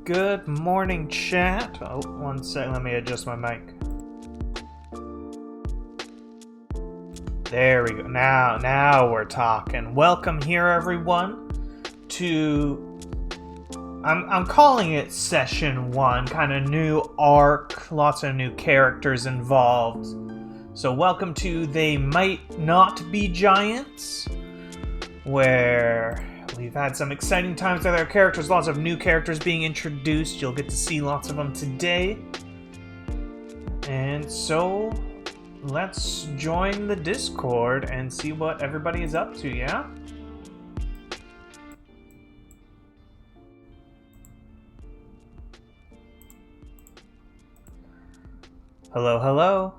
Good morning, chat. Oh, one sec. Let me adjust my mic. There we go. Now we're talking. Welcome here, everyone, to... I'm calling it Session 1. Kind of new arc. Lots of new characters involved. So welcome to They Might Not Be Giants, where we've had some exciting times with our characters. Lots of new characters being introduced. You'll get to see lots of them today. And so, let's join the Discord and see what everybody is up to, yeah? Hello, hello.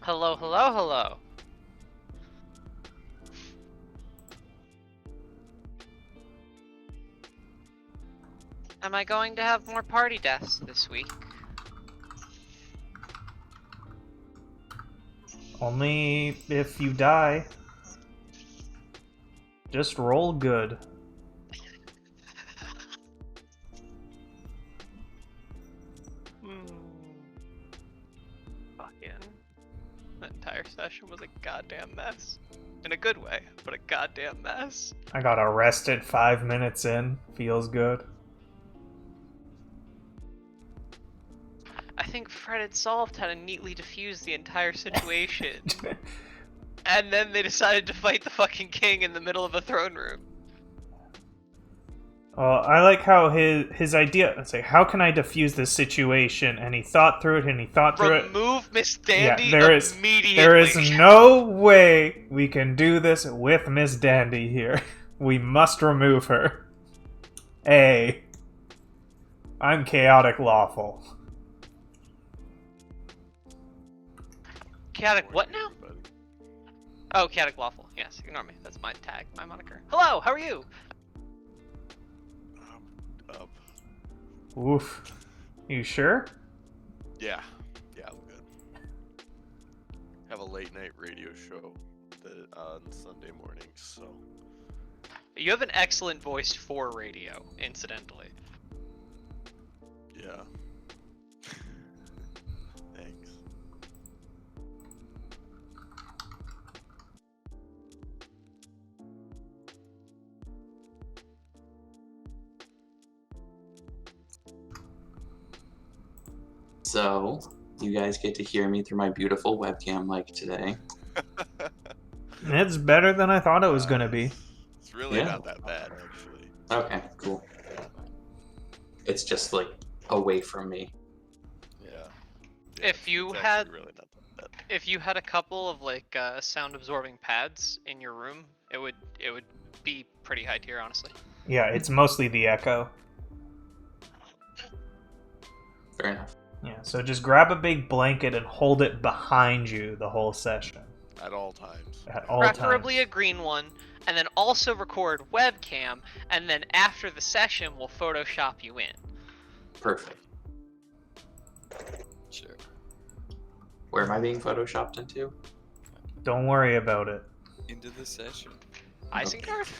Hello, hello, hello. Am I going to have more party deaths this week? Only if you die. Just roll good. Fucking. That entire session was a goddamn mess. In a good way, but a goddamn mess. I got arrested 5 minutes in. Feels good. I think Fred had solved how to neatly defuse the entire situation. And then they decided to fight the fucking king in the middle of a throne room. I like how his idea, it's like, how can I defuse this situation? And he thought through it, and he thought through it. Remove Miss Dandy immediately. There is no way we can do this with Miss Dandy here. We must remove her. I'm chaotic lawful. Chaotic what now? Oh, chaotic lawful. Yes, ignore me. That's my tag, my moniker. Hello, how are you? Up. Oof. You sure? Yeah, I'm good. Have a late night radio show on Sunday mornings, so. You have an excellent voice for radio, incidentally. Yeah. Thanks. So, you guys get to hear me through my beautiful webcam mic today. It's better than I thought it was going to be. It's really not that bad, actually. Okay, cool. It's just, like, away from me. Yeah. If you it's had, really not that bad. if you had a couple of like sound-absorbing pads in your room, it would be pretty high tier, honestly. Yeah, it's mostly the echo. Fair enough. Yeah, so just grab a big blanket and hold it behind you the whole session. At all times. At all Preferably times. a green one, and then also record webcam, and then after the session, we'll Photoshop you in. Perfect. Sure. Where am I being photoshopped into? Don't worry about it. Into the session. Isengard?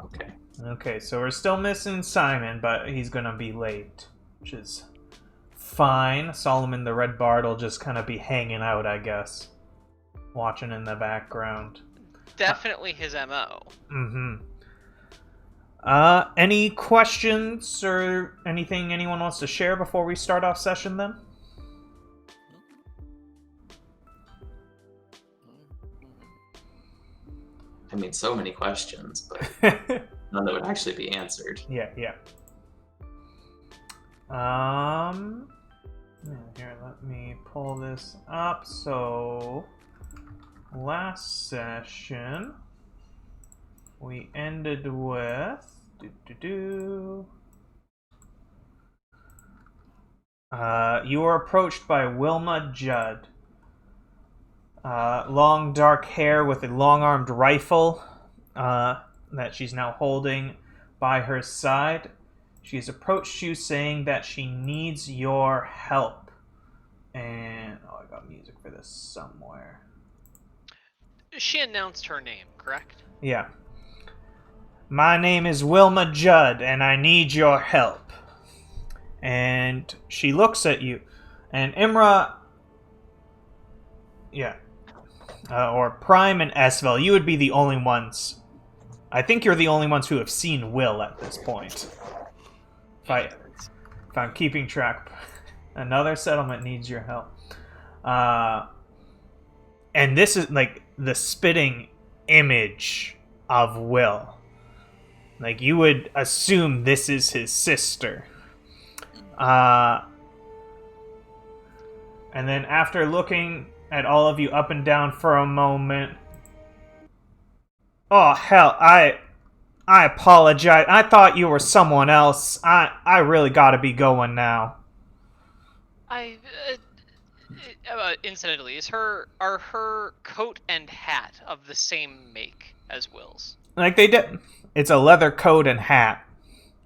Okay. Okay, so we're still missing Simon, but he's gonna be late, which is fine. Solomon the Red Bard will just kind of be hanging out, I guess. Watching in the background. Definitely his MO. Mm-hmm. Any questions or anything anyone wants to share before we start off session then? I mean, so many questions, but none that would actually be answered. Yeah. Here, let me pull this up. So, last session, we ended with... you were approached by Wilma Judd. Long dark hair with a long-armed rifle that she's now holding by her side. She has approached you saying that she needs your help. And, I got music for this somewhere. She announced her name, correct? Yeah. My name is Wilma Judd, and I need your help. And she looks at you. And Imra... Yeah. Or Prime and Esvel, you would be the only ones... I think you're the only ones who have seen Will at this point. If I'm keeping track. Another settlement needs your help. And this is, like, the spitting image of Will. Like, you would assume this is his sister. And then after looking at all of you up and down for a moment... Oh, hell, I apologize. I thought you were someone else. I really gotta be going now. Incidentally, are her coat and hat of the same make as Will's? Like, they did... It's a leather coat and hat.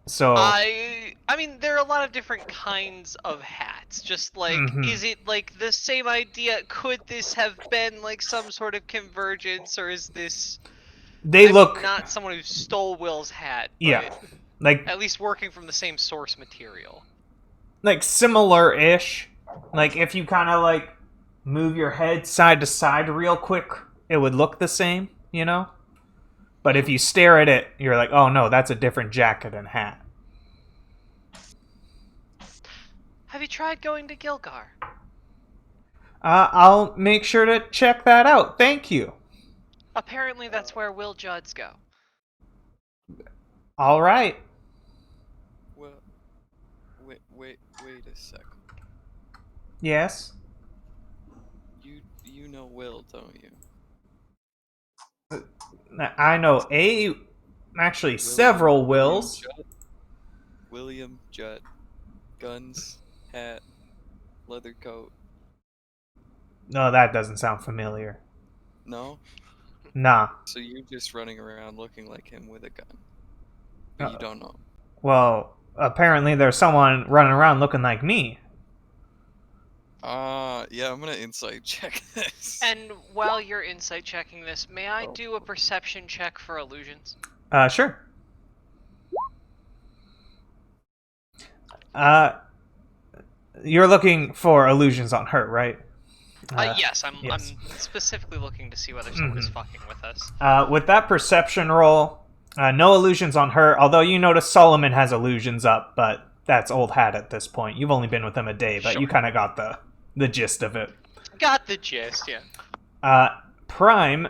So... I mean, there are a lot of different kinds of hats. Just, like, is it, like, the same idea? Could this have been, like, some sort of convergence, or is this... They look... not someone who stole Will's hat, but yeah. Like... at least working from the same source material. Like, similar-ish. Like, if you kind of, like, move your head side to side real quick, it would look the same, you know? But if you stare at it, you're like, oh no, that's a different jacket and hat. Have you tried going to Gilgar? I'll make sure to check that out. Thank you. Apparently that's where Will Judds go. All right. Well, wait a second. Yes? You know Will, don't you? I know several Wills. William Judd. Guns, hat, leather coat. No, that doesn't sound familiar. No? Nah. So you're just running around looking like him with a gun. But you don't know. Well, apparently there's someone running around looking like me. Yeah, I'm gonna insight check this. And while you're insight checking this, may I do a perception check for illusions? Sure. You're looking for illusions on her, right? Yes, I'm specifically looking to see whether someone is fucking with us. With that perception roll, no illusions on her, although you notice Solomon has illusions up, but that's old hat at this point. You've only been with him a day, but Sure. you kind of got the gist of it. Got the gist, yeah. Prime,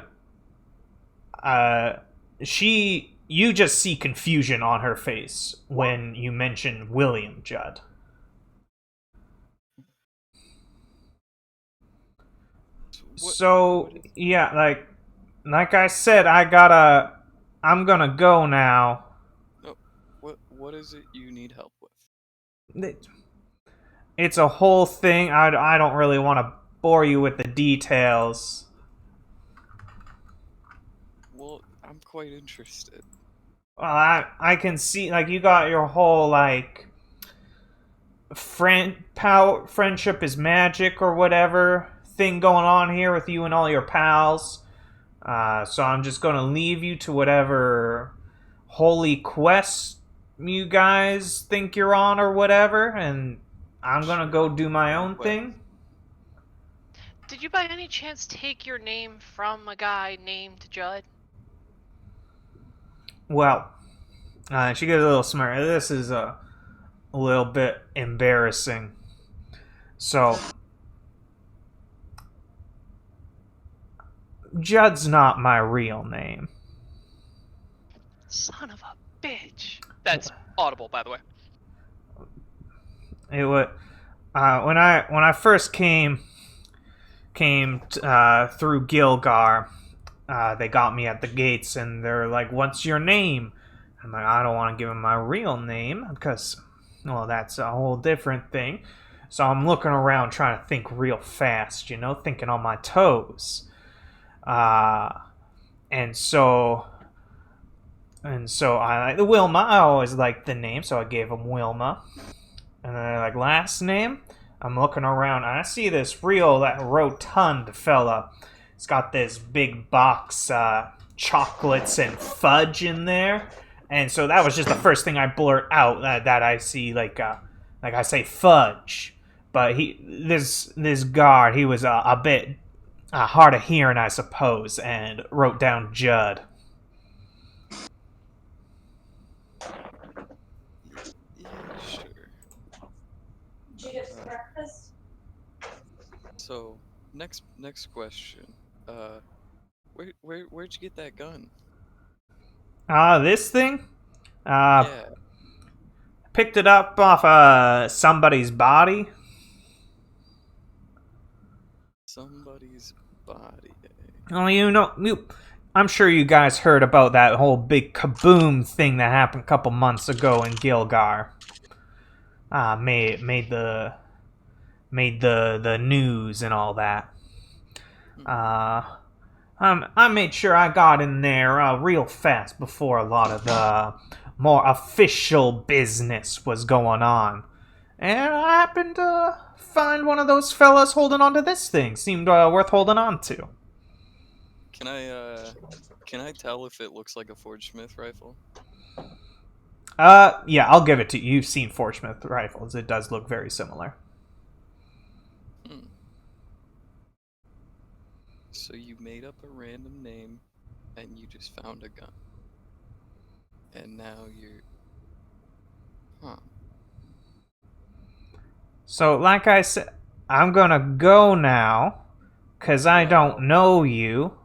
you just see confusion on her face when you mention William Judd. Yeah, like I said, I'm gonna go now. Oh, what is it you need help with? It's a whole thing. I don't really want to bore you with the details. Well, I'm quite interested. Well, I can see, like, you got your whole, like, friendship is magic or whatever thing going on here with you and all your pals. So I'm just going to leave you to whatever holy quest you guys think you're on or whatever, and I'm going to go do my own thing. Did you by any chance take your name from a guy named Judd? Well, she gives a little smirk. This is a little bit embarrassing. So, Judd's not my real name. Son of a bitch. That's audible, by the way. It was when I first came through Gilgar. They got me at the gates, and they're like, "What's your name?" I'm like, "I don't want to give them my real name because, well, that's a whole different thing." So I'm looking around trying to think real fast, thinking on my toes. And so I like the Wilma. I always liked the name, so I gave him Wilma. And then they're like, last name? I'm looking around, and I see that rotund fella. He's got this big box chocolates and fudge in there, and so that was just the first thing I blurt out that I see, like I say fudge. But this guard, he was a bit hard of hearing, I suppose, and wrote down Judd. Yeah, sure. Did you get some breakfast? So, next question. Where'd you get that gun? This thing? Yeah. Picked it up off somebody's body. Somebody's body. Oh, I'm sure you guys heard about that whole big kaboom thing that happened a couple months ago in Gilgar. Made the news and all that. I made sure I got in there real fast before a lot of the more official business was going on. And I happened to find one of those fellas holding on to this thing. Seemed worth holding on to. Can I tell if it looks like a Forge Smith rifle? Yeah, I'll give it to you. You've seen Forge Smith rifles. It does look very similar. So you made up a random name, and you just found a gun. And now you're... Huh. So, like I said, I'm gonna go now, 'cause I don't know you.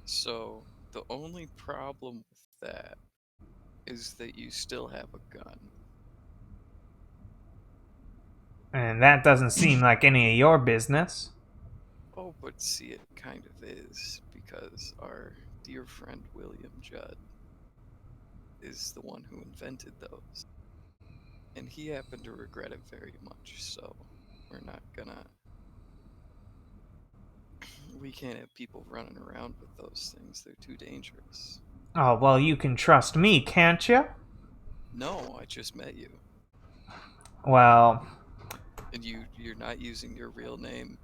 So, the only problem with that is that you still have a gun. And that doesn't seem like any of your business. Oh, but see, it kind of is, because our dear friend William Judd is the one who invented those. And he happened to regret it very much, so we're not gonna... We can't have people running around with those things, they're too dangerous. Oh, well, you can trust me, can't you? No, I just met you. Well, And you're not using your real name,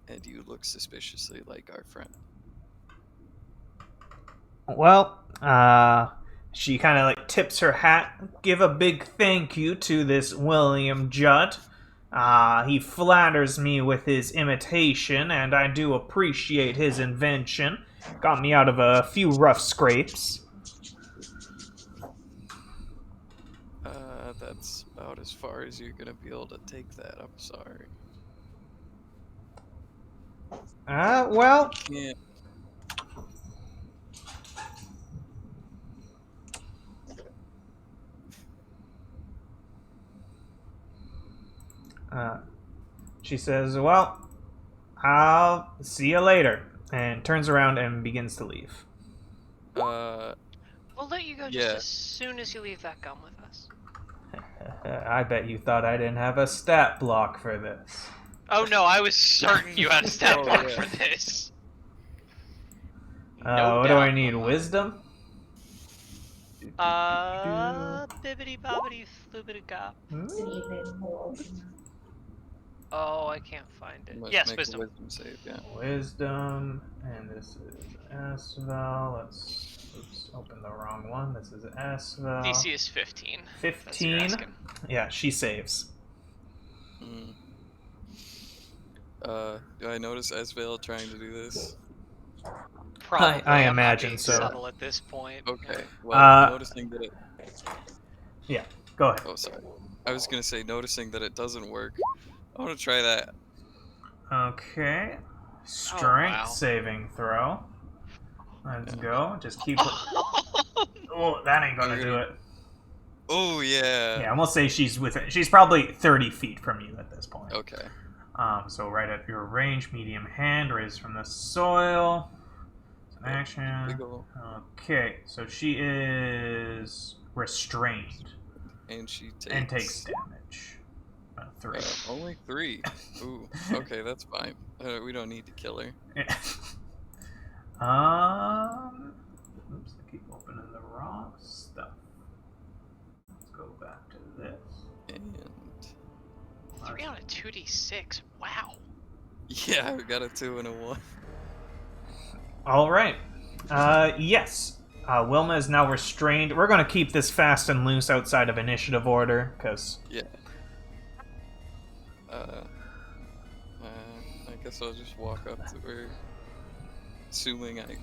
and you look suspiciously like our friend. well, she kind of like tips her hat, give a big thank you to this William Judd. He flatters me with his imitation, and I do appreciate his invention. Got me out of a few rough scrapes. That's about as far as you're gonna be able to take that, I'm sorry. Well, Yeah. she says, well, I'll see you later, and turns around and begins to leave. We'll let you go just Yeah. as soon as you leave that gun with us. I bet you thought I didn't have a stat block for this. Oh no, I was certain you had a stat Oh, block yeah. for this. What do I need? Wisdom? Bibbidi bobbidi floobidi gop. It's an evening. We'll open them. Oh, I can't find it. You must Yes, make wisdom. a wisdom save, yeah. Wisdom, and this is Asvel. Oops, open the wrong one. This is Asvel. DC is 15. That's what you're 15. asking. Yeah, she saves. Do I notice Esvale trying to do this? Probably. I I'm not imagine being so. subtle at this point. Okay, well, noticing that it... Yeah, go ahead. Oh, sorry. I was gonna say, noticing that it doesn't work, I wanna try that. Okay. Strength wow. saving throw. Let's go. Just keep. Oh, that ain't gonna do it. Oh, yeah. Yeah, and we'll say she's she's probably 30 feet from you at this point. Okay. So right at your range, medium hand, raised from the soil. It's an action. Wiggle. Okay, so she is restrained And she takes... and takes damage. 3. Only 3. Ooh, okay, that's fine. We don't need to kill her. Oops, I keep opening the wrong stuff. Let's go back to this. And... 3 on a 2d6. Wow. Yeah, we got a 2 and a 1. All right. Yes. Wilma is now restrained. We're gonna keep this fast and loose outside of initiative order, because... Yeah. I guess I'll just walk up to her, assuming I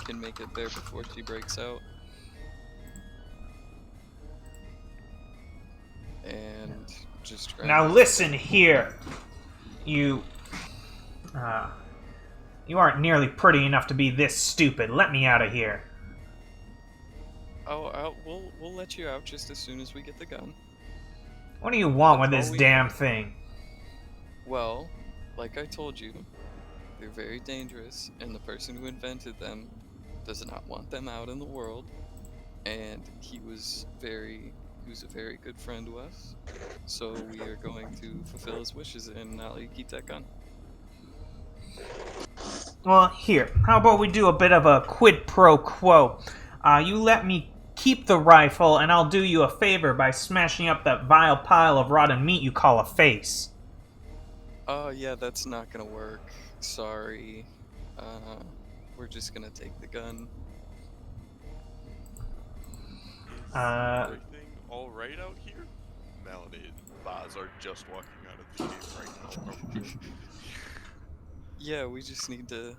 can make it there before she breaks out. And just grab Now her. listen here. You aren't nearly pretty enough to be this stupid. Let me out of here. Oh, we'll let you out just as soon as we get the gun. What do you want with That's this all we- damn thing? Well, like I told you, they're very dangerous, and the person who invented them does not want them out in the world. And he was a very good friend to us, so we are going to fulfill his wishes and not let you keep that gun. Well, here. How about we do a bit of a quid pro quo? You let me keep the rifle, and I'll do you a favor by smashing up that vile pile of rotten meat you call a face. Oh yeah, that's not gonna work. Sorry. We're just gonna take the gun. Everything all right out here? Melanie and Boz are just walking out of the cave right now, probably. Yeah, we just need to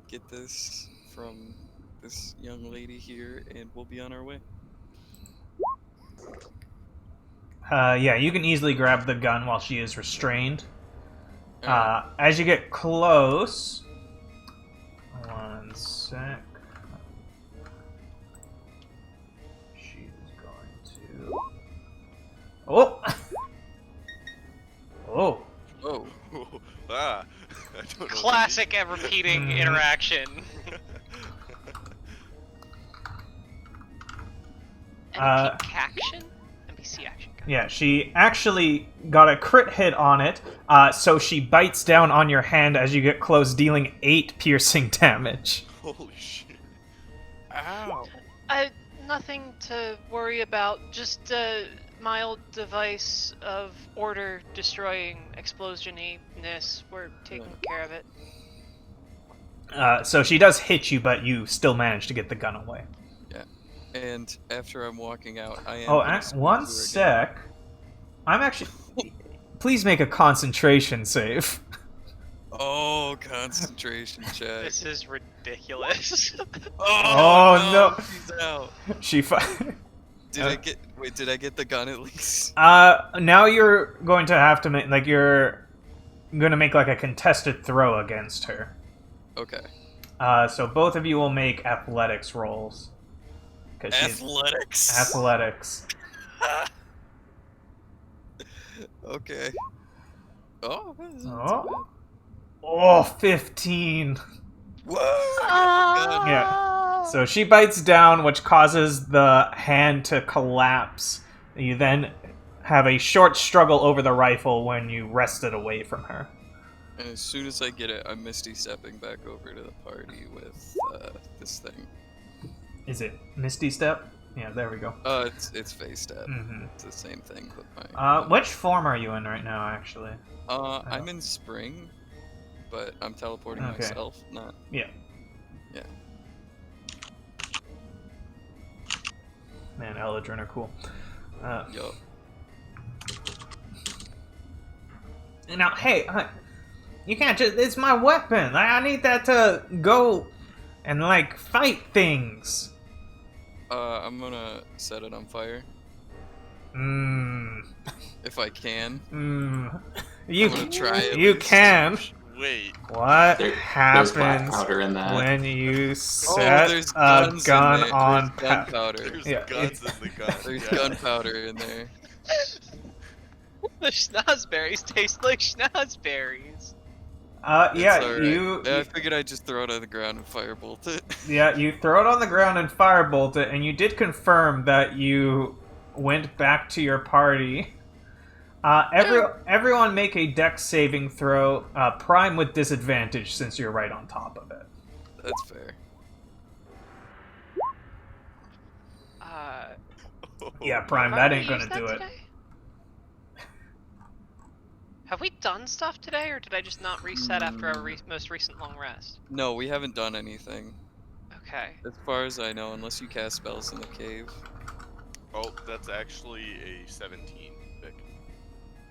get this from this young lady here, and we'll be on our way. Yeah, you can easily grab the gun while she is restrained. As you get close... One sec. She's going to... Oh! Oh! Oh, I don't know. Classic and repeating interaction. NPC action? NPC action. Yeah, she actually got a crit hit on it, so she bites down on your hand as you get close, dealing 8 piercing damage. Holy shit. ow! Nothing to worry about. Just a mild device of order destroying explosion-ness. We're taking care of it. So she does hit you, but you still manage to get the gun away. And after I'm walking out, I am. Oh, gonna squeeze one her again. sec. I'm actually... Please make a concentration save. Oh, concentration check. This is ridiculous. Oh, no. She's out. She... Did I get the gun at least? Now you're going to have to make... Like, you're going to make, like, a contested throw against her. Okay. So both of you will make athletics rolls. 'Cause she's- Athletics. Athletics. Okay. Oh, that's not Oh. too bad. Oh, 15. Whoa! Yeah. So she bites down, which causes the hand to collapse. You then have a short struggle over the rifle when you wrest it away from her. And as soon as I get it, I'm Misty stepping back over to the party with this thing. Is it Misty Step? Yeah, there we go. It's face step. Mm-hmm. It's the same thing, but my. Which form are you in right now, actually? I'm in spring, but I'm teleporting Okay. myself, not. Yeah. Yeah. Man, Eldrin are cool. Yup. Now, hey, you can't just... It's my weapon. I need that to go and, like, fight things. I'm gonna set it on fire Mmm. if I can. Mmm. You, I'm gonna try at you least. can. Wait. What There's black happens powder in that. when you Oh, set there's a guns gun in there. on There's gunpowder. There's Yeah, guns in the gun. There's yeah. gunpowder in there. The schnozberries taste like schnozberries. Yeah, It's alright. you, Yeah, I figured I'd just throw it on the ground and firebolt it. yeah, you throw it on the ground and firebolt it, and you did confirm that you went back to your party. Everyone make a dex saving throw, prime with disadvantage since you're right on top of it. That's fair. Yeah, prime, Have that we ain't gonna used do that it. today? Have we done stuff today, or did I just not reset after our most recent long rest? No, we haven't done anything. Okay. As far as I know, unless you cast spells in the cave. Oh, that's actually a 17, Vic.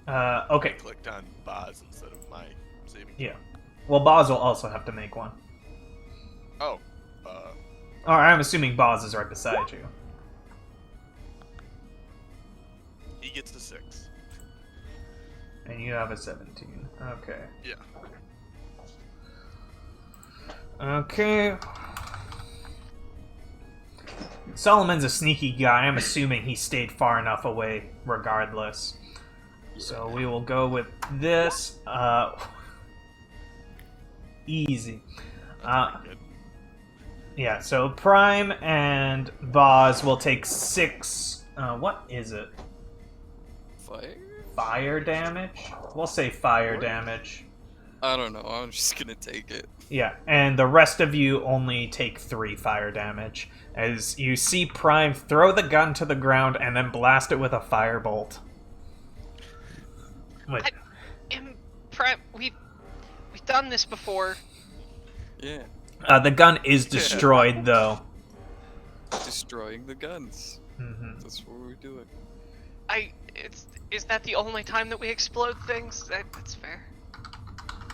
Okay. I clicked on Boz instead of my saving Yeah. throw. Well, Boz will also have to make one. Oh, Or I'm assuming Boz is right beside you. he gets a 6. And you have a 17. Okay. Yeah. Okay. Solomon's a sneaky guy. I'm assuming he stayed far enough away regardless. So we will go with this. Easy. That's pretty good. Yeah, so Prime and Boz will take 6. What is it? Fire? Fire damage? We'll say fire damage. I don't know. I'm just gonna take it. Yeah, and the rest of you only take 3 fire damage. As you see Prime throw the gun to the ground and then blast it with a firebolt. Wait, We've done this before. Yeah. the gun is destroyed, though. Destroying the guns. Mm-hmm. That's what we're doing. Is that the only time that we explode things? That's fair.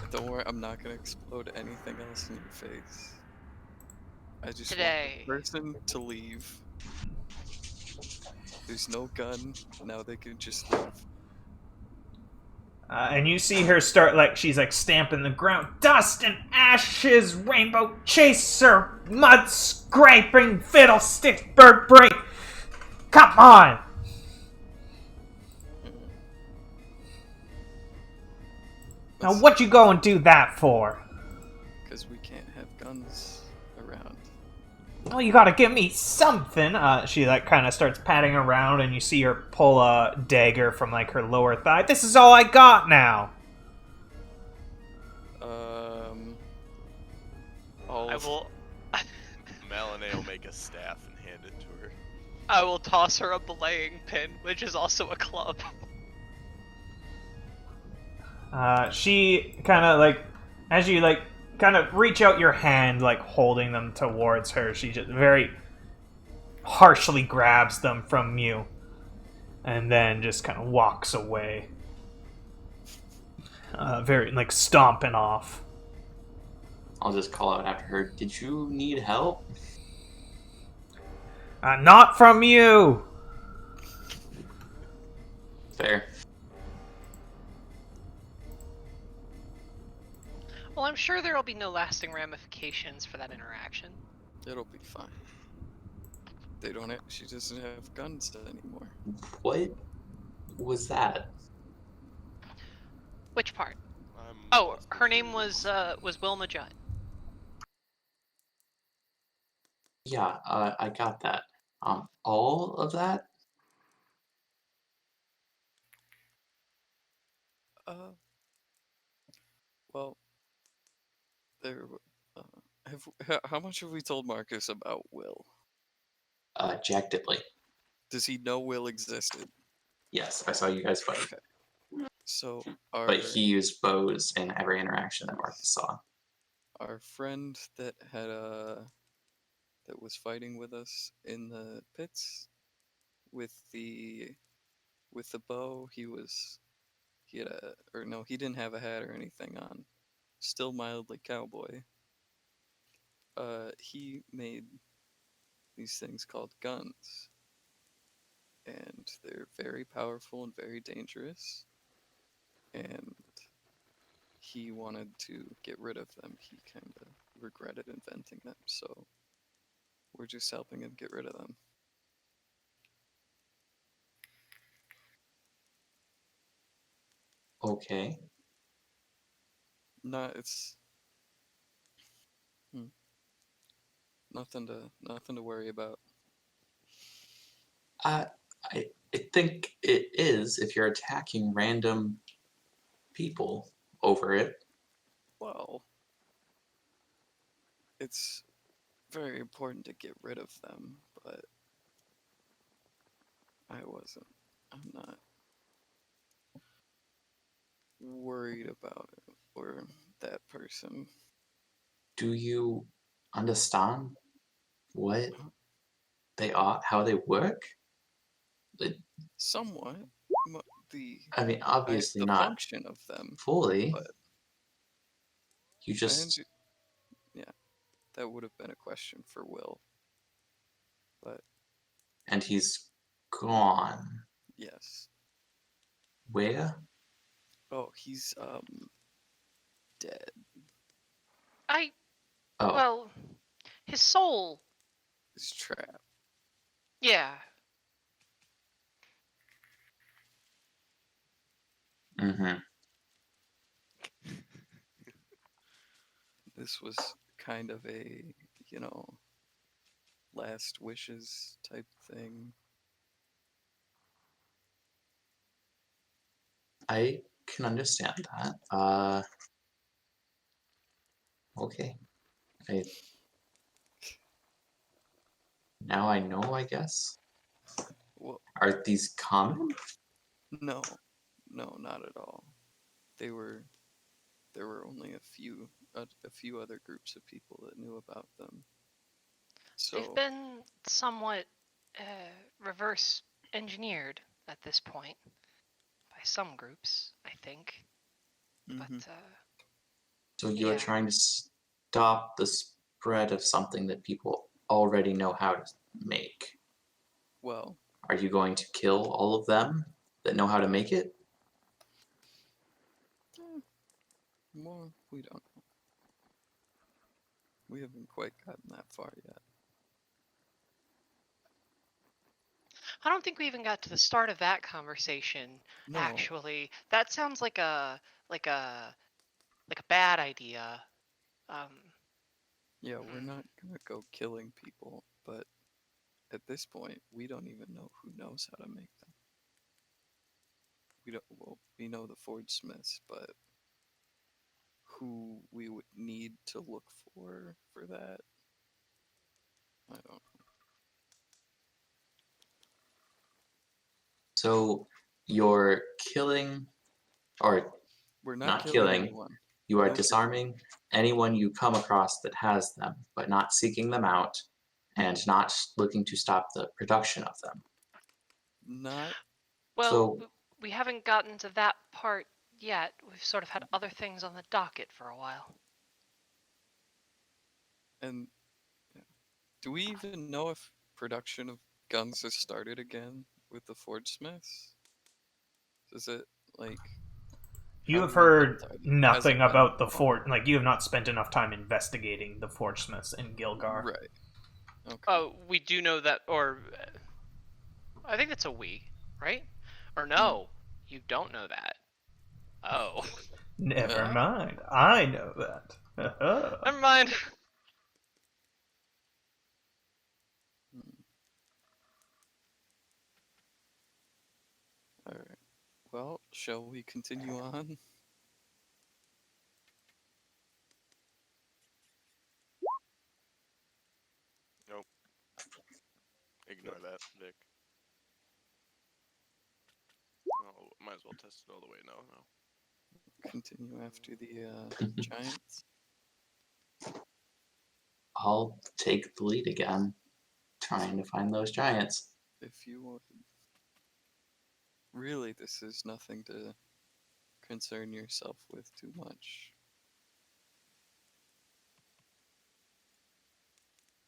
Don't worry, I'm not gonna explode anything else in your face. I just Today. want the person to leave. There's no gun. Now they can just leave. And you see her start, she's stamping the ground. Dust and ashes, rainbow chaser, mud scraping, fiddlestick, bird brain. Come on! Now what you go and do that for? Because we can't have guns around. Well, you gotta give me something. She kind of starts patting around, and you see her pull a dagger from her lower thigh. This is all I got now. I will. Melanie will make a staff and hand it to her. I will toss her a belaying pin, which is also a club. She kind of as you kind of reach out your hand, holding them towards her, she just very harshly grabs them from you, and then just kind of walks away. Very stomping off. I'll just call out after her. Did you need help? Not from you. Fair. Well, I'm sure there will be no lasting ramifications for that interaction. It'll be fine. They don't have, she doesn't have guns anymore. What was that? Which part? I'm Oh, lost her in name the- was Wilma Judd. Yeah, I got that. All of that? Well, there. How much have we told Marcus about Will? Jack Dipley. Does he know Will existed? Yes, I saw you guys fight. Okay. So our But he used bows in every interaction that Marcus saw. our friend that had that was fighting with us in the pits with the bow, he had a, or no, he didn't have a hat or anything on. Still mildly cowboy. He made these things called guns. And they're very powerful and very dangerous. And he wanted to get rid of them. He kind of regretted inventing them, so we're just helping him get rid of them. Okay. No, it's nothing to worry about. I think it is if you're attacking random people over it. Well, it's very important to get rid of them, but I'm not worried about it or that person. Do you understand what they are, how they work? Somewhat. The I mean, obviously the not function of them, fully. but You just yeah, that would have been a question for Will. But and he's gone. yes. Where? Oh, he's dead. Oh, Well, his soul. He's trapped. Yeah. mm-hmm. This was kind of a, last wishes type thing. I can understand that. Okay. Now I know, I guess. Well, Are these common? no, not at all. There were only a few other groups of people that knew about them. So They've been somewhat reverse engineered at this point by some groups, I think. mhm. But So you're yeah. trying to stop the spread of something that people already know how to make. Well, Are you going to kill all of them that know how to make it? well, we don't know. We haven't quite gotten that far yet. I don't think we even got to the start of that conversation. No. Actually, that sounds like a bad idea. Yeah, we're not gonna go killing people, but at this point, we don't even know who knows how to make them. We know the Forge Smiths, but who we would need to look for that, I don't know. So you're killing, or We're not killing killing, anyone. you are No disarming anyone you come across that has them, but not seeking them out and not looking to stop the production of them. Not Well, So we haven't gotten to that part yet. We've sort of had other things on the docket for a while. and yeah. Do we even know if production of guns has started again with the Forge Smiths? Is it like You how have rebuilt heard are they? Has nothing it been about the long? fort. Like, you have not spent enough time investigating the Forge Smiths in Gilgar. Right. Okay. Oh, we do know that, or I think that's a we, right? Or Hmm. no, you don't know that. Oh, Never Ah. mind. I know that. never mind. Hmm. All right. Well, shall we continue on? Nope. Ignore that, Vic. Oh, might as well test it all the way. No. Continue after the giants. I'll take the lead again, trying to find those giants. If you would. Really, this is nothing to concern yourself with too much.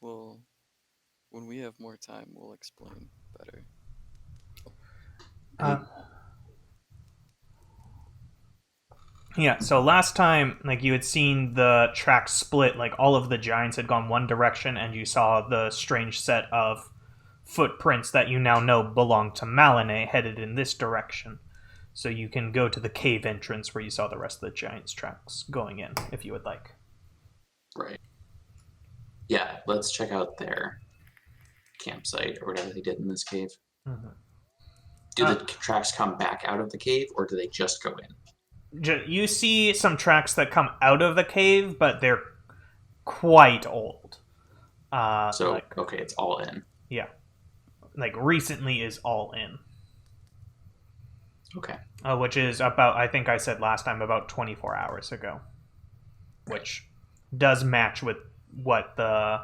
Well, when we have more time, we'll explain better. Yeah, so last time, like, you had seen the tracks split, like, all of the giants had gone one direction, and you saw the strange set of footprints that you now know belong to Malinay headed in this direction. So you can go to the cave entrance where you saw the rest of the giants' tracks going in, if you would like. Right. Yeah, let's check out their campsite or whatever they did in this cave. Mm-hmm. Do the tracks come back out of the cave or do they just go in? You see some tracks that come out of the cave, but they're quite old. So, okay, it's all in. Yeah. Like, recently is all in. Okay. Which is about, I think I said last time, about 24 hours ago. Which does match with what the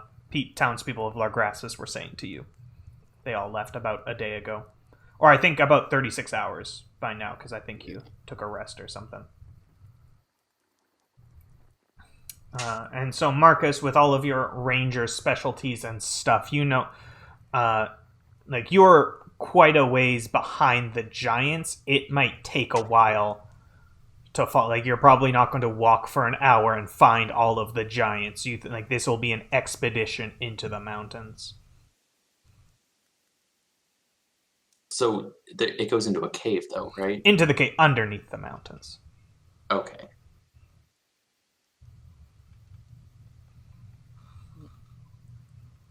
townspeople of Largrassus were saying to you. They all left about a day ago. Or I think about 36 hours by now, because I think you took a rest or something. And so, Marcus, with all of your ranger specialties and stuff, you know, like, you're quite a ways behind the giants. It might take a while to fall. Like, you're probably not going to walk for an hour and find all of the giants. Like, this will be an expedition into the mountains. So it goes into a cave, though, right? Into the cave, underneath the mountains. Okay.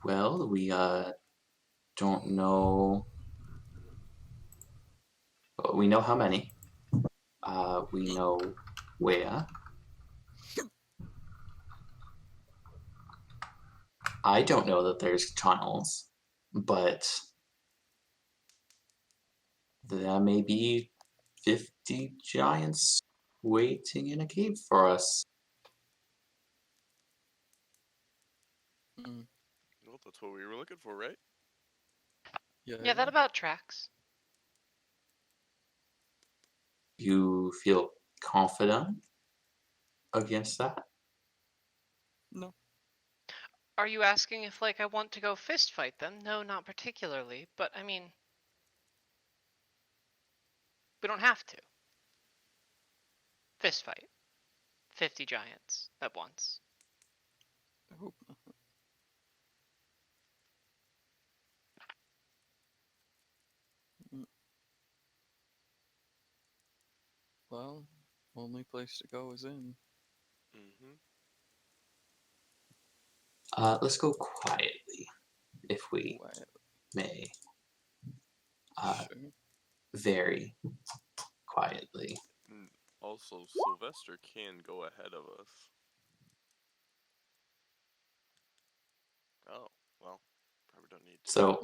Well, we don't know. We know how many. We know where. I don't know that there's tunnels, but there may be 50 giants waiting in a cave for us. Mm, Well, that's what we were looking for, right? Yeah, that about tracks. You feel confident against that? No. Are you asking if, like, I want to go fist fight them? No, not particularly. But, I mean, we don't have to. Fist fight. 50 giants at once. I hope not. Well, only place to go is in. Mm-hmm. Let's go quietly, if we Quiet. may. Sure. Very quietly. Also, Sylvester can go ahead of us. Oh, well, probably don't need to. So,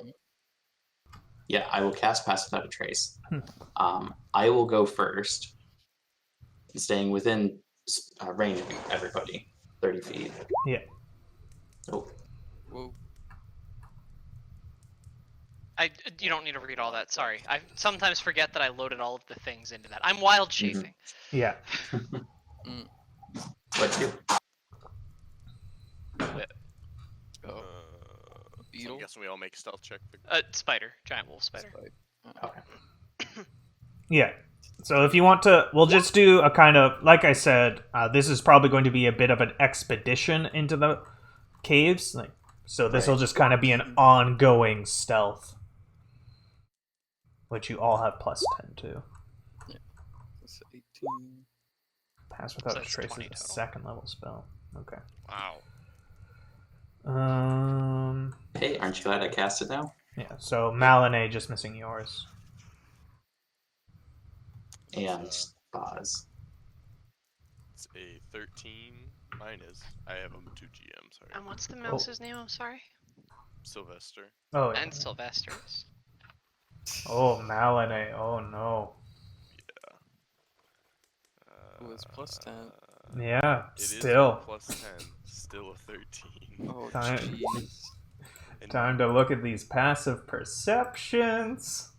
yeah, I will cast Pass Without a Trace. I will go first, staying within range of everybody, 30 feet. Yeah. Oh, Whoa. You don't need to read all that. Sorry, I sometimes forget that I loaded all of the things into that. I'm wild chafing. Yeah. what you? Oh, So beetle. I'm guessing we all make stealth check. Spider, giant wolf spider. Okay. Yeah. So if you want to, we'll just do a kind of, like I said, this is probably going to be a bit of an expedition into the caves. Like, so this will just kind of be an ongoing stealth, which you all have plus 10 to. Yeah. That's 18. Pass Without So a that's Trace 20 is a total. second level spell. Okay. Wow. Hey, aren't you glad I cast it now? Yeah. So Malinay just missing yours. And Boz. It's a 13 minus. I have him 2 GM, sorry. And what's the mouse's name? I'm sorry. Sylvester. Oh. Yeah. And Sylvester's. Oh, Malinay. Oh no. Oh, it's plus 10. Yeah. It is Still. plus 10. Still a 13. Oh, Time. jeez. And Time to look at these passive perceptions.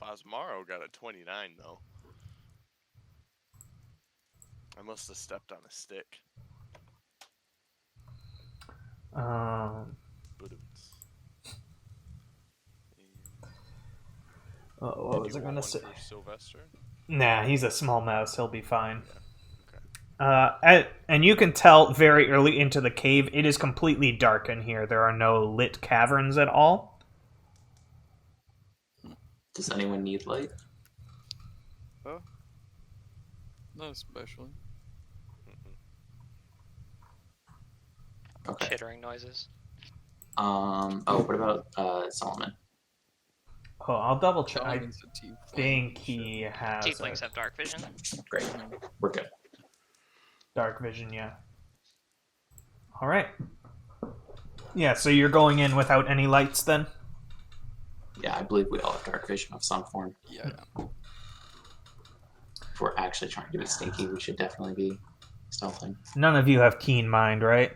Bosmaro got a 29 though. I must have stepped on a stick. Boodooms. What was I gonna say? For Sylvester? Nah, he's a small mouse. He'll be fine. Yeah. Okay. And you can tell very early into the cave, it is completely dark in here. There are no lit caverns at all. Does anyone need light? Oh. Not especially. Okay. Chittering noises. Oh, what about Solomon? Oh, I'll double check. I Solomon's a tiefling. think he has Tieflings a have dark vision. Great. We're good. dark vision, yeah. All right. Yeah, so you're going in without any lights then? Yeah, I believe we all have dark vision of some form. Yeah. If we're actually trying to be sneaky, we should definitely be stealthing. None of you have keen mind, right?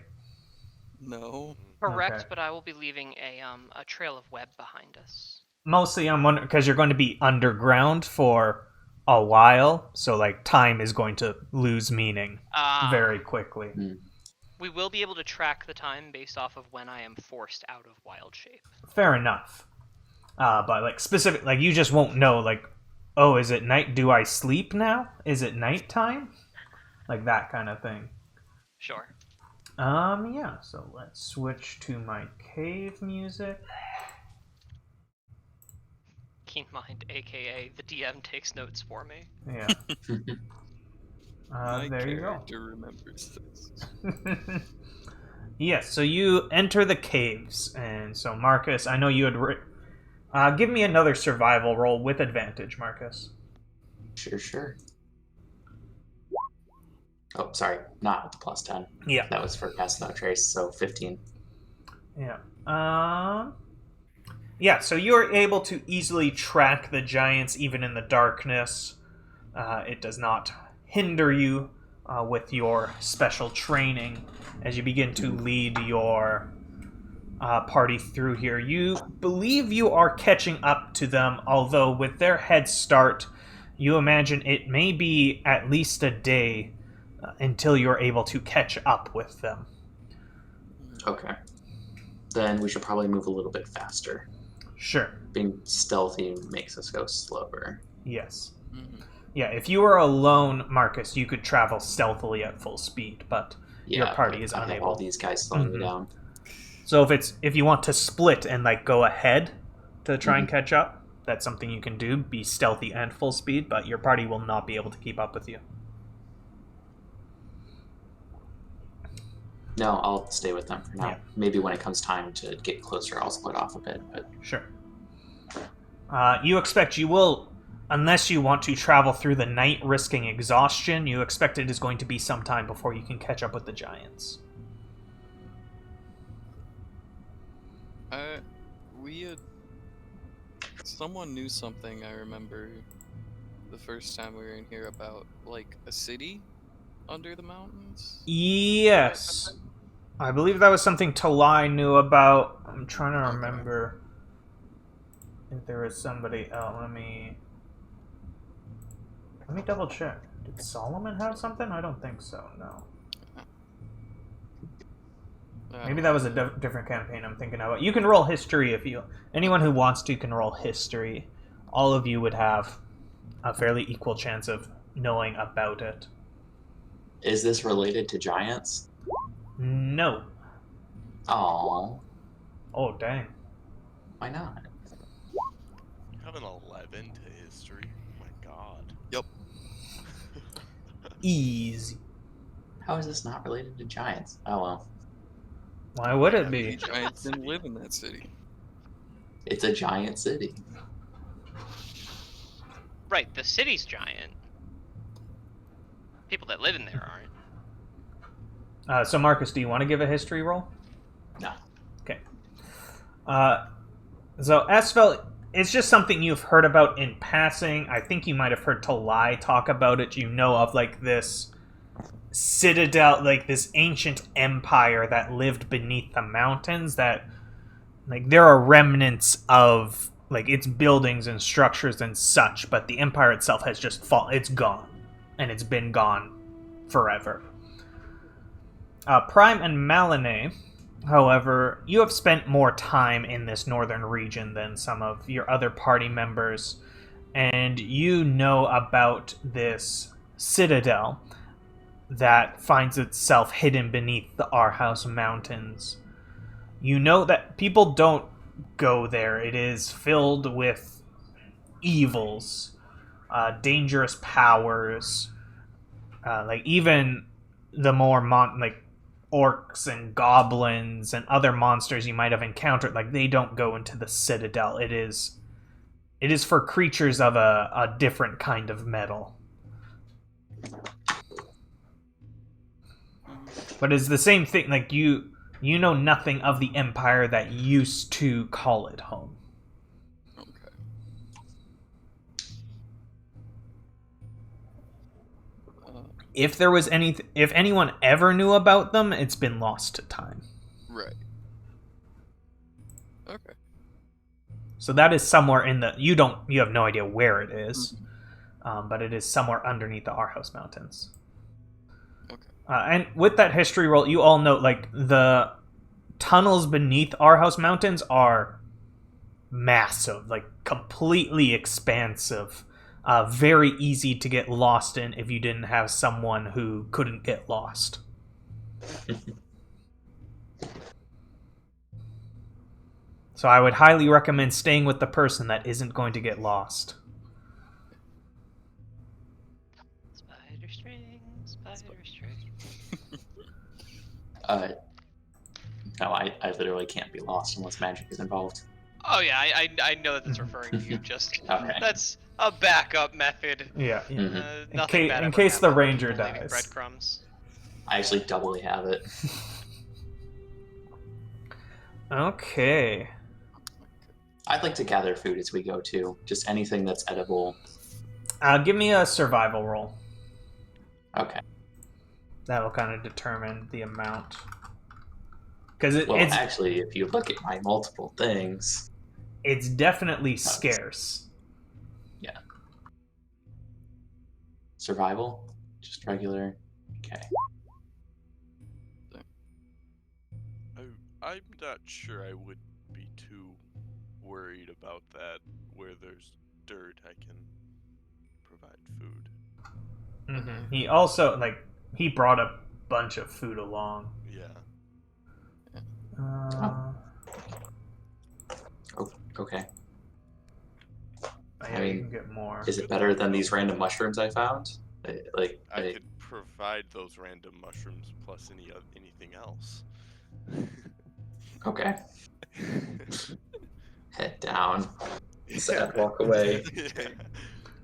No. Correct, Okay. but I will be leaving a trail of web behind us. Mostly I'm wondering because you're going to be underground for a while, so like time is going to lose meaning very quickly. We will be able to track the time based off of when I am forced out of wild shape. Fair enough. But like specific, like you just won't know. Like, oh, is it night? Do I sleep now? Is it nighttime? Like that kind of thing. Sure. Yeah. So let's switch to my cave music. Keen mind, aka the DM takes notes for me. Yeah. My there you go. character remembers this. Yes, so you enter the caves, and so Marcus, I know you had give me another survival roll with advantage, Marcus. Sure. Oh, sorry, not with the plus 10. Yeah. That was for cast no trace, so 15. Yeah. Yeah, so you're able to easily track the giants even in the darkness. It does not hinder you with your special training as you begin to lead your party through here. You believe you are catching up to them, although with their head start, you imagine it may be at least a day until you're able to catch up with them. Okay. Then we should probably move a little bit faster. Sure. Being stealthy makes us go slower. Yes. Mhm. Yeah, if you were alone, Marcus, you could travel stealthily at full speed, but Yeah, your party but is I have unable. all these guys slowing me Mhm. down. So if you want to split and like go ahead to try and catch up, that's something you can do. Be stealthy and full speed, but your party will not be able to keep up with you. No, I'll stay with them for now. Yeah. Maybe when it comes time to get closer, I'll split off a bit. But Sure. You expect you will, unless you want to travel through the night risking exhaustion, you expect it is going to be some time before you can catch up with the giants. We had... Someone knew something, I remember, the first time we were in here about, like, a city under the mountains? Yes. I believe that was something Talai knew about. I'm trying to remember if there was somebody else. Let me double check. Did Solomon have something? I don't think so, no. Maybe that was a different campaign I'm thinking about. You can roll history if you... Anyone who wants to can roll history. All of you would have a fairly equal chance of knowing about it. is this related to giants? No. Oh, Oh, dang. why not? You have an 11 to history. Oh my god. Yep. Easy. How is this not related to giants? Oh well, Why would it The be? giants didn't live in that city. it's a giant city. Right, the city's giant. People that live in there aren't. So, Marcus, do you want to give a history roll? No. Okay. So, Esfel, it's just something you've heard about in passing. I think you might have heard Talai talk about it. You know of, like, this citadel, like, this ancient empire that lived beneath the mountains that, like, there are remnants of, like, its buildings and structures and such, but the empire itself has just fallen. It's gone. And it's been gone forever. Prime and Malinay, however, you have spent more time in this northern region than some of your other party members, and you know about this citadel that finds itself hidden beneath the Arhaus Mountains. You know that people don't go there. It is filled with evils, dangerous powers, like even the more orcs and goblins and other monsters you might have encountered, like they don't go into the citadel. It is for creatures of a different kind of metal. But it's the same thing, like you know nothing of the empire that used to call it home. Okay. If anyone ever knew about them, it's been lost to time. Right. Okay. So that is somewhere in the... You have no idea where it is, but it is somewhere underneath the Arhaus Mountains. Okay. And with that history roll, you all know, like, the tunnels beneath Arhaus Mountains are massive, like, completely expansive. Very easy to get lost in if you didn't have someone who couldn't get lost. So I would highly recommend staying with the person that isn't going to get lost. Spider string, spider string. No, I literally can't be lost unless magic is involved. Oh yeah, I know that that's referring to you. Just Okay. that's a backup method. Yeah. Mhm. Nothing bad In ever case the happens with ranger people leaving dies. breadcrumbs. I actually doubly have it. Okay. I'd like to gather food as we go too. Just anything that's edible. Give me a survival roll. Okay. That'll kind of determine the amount. Because Well, it's actually, if you look at my multiple things, it's definitely scarce. yeah. Survival, just regular. Okay. I'm not sure I would be too worried about that. Where there's dirt, I can provide food. Mm-hmm. He also, like, he brought a bunch of food along. Yeah. Oh, okay. Yeah, you can get more. Is it better than these random mushrooms I found? I could provide those random mushrooms plus anything else. Okay. Head down. Sad walk away. Yeah.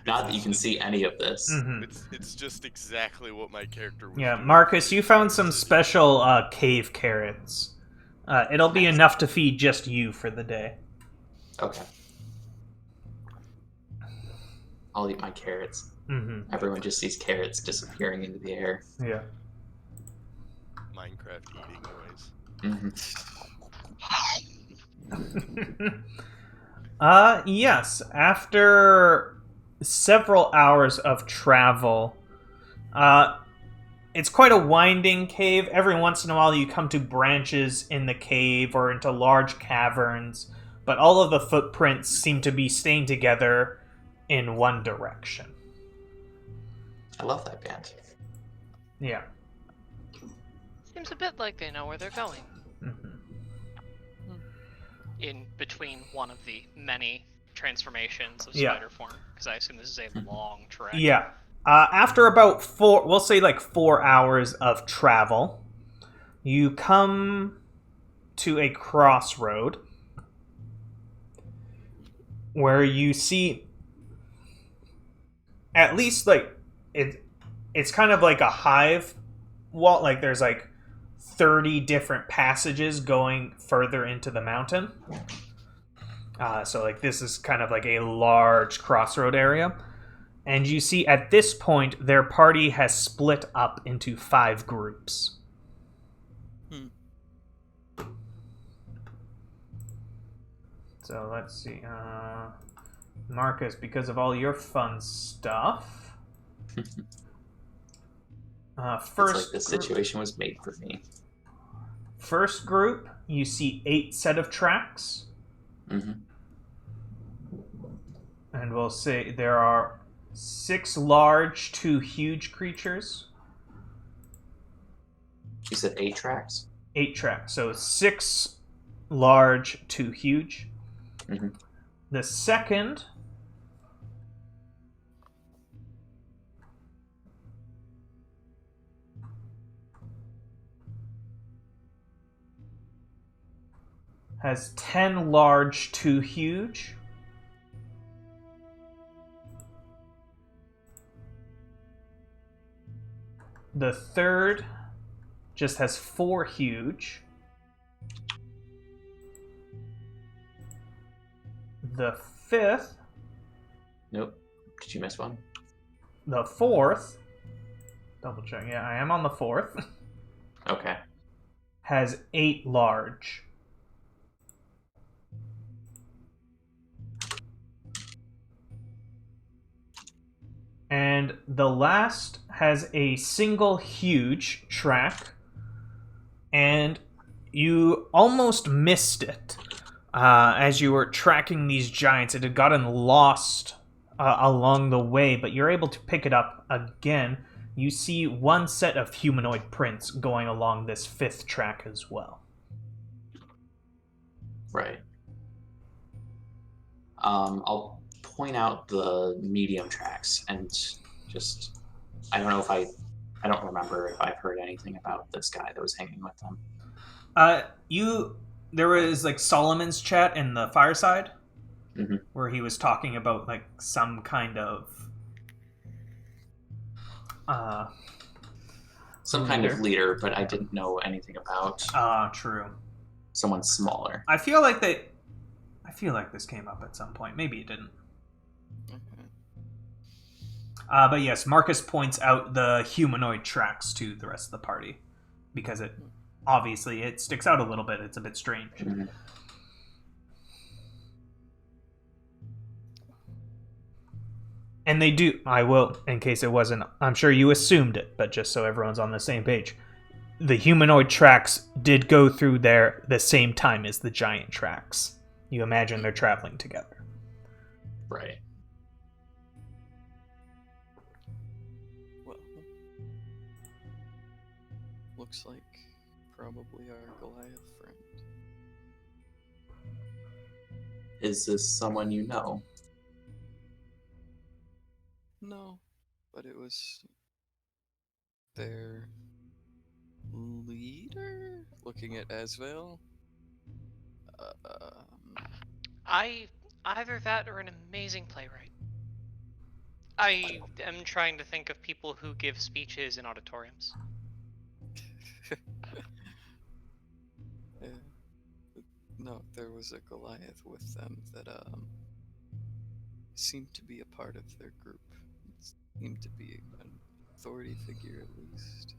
Not that you can see any of this. Mm-hmm. It's just exactly what my character was Yeah, doing. Marcus, you found some special cave carrots. It'll be Nice. enough to feed just you for the day. Okay. I'll eat my carrots. Mm-hmm. Everyone just sees carrots disappearing into the air. Yeah. Minecraft eating noise. Yes. After several hours of travel, it's quite a winding cave. Every once in a while you come to branches in the cave or into large caverns, but all of the footprints seem to be staying together in one direction. I love that band. Yeah. Seems a bit like they know where they're going. Mm-hmm. In between one of the many transformations of Yeah. spider form, because I assume this is a long trek. Yeah. After about 4 hours of travel, you come to a crossroad where you see at least it's kind of like a hive wall. Like there's like 30 different passages going further into the mountain. So like this is kind of like a large crossroad area. And you see at this point their party has split up into 5 groups. So let's see. Marcus, because of all your fun stuff. First, It's like this situation was made for me. First group, you see 8 set of tracks. Mm-hmm. And we'll say there are 6 large, 2 huge creatures. You said 8 tracks? 8 tracks. So 6 large, 2 huge. Mm-hmm. The second has 10 large, 2 huge. The third just has 4 huge. The fifth, Nope. Did you miss one? the fourth, double check, yeah, I am on the fourth, Okay. has 8 large. the last has a single huge track, and you almost missed it. As you were tracking these giants, it had gotten lost along the way, but you're able to pick it up again. You see one set of humanoid prints going along this fifth track as well. Right. I'll point out the medium tracks and just, I don't remember if I've heard anything about this guy that was hanging with them. There was like Solomon's chat in the fireside, mm-hmm. where he was talking about like some kind of leader, but I didn't know anything about. True. Someone smaller. I feel like this came up at some point. Maybe it didn't. Okay. But yes, Marcus points out the humanoid tracks to the rest of the party because it sticks out a little bit. It's a bit strange. Mm-hmm. And they do. I will, in case it wasn't. I'm sure you assumed it, but just so everyone's on the same page. The humanoid tracks did go through there the same time as the giant tracks. You imagine they're traveling together. Right. Well, looks like probably our Goliath friend. Is this someone you know? No, but it was their leader? Looking at Asvale? Either that or an amazing playwright. I am trying to think of people who give speeches in auditoriums. No, there was a Goliath with them that seemed to be a part of their group. Seemed to be an authority figure at least.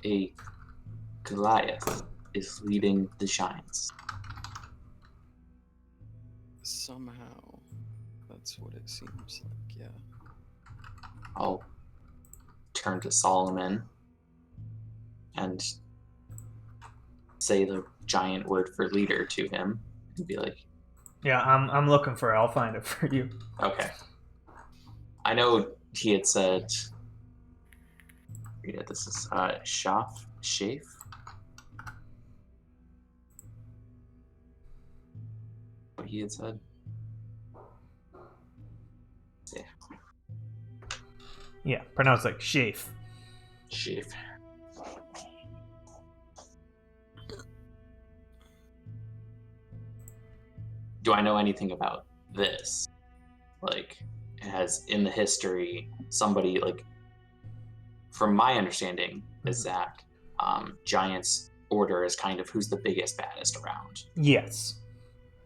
A Goliath is leading the giants. Somehow, that's what it seems like, yeah. I'll turn to Solomon and say the giant word for leader to him and be like, yeah, I'm looking for it. I'll find it for you. Okay. I know he had said, yeah, this is Shafe. What he had said. Yeah. Yeah, pronounced like Shafe. Shafe. Do I know anything about this? Like, it has in the history somebody, like, from my understanding, is that Giants order is kind of who's the biggest, baddest around. Yes.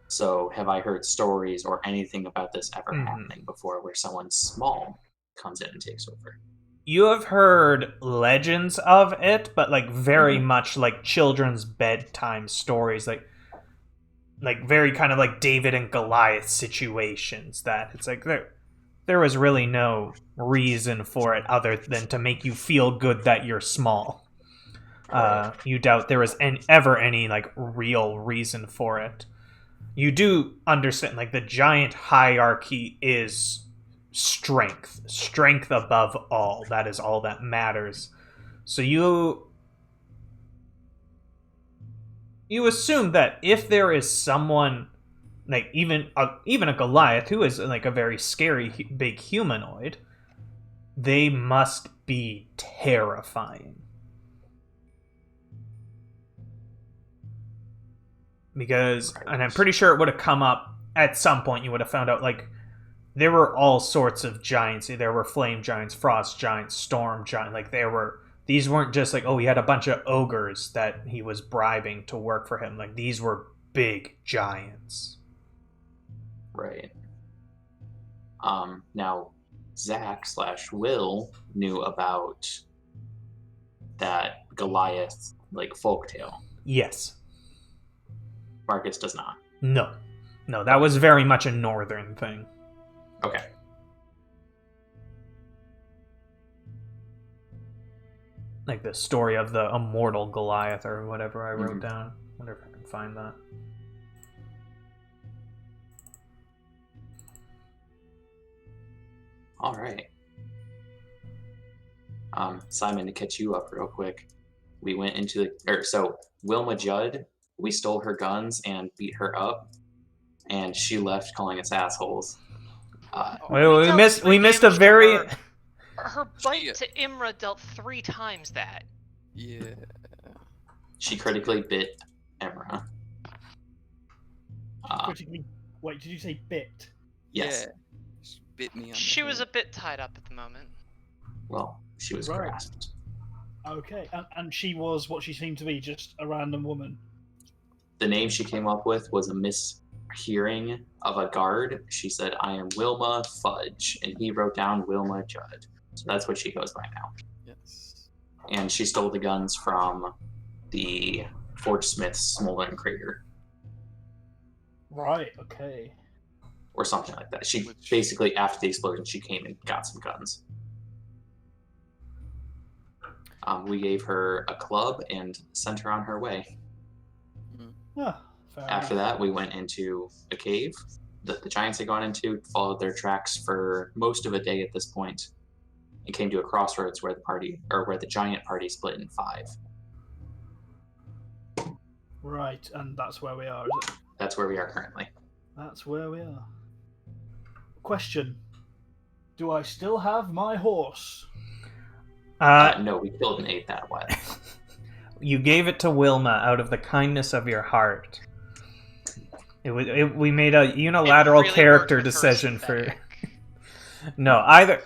So have I heard stories or anything about this ever happening before where someone small comes in and takes over? You have heard legends of it, but like very much like children's bedtime stories, like very kind of like David and Goliath situations, that it's like there was really no reason for it other than to make you feel good that you're small. You doubt there was ever any like real reason for it. You do understand, like, the giant hierarchy is strength above all. That is all that matters. So you assume that if there is someone, like even a Goliath, who is like a very scary big humanoid, they must be terrifying. Because, and I'm pretty sure it would have come up at some point, you would have found out, like, there were all sorts of giants. There were flame giants, frost giants, storm giants. Like, these weren't just like, oh, he had a bunch of ogres that he was bribing to work for him. Like, these were big giants. Right. Now, Zach/Will knew about that Goliath like folktale. Yes. Marcus does not. No. No, that was very much a northern thing. Okay. Like the story of the immortal Goliath or whatever I wrote Mhm. down. Wonder if I can find that. All right. Simon, to catch you up real quick, we went into so Wilma Judd, we stole her guns and beat her up, and she left calling us assholes. We dealt missed. 3 We missed a damage to very. her. Her bite Yeah. to Imra dealt 3 times that. Yeah. She critically bit Emra. Critically. Wait, did you say bit? Yes. Yeah. She bit me on the She was a hand. bit tied up at the moment. Well, she was Right. grasped. Okay, and she was what she seemed to be, just a random woman. The name she came up with was a mishearing of a guard. She said, "I am Wilma Fudge," and he wrote down Wilma Judd. So that's what she goes by now. Yes. And she stole the guns from the Fort Smith's smoldering crater, Right. Okay. or something like that. She Which- basically, after the explosion, she came and got some guns. We gave her a club and sent her on her way. Ah, fair After enough. that, we went into a cave that the giants had gone into, followed their tracks for most of a day at this point, and came to a crossroads where the giant party split in 5. Right, and that's where we are, is it? That's where we are currently. That's where we are. Question: do I still have my horse? No, we killed and ate that a while ago. You gave it to Wilma out of the kindness of your heart. We made a unilateral It really character worked with her decision for. synthetic. No, either.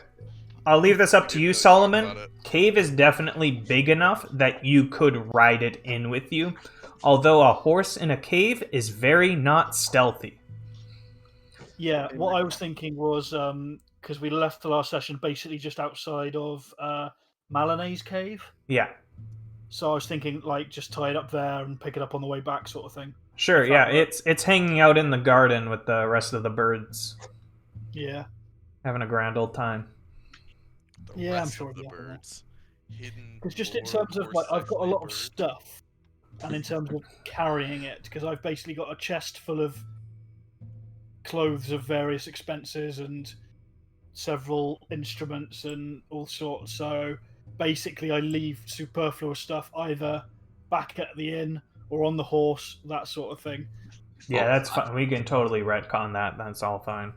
I'll leave this up We to didn't you, really talk Solomon. about it. Cave is definitely big enough that you could ride it in with you, although a horse in a cave is very not stealthy. Yeah, what I was thinking was because we left the last session basically just outside of Malinay's cave, Yeah, so I was thinking like just tie it up there and pick it up on the way back, sort of thing. sure. If Yeah, that works. it's hanging out in the garden with the rest of the birds, Yeah, having a grand old time. The Yeah, I'm rest sure of the it'll be up there. birds. Hidden. because just in or terms of more like I've got a sexually lot of birds. stuff, and in terms of carrying it, because I've basically got a chest full of clothes of various expenses and several instruments and all sorts. So basically, I leave superfluous stuff either back at the inn or on the horse, that sort of thing. Yeah, Well, that's fine. We can totally retcon that. That's all fine.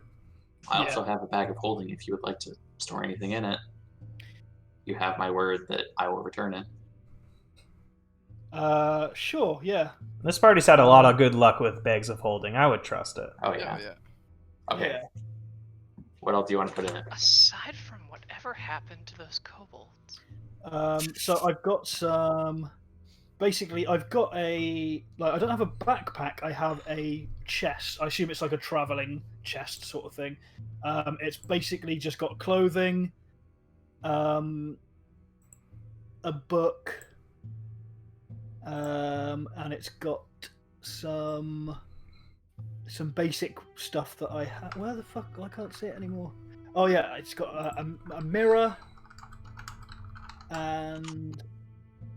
I also have a bag of holding if you would like to store anything in it. You have my word that I will return it. Sure, yeah. This party's had a lot of good luck with bags of holding. I would trust it. Oh, yeah. Yeah. Okay. Yeah. What else do you want to put in it? Aside from whatever happened to those kobolds. So I've got some. Basically, I've got a I don't have a backpack. I have a chest. I assume it's like a traveling chest sort of thing. It's basically just got clothing, a book, and it's got some basic stuff that I have. Where the fuck? I can't see it anymore. Oh yeah, it's got a mirror. And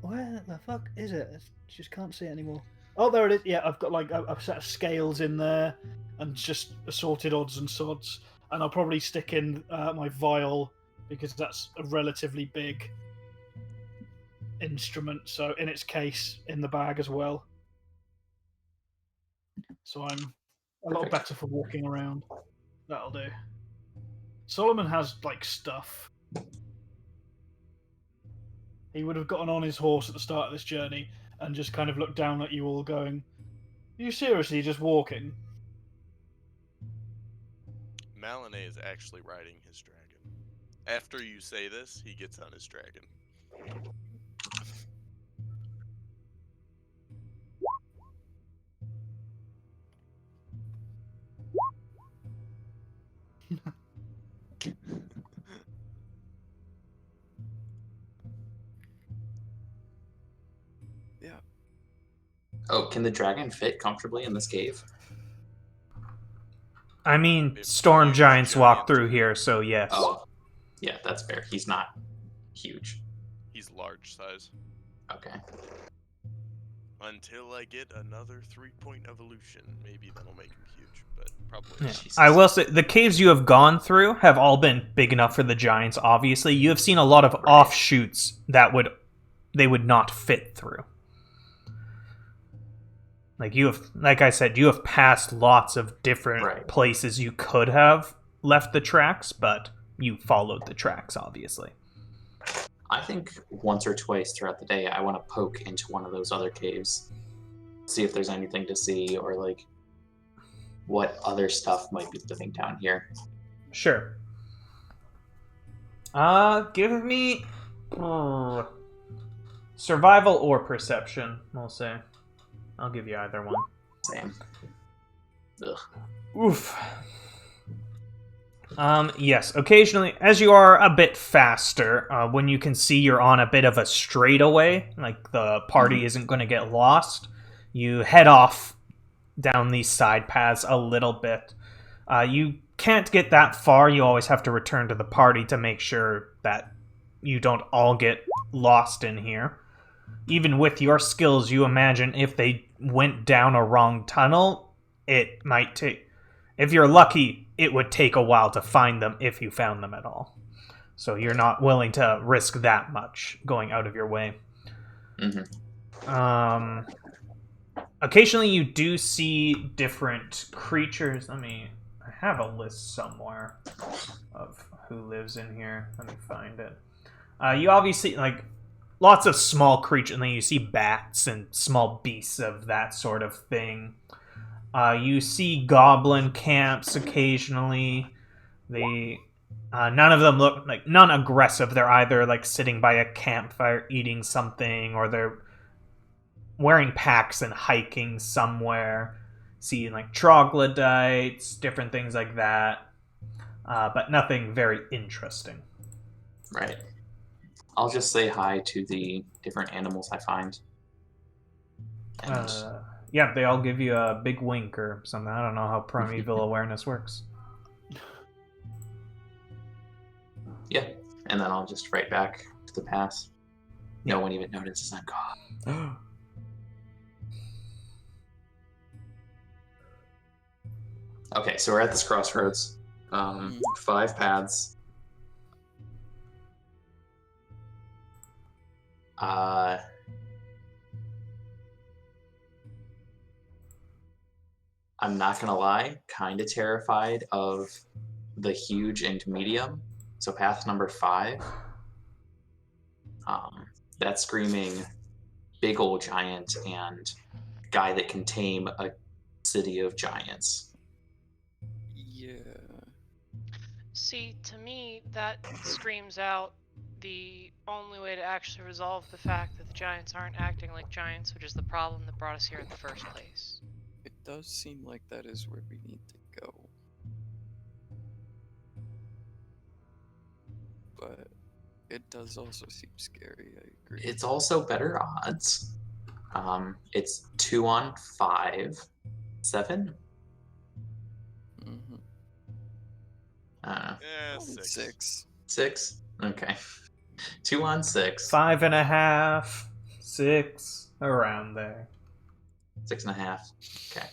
where the fuck is it? I just can't see it anymore. Oh, there it is. Yeah, I've got like a set of scales in there and just assorted odds and sods. And I'll probably stick in my vial because that's a relatively big instrument. So in its case, in the bag as well. So I'm a lot Perfect. better for walking around. That'll do. Solomon has like stuff. He would have gotten on his horse at the start of this journey and just kind of looked down at you all going, "Are you seriously just walking?" Malinay is actually riding his dragon. After you say this, he gets on his dragon. Yeah, Oh, can the dragon fit comfortably in this cave? I mean, If storm he is giants walk giant, through here, so yes. Oh, yeah, that's fair. He's not huge. he's large size. Okay. Until I get another 3-point evolution, maybe that'll make him huge, but probably Yeah. not. Jesus. I will say the caves you have gone through have all been big enough for the giants. Obviously, you have seen a lot of Right. offshoots that they would not fit through. Like I said, you have passed lots of different Right. places you could have left the tracks, but you followed the tracks, obviously. I think once or twice throughout the day, I want to poke into one of those other caves, see if there's anything to see, or like what other stuff might be living down here. Sure. Give me survival or perception, we'll say. I'll give you either one. Same. Ugh. Oof. Yes, occasionally, as you are a bit faster, when you can see you're on a bit of a straightaway, like the party isn't going to get lost, you head off down these side paths a little bit. You can't get that far, you always have to return to the party to make sure that you don't all get lost in here. Even with your skills, you imagine if they went down a wrong tunnel, it might take... If you're lucky, it would take a while to find them if you found them at all. So you're not willing to risk that much going out of your way. Mm-hmm. Occasionally you do see different creatures. I have a list somewhere of who lives in here. Let me find it. You obviously, like, lots of small creatures, and then you see bats and small beasts of that sort of thing. You see goblin camps occasionally. None of them look like non-aggressive. They're either like sitting by a campfire eating something, or they're wearing packs and hiking somewhere. Seeing like troglodytes, different things like that, but nothing very interesting. Right. I'll just say hi to the different animals I find. And Yeah, they all give you a big wink or something. I don't know how primeval awareness works. yeah, and then I'll just write back to the pass. No one even notices I'm gone. Okay, so we're at this crossroads. 5 paths. I'm not gonna lie, kind of terrified of the huge and medium. So path number 5. That's screaming big old giant and guy that can tame a city of giants. Yeah. See, to me, that screams out the only way to actually resolve the fact that the giants aren't acting like giants, which is the problem that brought us here in the first place. It does seem like that is where we need to go. But it does also seem scary, I agree. It's also better odds. It's 2 on 5, 7. Mm-hmm. Yeah, 6. 6. 6. Okay. 2 on 6. 5.5, 6, around there. 6.5. Okay.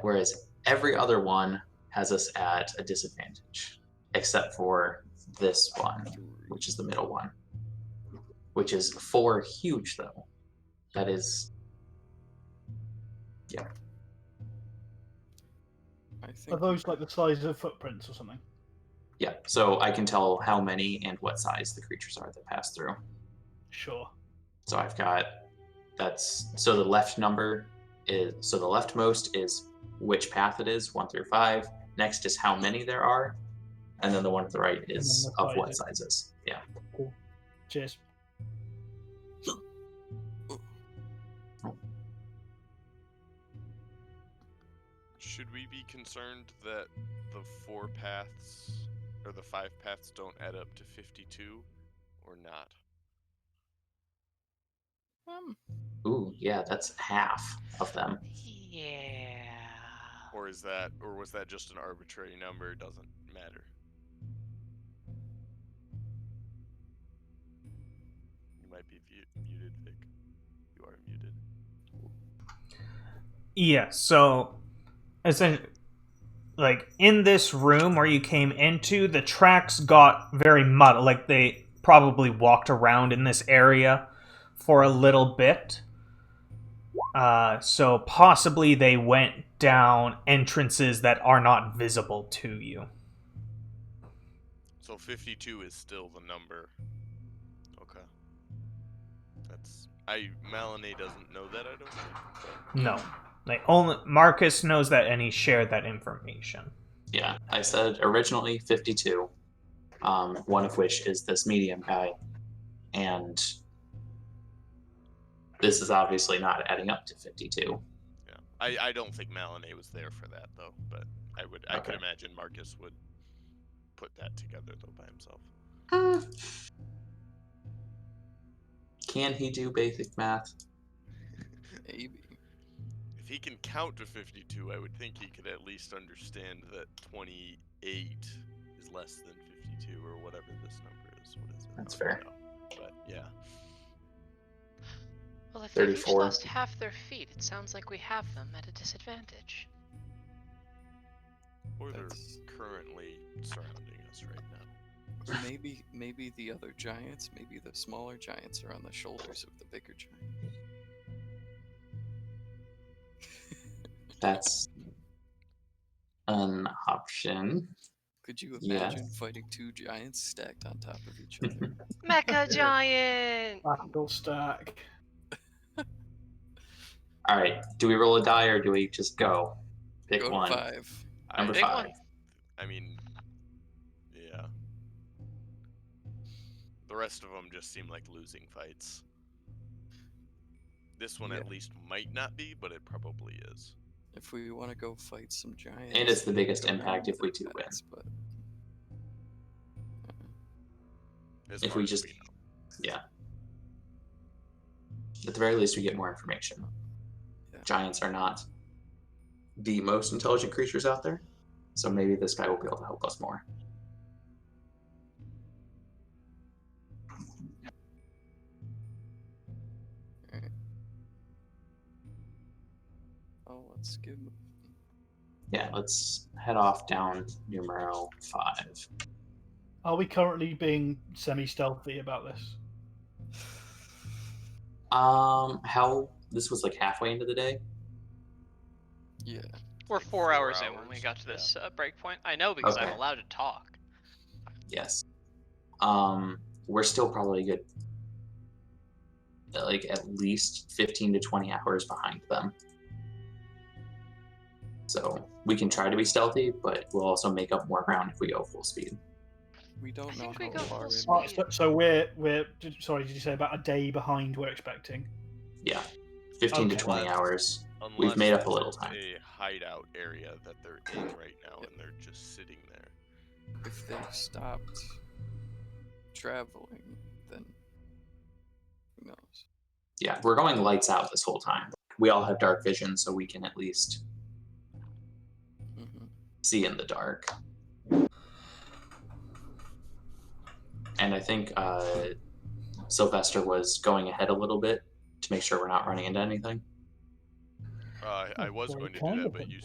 Whereas every other one has us at a disadvantage, except for this one, which is the middle one, which is 4 huge though. That is, yeah. I Are think those like the size of footprints or something? Yeah, so I can tell how many and what size the creatures are that pass through. Sure. So I've got so the left number is, so the leftmost is which path it is, 1 through 5. Next is how many there are, and then the one to the right is the of what sizes. sizes. Yeah. Cool. Cheers. Should we be concerned that the 4 paths or the 5 paths don't add up to 52 or not? Ooh, yeah, that's half of them. Yeah. Or was that just an arbitrary number? It doesn't matter. You might be muted, Vic. You are muted. Yeah, so essentially, like in this room where you came into, the tracks got very muddy. Like they probably walked around in this area for a little bit. So possibly they went down entrances that are not visible to you. So 52 is still the number. Okay. Melanie doesn't know that, I don't think. But... No. Like only Marcus knows that and he shared that information. Yeah, I said originally 52, one of which is this medium guy, and this is obviously not adding up to 52. Yeah, I don't think Melanie was there for that though, but I could imagine Marcus would put that together though by himself. Can he do basic math? Maybe. If he can count to 52, I would think he could at least understand that 28 is less than 52 or whatever this number is. What is it? That's fair. But yeah. Well, if they've each 34. lost half their feet, it sounds like we have them at a disadvantage. Or they're That's- currently surrounding us right now. Maybe the other giants, maybe the smaller giants are on the shoulders of the bigger giant. That's an option. Could you imagine Yes. fighting two giants stacked on top of each other? Mecha giant! Battle stack. All right, do we roll a die or do we just go? Pick Go one. to 5. Number Big 5. one. I mean, yeah. The rest of them just seem like losing fights. This one at least might not be, but it probably is. If we want to go fight some giants. And it's the biggest go impact around if we the do win. guys, But As If far we as just- know. Yeah. At the very least, we get more information. Yeah. Giants are not the most intelligent creatures out there, so maybe this guy will be able to help us more. let's give. Yeah, let's head off down numero 5. Are we currently being semi-stealthy about this? How this was like halfway into the day? Yeah. We're like 4 4 hours in when hours, we got to yeah. this break point. I know because I'm Okay. allowed to talk. Yes. We're still probably good, like at least 15 to 20 hours behind them. So we can try to be stealthy, but we'll also make up more ground if we go full speed. We don't I know think we how go far full in. speed. So we're sorry. Did you say about a day behind? We're expecting. Yeah, 15 to Okay. 20 hours. Unless We've made up a little there's time. a hideout area that they're in right now, and they're just sitting there. If they've stopped traveling, then who knows? Yeah, we're going lights out this whole time. We all have dark vision, so we can at least Hmm. see in the dark. And I think Sylvester was going ahead a little bit to make sure we're not running into anything. I was Very going to do kind that, of but him. you.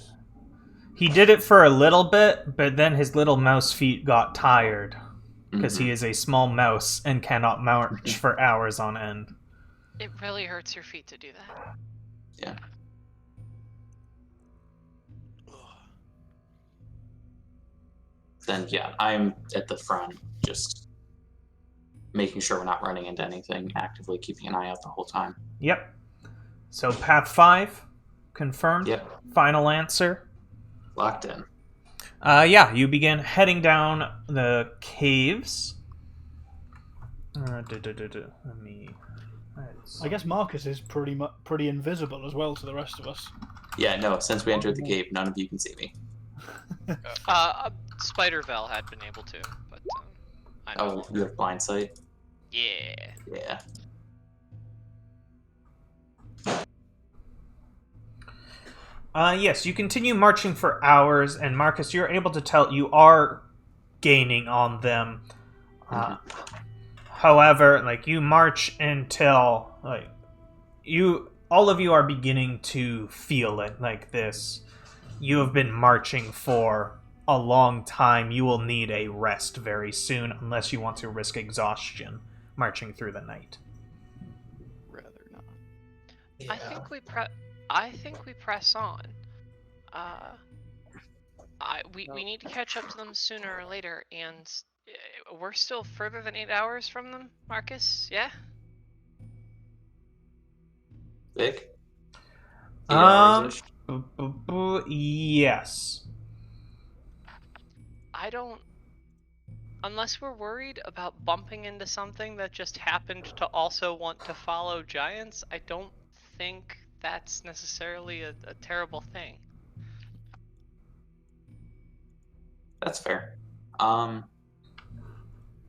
He did it for a little bit, but then his little mouse feet got tired because Mhm. he is a small mouse and cannot march for hours on end. It really hurts your feet to do that. Then yeah, I'm at the front, just making sure we're not running into anything, actively keeping an eye out the whole time. Yep. So path 5 confirmed. Yep, Final answer. locked in. Yeah, you begin heading down the caves. Let me. I guess Marcus is pretty invisible as well to the rest of us. Yeah, no, since we entered the cave, none of you can see me. Spider-Vel had been able to, but I know. Oh, you have blind sight? Yeah. Yeah. Yes, you continue marching for hours, and Marcus, you're able to tell you are gaining on them. However, like, you march until, like, all of you are beginning to feel it, like this. You have been marching for a long time. You will need a rest very soon, unless you want to risk exhaustion marching through the night. Rather not. I think we press on. We need to catch up to them sooner or later, and we're still further than 8 hours from them, Marcus. Yeah. Vic? 8 hours-ish? Yes. I don't. Unless we're worried about bumping into something that just happened to also want to follow giants, I don't think that's necessarily a terrible thing. That's fair.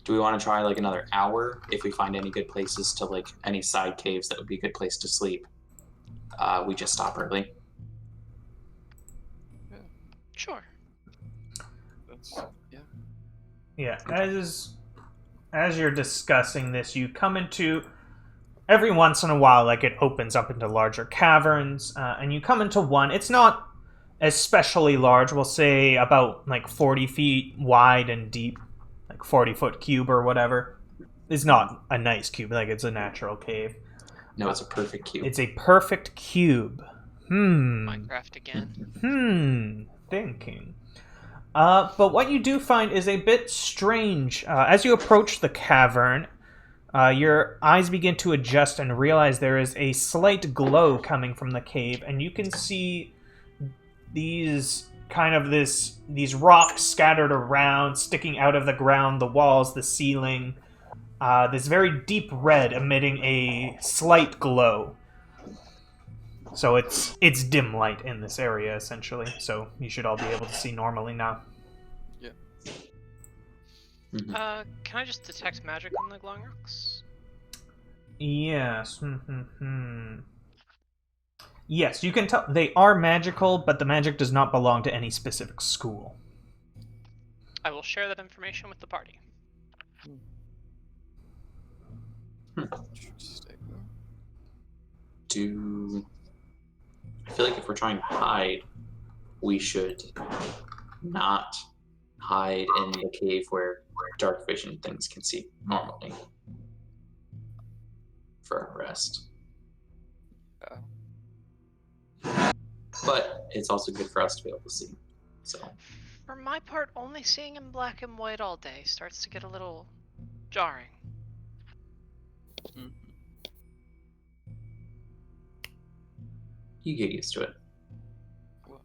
Do we want to try like another hour? If we find any good places to like any side caves that would be a good place to sleep, we just stop early. Sure. That's yeah. Yeah, as you're discussing this, you come into, every once in a while, like, it opens up into larger caverns, and you come into one. It's not especially large. We'll say about like 40 feet wide and deep, like 40-foot cube or whatever. It's not a nice cube, like, it's a natural cave. No, it's a perfect cube. It's a perfect cube. Minecraft again. Thinking. But what you do find is a bit strange. As you approach the cavern, your eyes begin to adjust and realize there is a slight glow coming from the cave, and you can see these rocks scattered around, sticking out of the ground, the walls, the ceiling. This very deep red emitting a slight glow. So it's dim light in this area, essentially. So you should all be able to see normally now. Yeah. Mhm. Can I just detect magic on the glowing rocks? Yes. Yes, you can tell they are magical, but the magic does not belong to any specific school. I will share that information with the party. Interesting. I feel like if we're trying to hide, we should not hide in the cave where dark vision things can see normally for our rest. But it's also good for us to be able to see. So For my part, only seeing in black and white all day starts to get a little jarring. you get used to it. Well.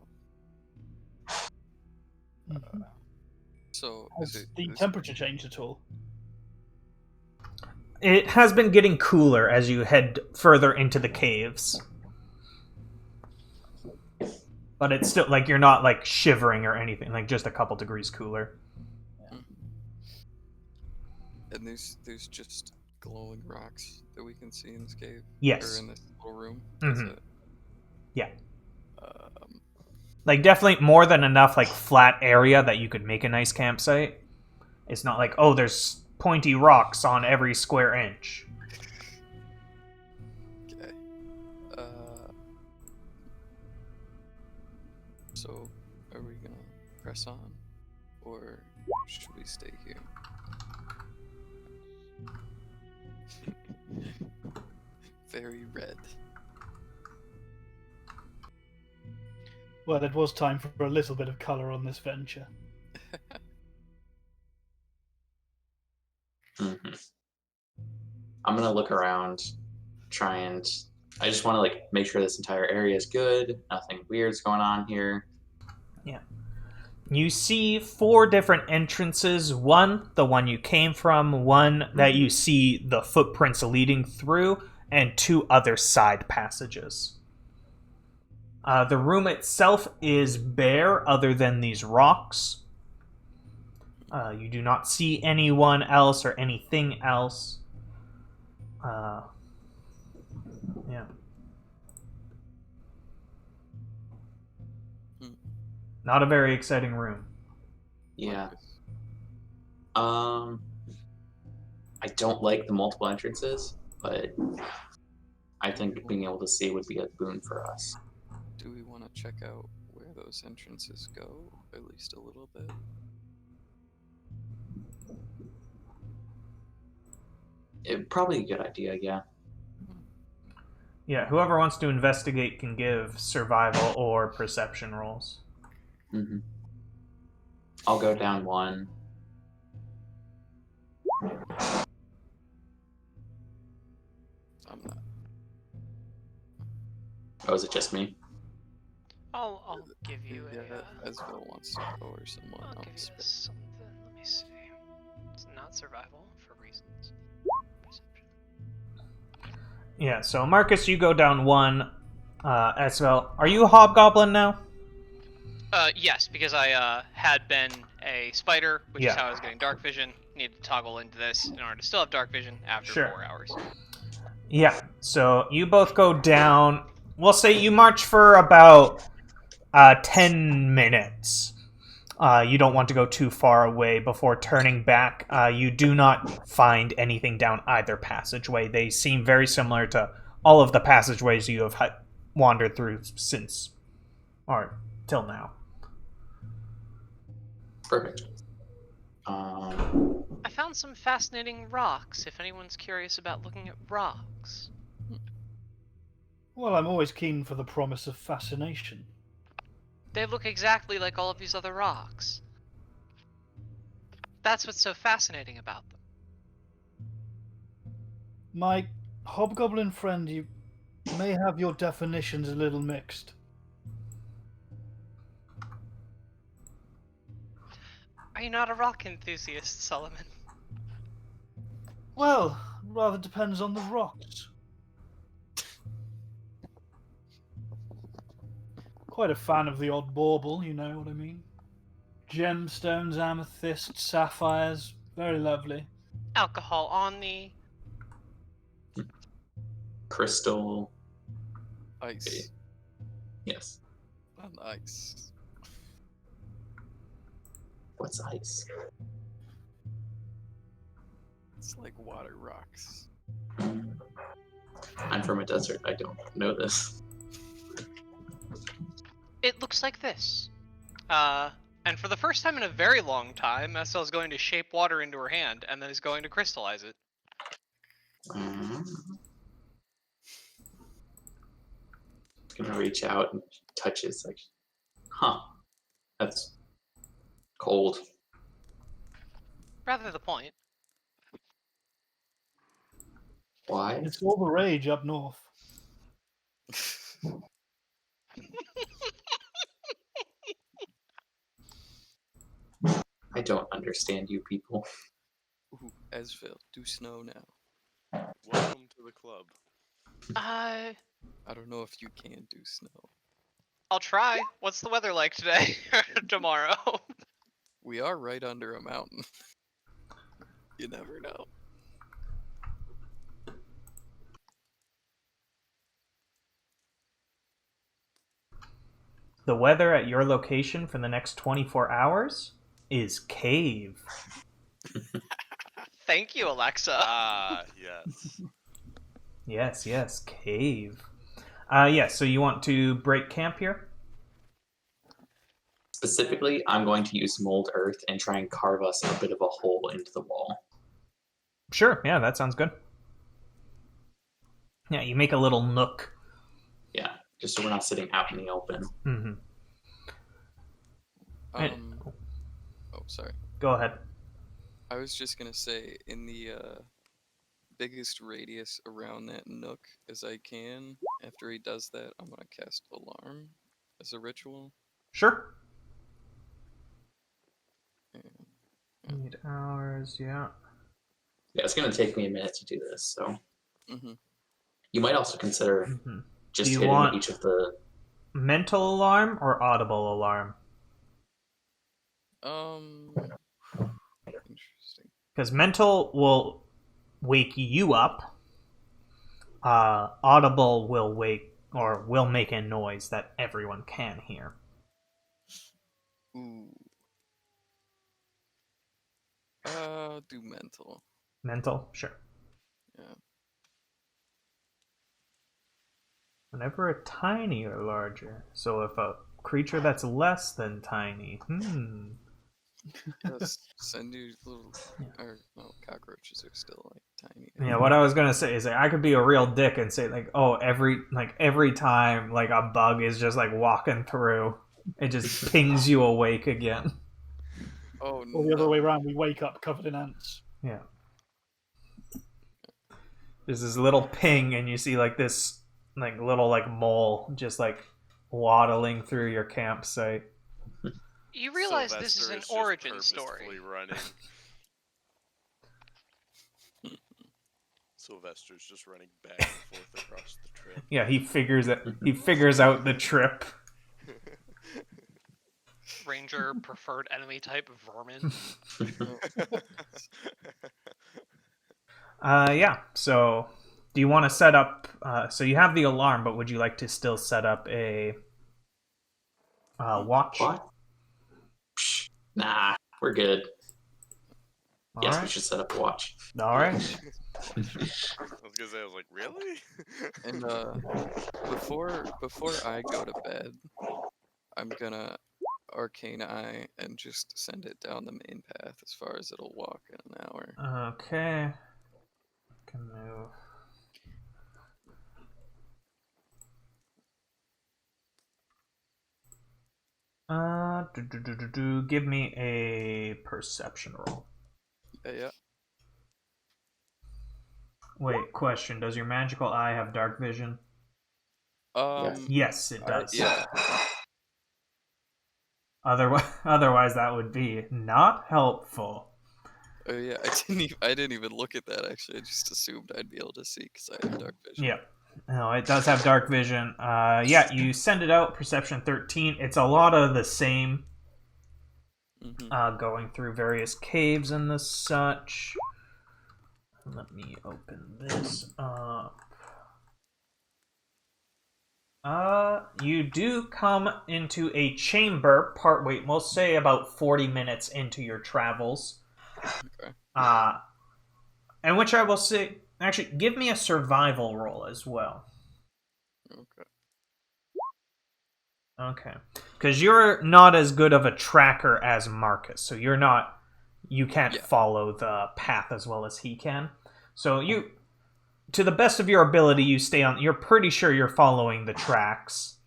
So Has is the it temperature changed at all? It has been getting cooler as you head further into the caves. But it's still, like, you're not, like, shivering or anything, like, just a couple degrees cooler. and there's just glowing rocks that we can see in this cave? Yes. Or in this little room? Mhm. Is it? Yeah. Um, Like, definitely more than enough, like, flat area that you could make a nice campsite. It's not like, oh, there's pointy rocks on every square inch. okay. So, are we gonna press on? Or should we stay here? Very red. Well, it was time for a little bit of colour on this venture. I'm gonna look around, I just want to like make sure this entire area is good, nothing weird's going on here. Yeah. You see 4 different entrances. One, the one you came from, one that you see the footprints leading through, and 2 other side passages. The room itself is bare other than these rocks. You do not see anyone else or anything else. Yeah. Not a very exciting room. Yeah. Marcus. I don't like the multiple entrances, but I think being able to see would be a boon for us. Do we want to check out where those entrances go, at least a little bit? Probably a good idea, yeah. Yeah, whoever wants to investigate can give survival or perception rolls. Mm-hmm. I'll go down 1. I'm not. Oh, is it just me? I'll give you Yeah, a. Esville wants to go or someone I'll give else. you something. Let me see. It's not survival for reasons. Perception. Yeah, so Marcus, you go down 1. Esvel, are you a hobgoblin now? Yes, because I had been a spider, which is Yeah. how I was getting dark vision. Needed to toggle into this in order to still have dark vision after Sure. 4 hours. Yeah, so you both go down. We'll say you march for about 10 minutes. You don't want to go too far away before turning back. You do not find anything down either passageway. They seem very similar to all of the passageways you have wandered through since, or till now. Perfect. I found some fascinating rocks, if anyone's curious about looking at rocks. Well, I'm always keen for the promise of fascination. They look exactly like all of these other rocks. That's what's so fascinating about them. My hobgoblin friend, you may have your definitions a little mixed. Are you not a rock enthusiast, Solomon? Well, rather depends on the rocks. Quite a fan of the odd bauble, you know what I mean. Gemstones, amethysts, sapphires, very lovely. Alcohol on the... Crystal. Ice. Yes. On ice. What's ice? It's like water rocks. I'm from a desert. I don't know this. It looks like this. And for the first time in a very long time, Essel is going to shape water into her hand, and then is going to crystallize it. Gonna reach out and touch it. It's like, huh, that's cold. Rather the point. Why? It's all the rage up north. I don't understand you people. Ooh, Esville, do snow now. Welcome to the club. I I don't know if you can do snow. I'll try. What's the weather like today? Tomorrow? We are right under a mountain. You never know. The weather at your location for the next 24 hours is cave. Thank you, Alexa. Ah, yes. Yes, cave. So you want to break camp here? Specifically, I'm going to use mold earth and try and carve us a bit of a hole into the wall. Sure, yeah, that sounds good. Yeah, you make a little nook. Yeah, just so we're not sitting out in the open. Mm-hmm. Oh, sorry. Go ahead. I was just gonna say, in the biggest radius around that nook as I can, after he does that, I'm gonna cast Alarm as a ritual. Sure. And, 8 hours, yeah. Yeah, it's going to take me a minute to do this, so. mm-hmm. You might also consider Mm-hmm. just Do you hitting want- each of the. Mental alarm or audible alarm? Interesting. Because mental will wake you up. Audible will will make a noise that everyone can hear. Ooh. Do mental. Mental? Sure. Yeah. Whenever a tiny or larger. So if a creature that's less than tiny. Yes. Send you little. Or no, cockroaches are still like tiny. Yeah, what I was gonna say is that I could be a real dick and say like, oh, every time like a bug is just like walking through, it just pings you awake again. Oh Or the other no. way around, we wake up covered in ants. Yeah. There's this little ping, and you see like this like little like mole just like waddling through your campsite. You realize this is Sylvester an just origin story. purposefully running. Sylvester's just running back and forth across the trip. Yeah, he figures out the trip. Ranger preferred enemy type vermin. Yeah. So, do you want to set up? So you have the alarm, but would you like to still set up a watch? What? Nah, we're good. All Yes, right. we should set up a watch. All right. I was gonna say, I was like, really? And before I go to bed, I'm gonna arcane eye and just send it down the main path as far as it'll walk in an hour. Okay. Can move. Give me a perception roll. Yeah. Wait, question. Does your magical eye have dark vision? Yes, it does. Yeah. Otherwise, that would be not helpful. Oh yeah. I didn't even look at that actually. I just assumed I'd be able to see because I have dark vision. Yeah. No, it does have dark vision. Yeah, you send it out, perception 13. It's a lot of the same. Going through various caves and the such. Let me open this up. You do come into a chamber we'll say about 40 minutes into your travels. Okay. And which I will say, actually, give me a survival roll as well. Okay. Okay. Because you're not as good of a tracker as Marcus, so you can't follow the path as well as he can. So you, to the best of your ability, you're pretty sure you're following the tracks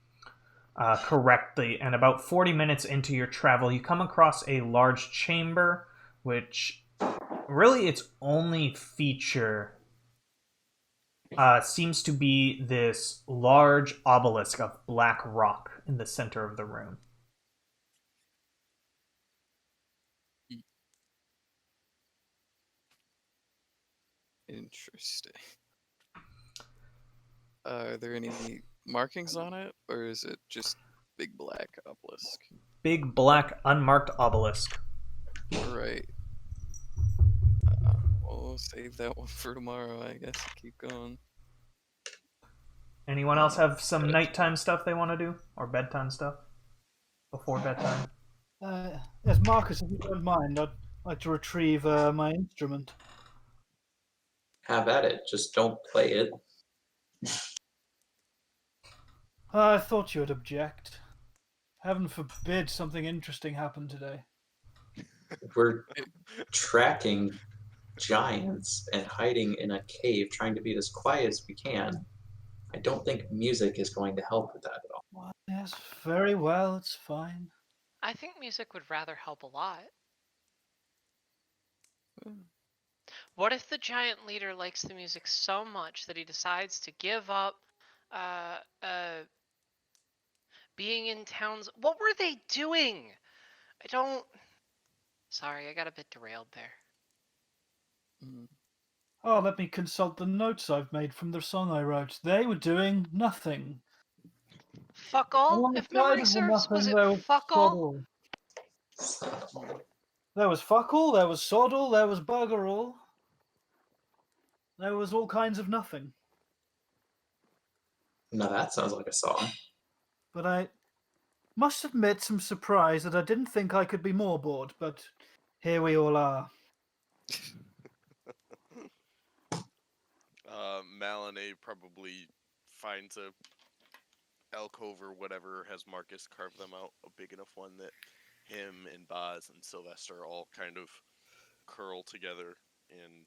correctly. And about 40 minutes into your travel, you come across a large chamber, which really its only feature seems to be this large obelisk of black rock in the center of the room. Interesting. Are there any markings on it, or is it just big black obelisk? Big black unmarked obelisk. Right. We'll save that one for tomorrow, I guess. Keep going. Anyone else have some nighttime stuff they want to do? Or bedtime stuff? Before bedtime? Yes, Marcus, if you don't mind, I'd like to retrieve my instrument. Have at it. Just don't play it. I thought you would object. Heaven forbid something interesting happened today. We're tracking giants and hiding in a cave, trying to be as quiet as we can. I don't think music is going to help with that at all. Well, yes, very well, it's fine. I think music would rather help a lot. What if the giant leader likes the music so much that he decides to give up being in towns? What were they doing? Sorry, I got a bit derailed there. Oh, let me consult the notes I've made from the song I wrote. They were doing nothing. Fuck all? Alongside If memory of the serves, was nothing, it there was fuck all? soddle. There was fuck all, there was soddle, there was bugger all. There was all kinds of nothing. Now that sounds like a song. But Must admit some surprise that I didn't think I could be more bored, but here we all are. Malinae probably finds a alcove or whatever, has Marcus carve them out a big enough one that him and Boz and Sylvester all kind of curl together, and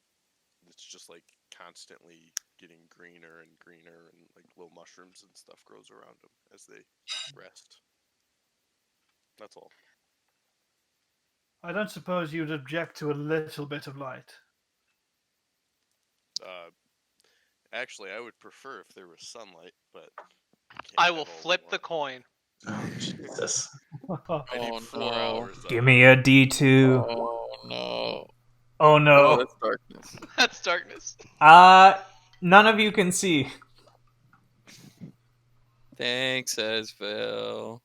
it's just like constantly getting greener and greener, and like little mushrooms and stuff grows around them as they rest. That's all. I don't suppose you'd object to a little bit of light. Uh, Actually, I would prefer if there was sunlight, but can't I have will all we flip the want. coin. Oh, Jesus. I need Oh, 4 no. hours. of Give it. me a D2. Oh no. Oh Oh, no. that's darkness. That's darkness. None of you can see. Thanks, Esville.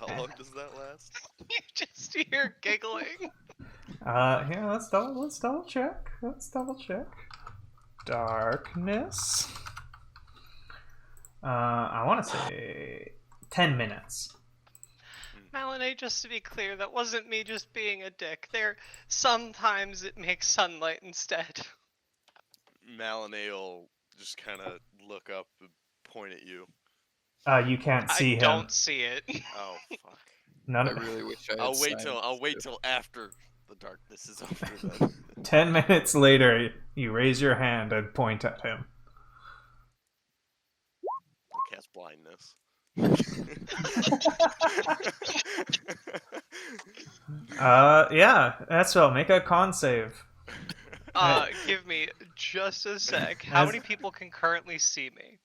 How long does that last? You just hear giggling. Here, let's double check. Let's double check. Darkness. I want to say 10 minutes. Malinae, just to be clear, that wasn't me just being a dick. Sometimes it makes sunlight instead. Malinae will just kind of look up and point at you. You can't see I him. don't see it. Oh fuck! None I of really wish I had I'll wait silence, till after the darkness is over. Then 10 minutes later, you raise your hand and point at him. I'll cast blindness. Yeah, that's well. Make a con save. Give me just a sec. How As- many people can currently see me?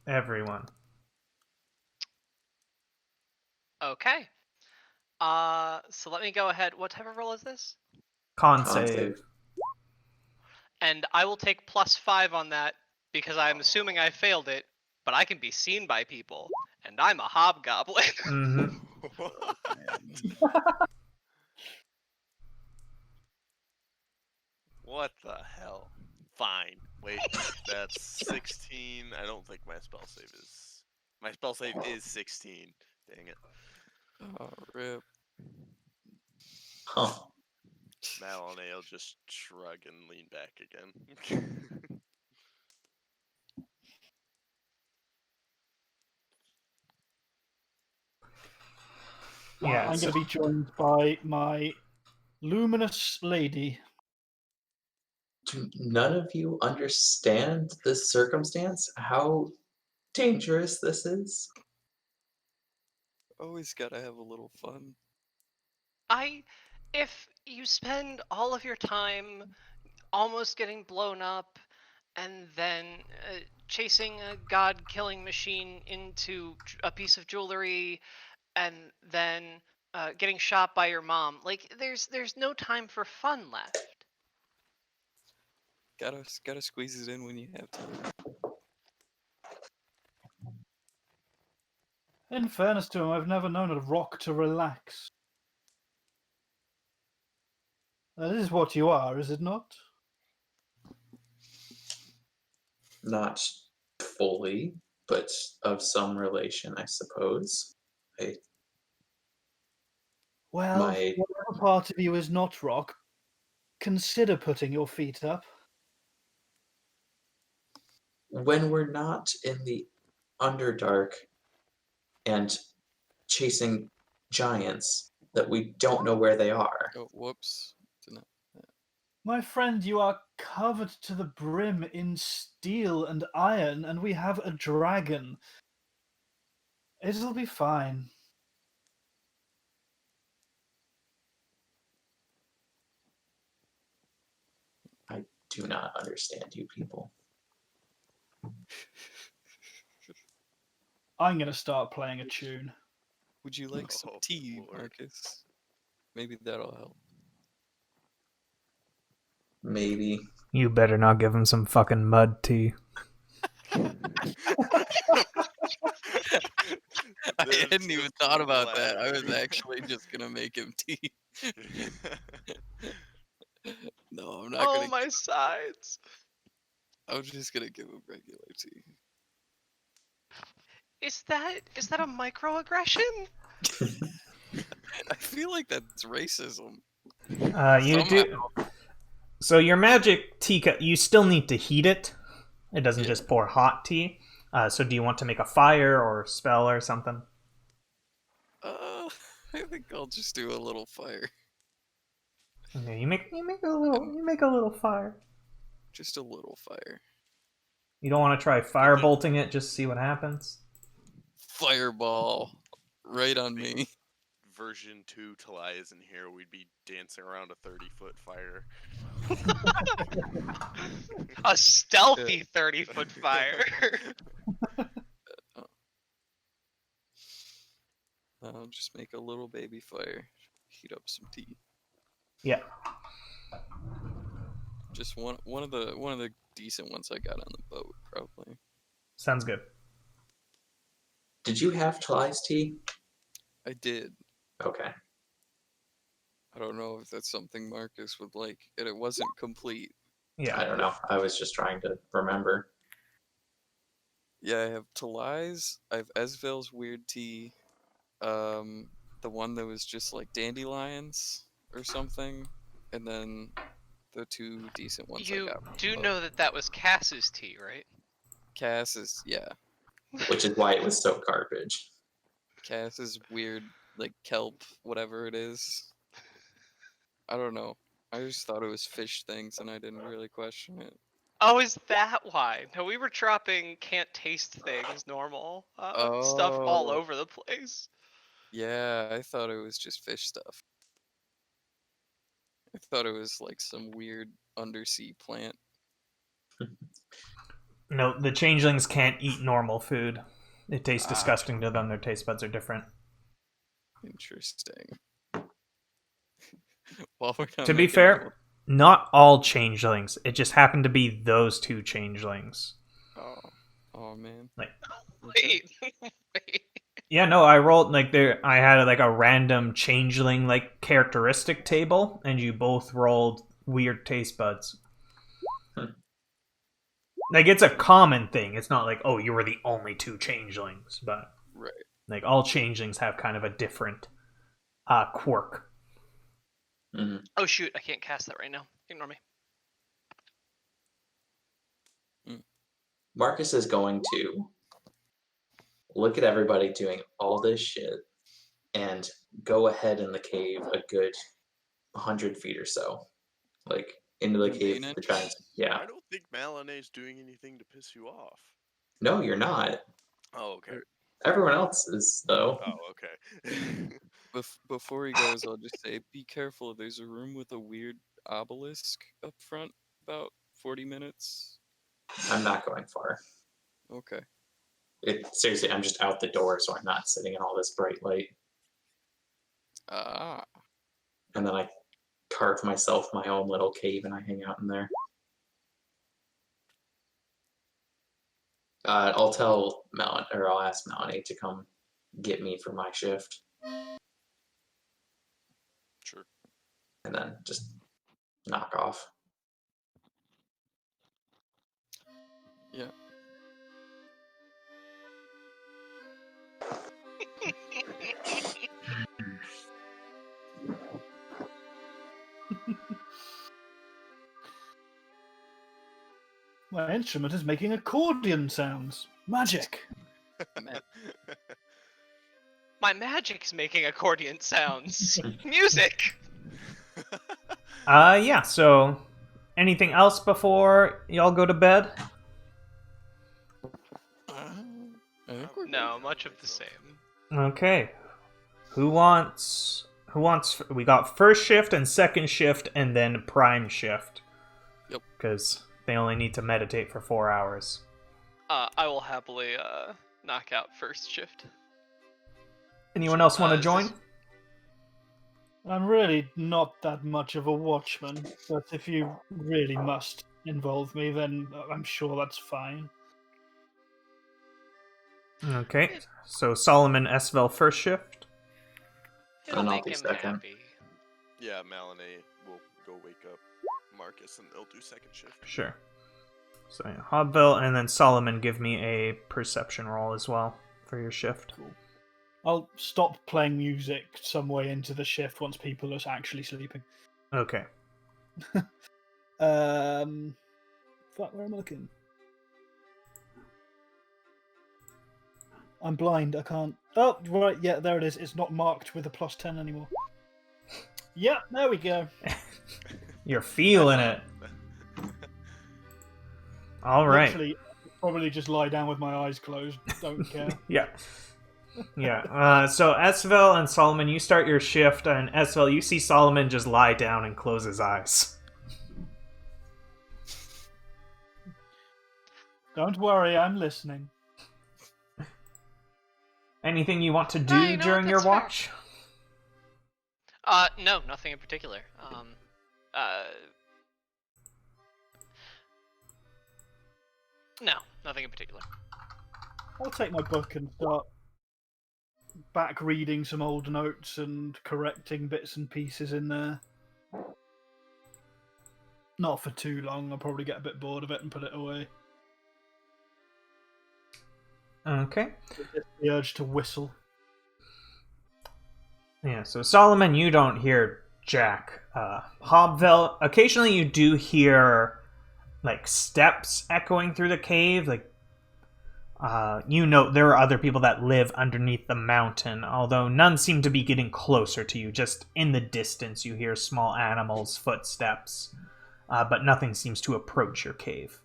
Everyone. Okay. So let me go ahead. What type of roll is this? Con Con save. save. And I will take +5 on that because I'm assuming I failed it, but I can be seen by people, and I'm a hobgoblin. Mm-hmm. What the hell? Fine. Wait, that's 16. I don't think my spell save is. My spell save is 16. Dang it. Oh, rip. Huh. Malinae will just shrug and lean back again. Yeah. I'm so- going to be joined by my luminous lady. Do none of you understand this circumstance? How dangerous this is? Always gotta have a little fun. If you spend all of your time almost getting blown up and then chasing a god-killing machine into a piece of jewelry and then getting shot by your mom, like there's no time for fun left. Gotta squeeze it in when you have time. In fairness to him, I've never known a rock to relax. This is what you are, is it not? Not fully, but of some relation, I suppose. Well, My- whatever part of you is not rock, consider putting your feet up. When we're not in the Underdark and chasing giants that we don't know where they are. Oh, whoops. Didn't My friend, you are covered to the brim in steel and iron, and we have a dragon. It'll be fine. I do not understand you people. I'm going to start playing a tune. Would you like some Oh, tea, Lord. Marcus? Maybe that'll help. Maybe. You better not give him some fucking mud tea. I This hadn't even is thought about that. I was laughing. actually just gonna make him tea. No, I'm not Oh gonna. my sides! I was just gonna give him regular tea. Is that a microaggression? I feel like that's racism. You Somehow. do. So your magic tea cup, you still need to heat it. It doesn't Yeah. just pour hot tea. So do you want to make a fire or spell or something? I think I'll just do a little fire. Okay, you make a little fire. Just a little fire. You don't want to try firebolting it, just see what happens. Fireball. Right on Think me. Version 2 Talai isn't here, we'd be dancing around a 30-foot fire. A stealthy 30-foot fire. I'll just make a little baby fire. Heat up some tea. Yeah. Just one of the decent ones I got on the boat, probably. Sounds good. Did you have Talai's tea? I did. Okay. I don't know if that's something Marcus would like, and it wasn't complete. Yeah. I don't know. I was just trying to remember. Yeah, I have Talai's. I have Esvel's weird tea. The one that was just like dandelions or something, and then the two decent ones I You got. from the do boat. know that was Cass's tea, right? Cass is, yeah. Which is why it was so garbage. Cass is weird, like kelp, whatever it is. I don't know. I just thought it was fish things, and I didn't really question it. Oh, is that why? No, we were dropping can't taste things normal stuff all Oh. over the place. Yeah, I thought it was just fish stuff. I thought it was like some weird undersea plant. No, the changelings can't eat normal food. It tastes Ah. disgusting to them. Their taste buds are different. Interesting. Well, we're not To be making fair, not all changelings. It just happened to be those two changelings. Oh man. Like, Okay. Wait, wait. yeah, no, I rolled like there. I had like a random changeling like characteristic table, and you both rolled weird taste buds. Like it's a common thing. It's not like, oh, you were the only two changelings, but Right. like all changelings have kind of a different quirk. Mhm. Oh shoot, I can't cast that right now. Ignore me. Marcus is going to look at everybody doing all this shit and go ahead in the cave a good 100 feet or so. Like, into the The cave, main the giants. Yeah. I don't think Malinet's doing anything to piss you off. No, you're not. Oh, okay. Everyone else is, though. Oh, okay. Before he goes, I'll just say, be careful. There's a room with a weird obelisk up front, about 40 minutes. I'm not going far. Okay. Seriously, I'm just out the door, so I'm not sitting in all this bright light. Ah. And then I carve myself my own little cave and I hang out in there. I'll tell I'll ask Melanie to come get me for my shift, Sure. and then just knock off. Yeah. My instrument is making accordion sounds. Magic. My magic's making accordion sounds. Music. Yeah. So, anything else before y'all go to bed? I think we're No, much of the same. Okay. Who wants? We got first shift and second shift, and then prime shift. Yep. Because they only need to meditate for 4 hours. I will happily knock out first shift. Anyone else want to is join? this- I'm really not that much of a watchman, but if you really must involve me, then I'm sure that's fine. Okay. So Solomon Esvel first shift. It'll And I'll make do him second. happy. Yeah, Malinette will go wake up Marcus and they'll do second shift. Sure. So yeah, Hobville and then Solomon give me a perception roll as well. for your shift. Cool. I'll stop playing music some way into the shift once people are actually sleeping. Okay. Fuck, where am I looking? I'm blind, I can't... Oh, right, yeah, there it is. It's not marked with a +10 anymore. Yep, there we go. You're feeling it. All right. Literally, probably just lie down with my eyes closed. Don't care. Yeah. Yeah. So Esvel and Solomon, you start your shift, and Esvel, you see Solomon just lie down and close his eyes. Don't worry, I'm listening. Anything you want to do you know what, during your that's fair. watch? No, nothing in particular. No, nothing in particular. I'll take my book and start back reading some old notes and correcting bits and pieces in there. Not for too long, I'll probably get a bit bored of it and put it away. Okay. The urge to whistle. Yeah, so Solomon, you don't hear Jack. Hobville, occasionally you do hear like steps echoing through the cave. Like, you know, there are other people that live underneath the mountain, although none seem to be getting closer to you. Just in the distance, you hear small animals' footsteps, but nothing seems to approach your cave.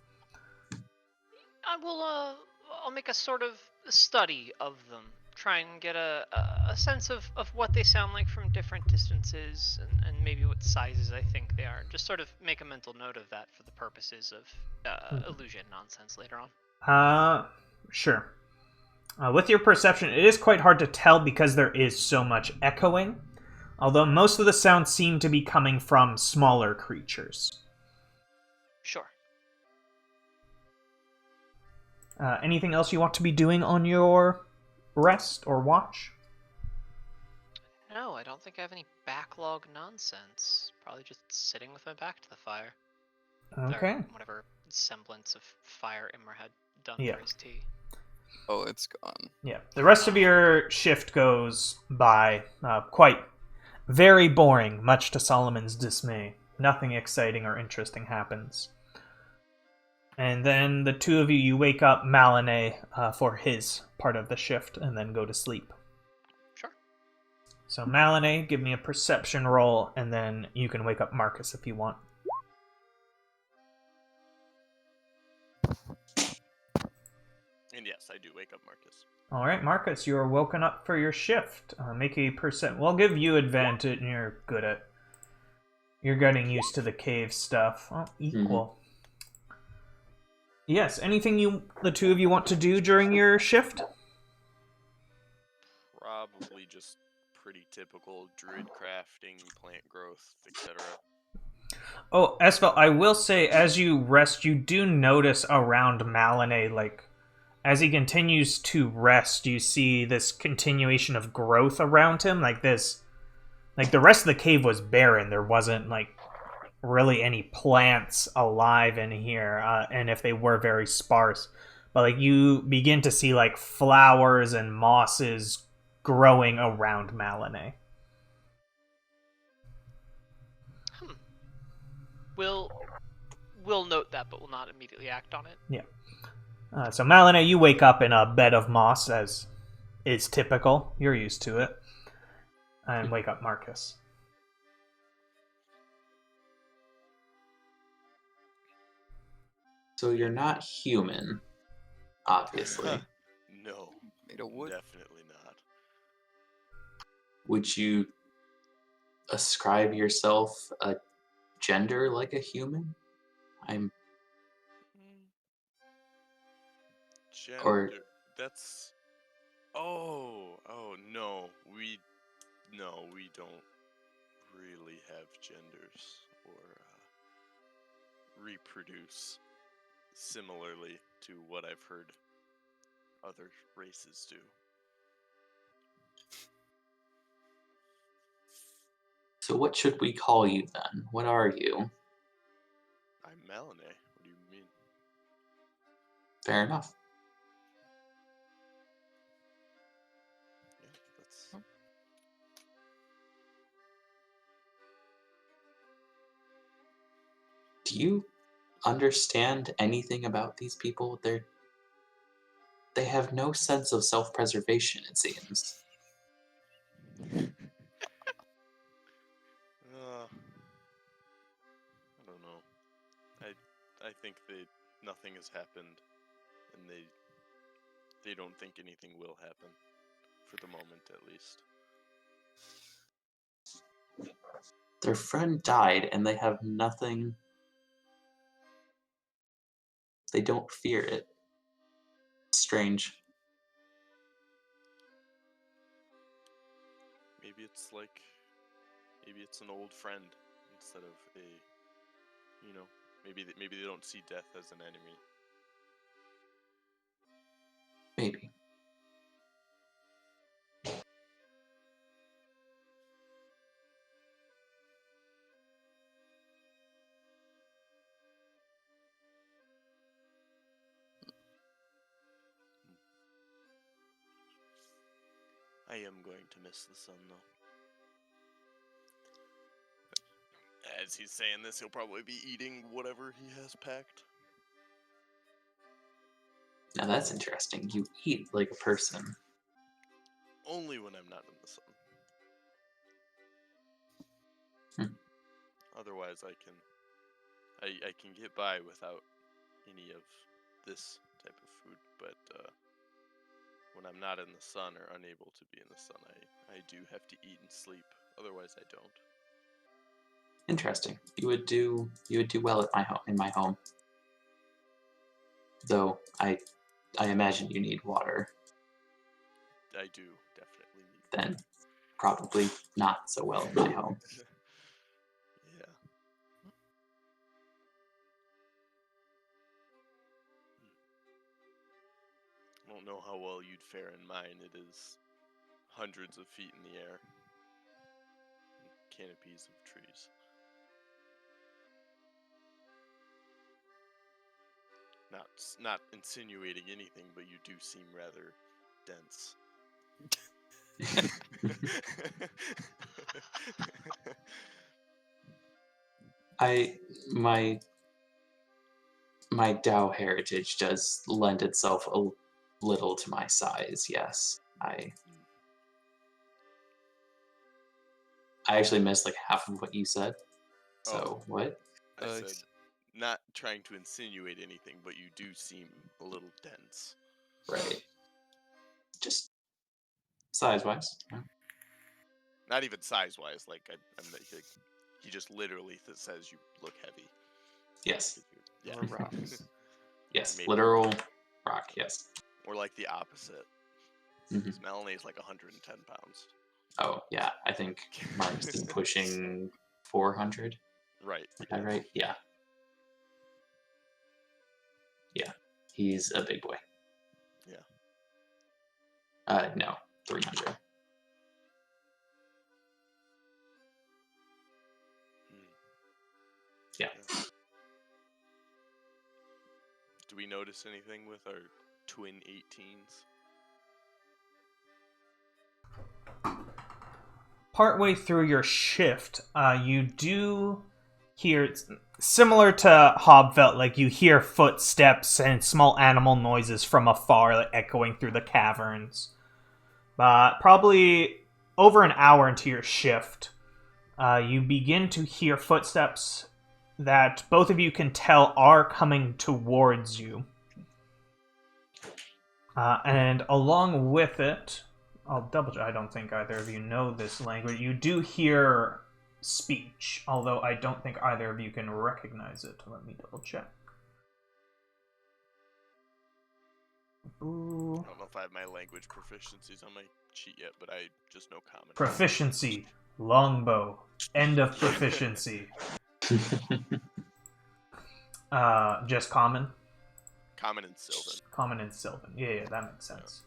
I'll make a sort of study of them. Try and get a sense of what they sound like from different distances and maybe what sizes I think they are. Just sort of make a mental note of that for the purposes of illusion nonsense later on. Sure. With your perception, it is quite hard to tell because there is so much echoing, although most of the sounds seem to be coming from smaller creatures. Sure. Anything else you want to be doing on your rest or watch? No, I don't think I have any backlog nonsense. Probably just sitting with my back to the fire. Okay. Or whatever semblance of fire Imra had done Yeah. for his tea. Oh, it's gone. Yeah. The rest of your shift goes by quite very boring, much to Solomon's dismay. Nothing exciting or interesting happens. And then the two of you wake up Malinay for his part of the shift and then go to sleep. Sure. So Malinay, give me a perception roll, and then you can wake up Marcus if you want. And yes, I do wake up Marcus. All right, Marcus, you are woken up for your shift. Make a percent. We'll give you advantage, and you're good at. You're getting used to the cave stuff. Oh, equal. Yes. Anything the two of you want to do during your shift? Probably just pretty typical druid crafting, plant growth, etc. Oh, Esvel, I will say, as you rest, you do notice around Malinay, like, as he continues to rest, you see this continuation of growth around him, like this. Like, the rest of the cave was barren. There wasn't, like, really any plants alive in here, and if they were, very sparse. But, like, you begin to see, like, flowers and mosses growing around Malinay. We'll note that, but we'll not immediately act on it. Yeah. So Malinay, you wake up in a bed of moss, as is typical. You're used to it. And wake up Marcus. So you're not human, obviously. No, Made of wood. definitely not. Would you ascribe yourself a gender like a human? Gender. Or- That's. Oh no, we don't really have genders or reproduce similarly to what I've heard other races do. So what should we call you then? What are you? I'm Malinay. What do you mean? Fair enough. Do you understand anything about these people? They have no sense of self-preservation, it seems. I don't know. I think nothing has happened, and they don't think anything will happen, for the moment at least. Their friend died, and they have nothing. They don't fear it. Strange. Maybe it's an old friend instead of a, maybe they don't see death as an enemy. Maybe. I am going to miss the sun, though. As he's saying this, he'll probably be eating whatever he has packed. Now that's interesting. You eat like a person. Only when I'm not in the sun. Otherwise, I can get by without any of this type of food, but when I'm not in the sun or unable to be in the sun, I do have to eat and sleep. Otherwise, I don't. Interesting. You would do well at my home. Though I imagine you need water. I do definitely need. Then probably not so well at my home. Yeah. I don't know how well you'd fare in mine. It is hundreds of feet in the air. Canopies of trees. Not insinuating anything, but you do seem rather dense. My Dao heritage does lend itself a little to my size, yes. I actually missed like half of what you said. So what? I said, not trying to insinuate anything, but you do seem a little dense. Right. Just size-wise. Yeah. Not even size-wise. Like he just literally says you look heavy. Yes. Yeah. Or rocks. Yes. Maybe. Literal rock. Yes. Or like the opposite. Mhm. Melanie is like 110 pounds. Oh yeah, I think Marcus is pushing 400. Right. Is that right? Yeah. Yeah. He's a big boy. Yeah. No, 300. Yeah. Do we notice anything with our twin 18s? Partway through your shift, you do hear, similar to Hobfelt, like you hear footsteps and small animal noises from afar, like, echoing through the caverns. But probably over an hour into your shift, you begin to hear footsteps that both of you can tell are coming towards you. And along with it, I'll double check. I don't think either of you know this language. You do hear speech, although I don't think either of you can recognize it. Let me double check. Ooh. I don't know if I have my language proficiencies on my sheet yet, but I just know common. Proficiency. Longbow. End of proficiency. Just common? Common and Sylvan. Common and Sylvan. Yeah, that makes sense.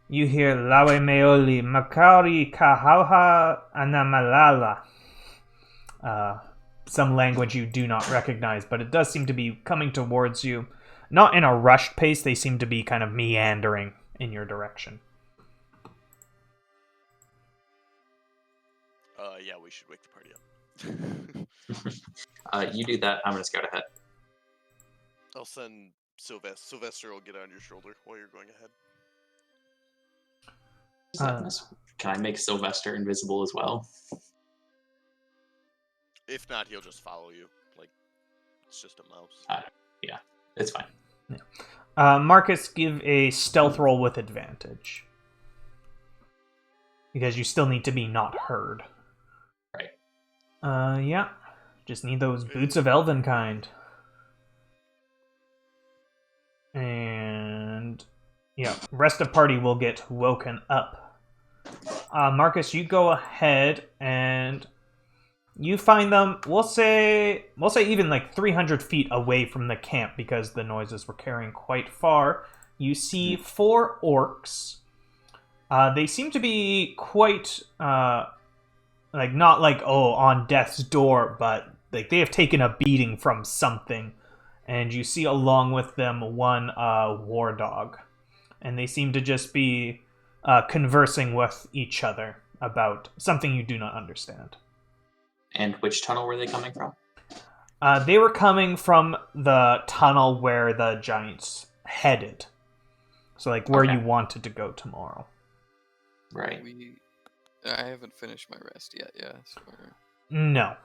You hear Lawe Meoli Makari Kahauha Anamalala. Some language you do not recognize, but it does seem to be coming towards you. Not in a rushed pace, they seem to be kind of meandering in your direction. Yeah, we should wake the party up. You do that. I'm gonna scout ahead. I'll send Sylvester. Sylvester will get on your shoulder while you're going ahead. Can I make Sylvester invisible as well? If not, he'll just follow you. Like, it's just a mouse. Yeah, it's fine. Marcus, give a stealth roll with advantage. Because you still need to be not heard. Right. Yeah. Just need those boots of Elvenkind. And yeah, rest of party will get woken up. Marcus, you go ahead and you find them, we'll say even like 300 feet away from the camp because the noises were carrying quite far. You see 4 orcs. They seem to be quite, like, not like, on death's door, but like they have taken a beating from something. And you see along with them one war dog. And they seem to just be conversing with each other about something you do not understand. And which tunnel were they coming from? They were coming from the tunnel where the giants headed. So, like, where you wanted to go tomorrow. Right. I haven't finished my rest yet, yeah? So No.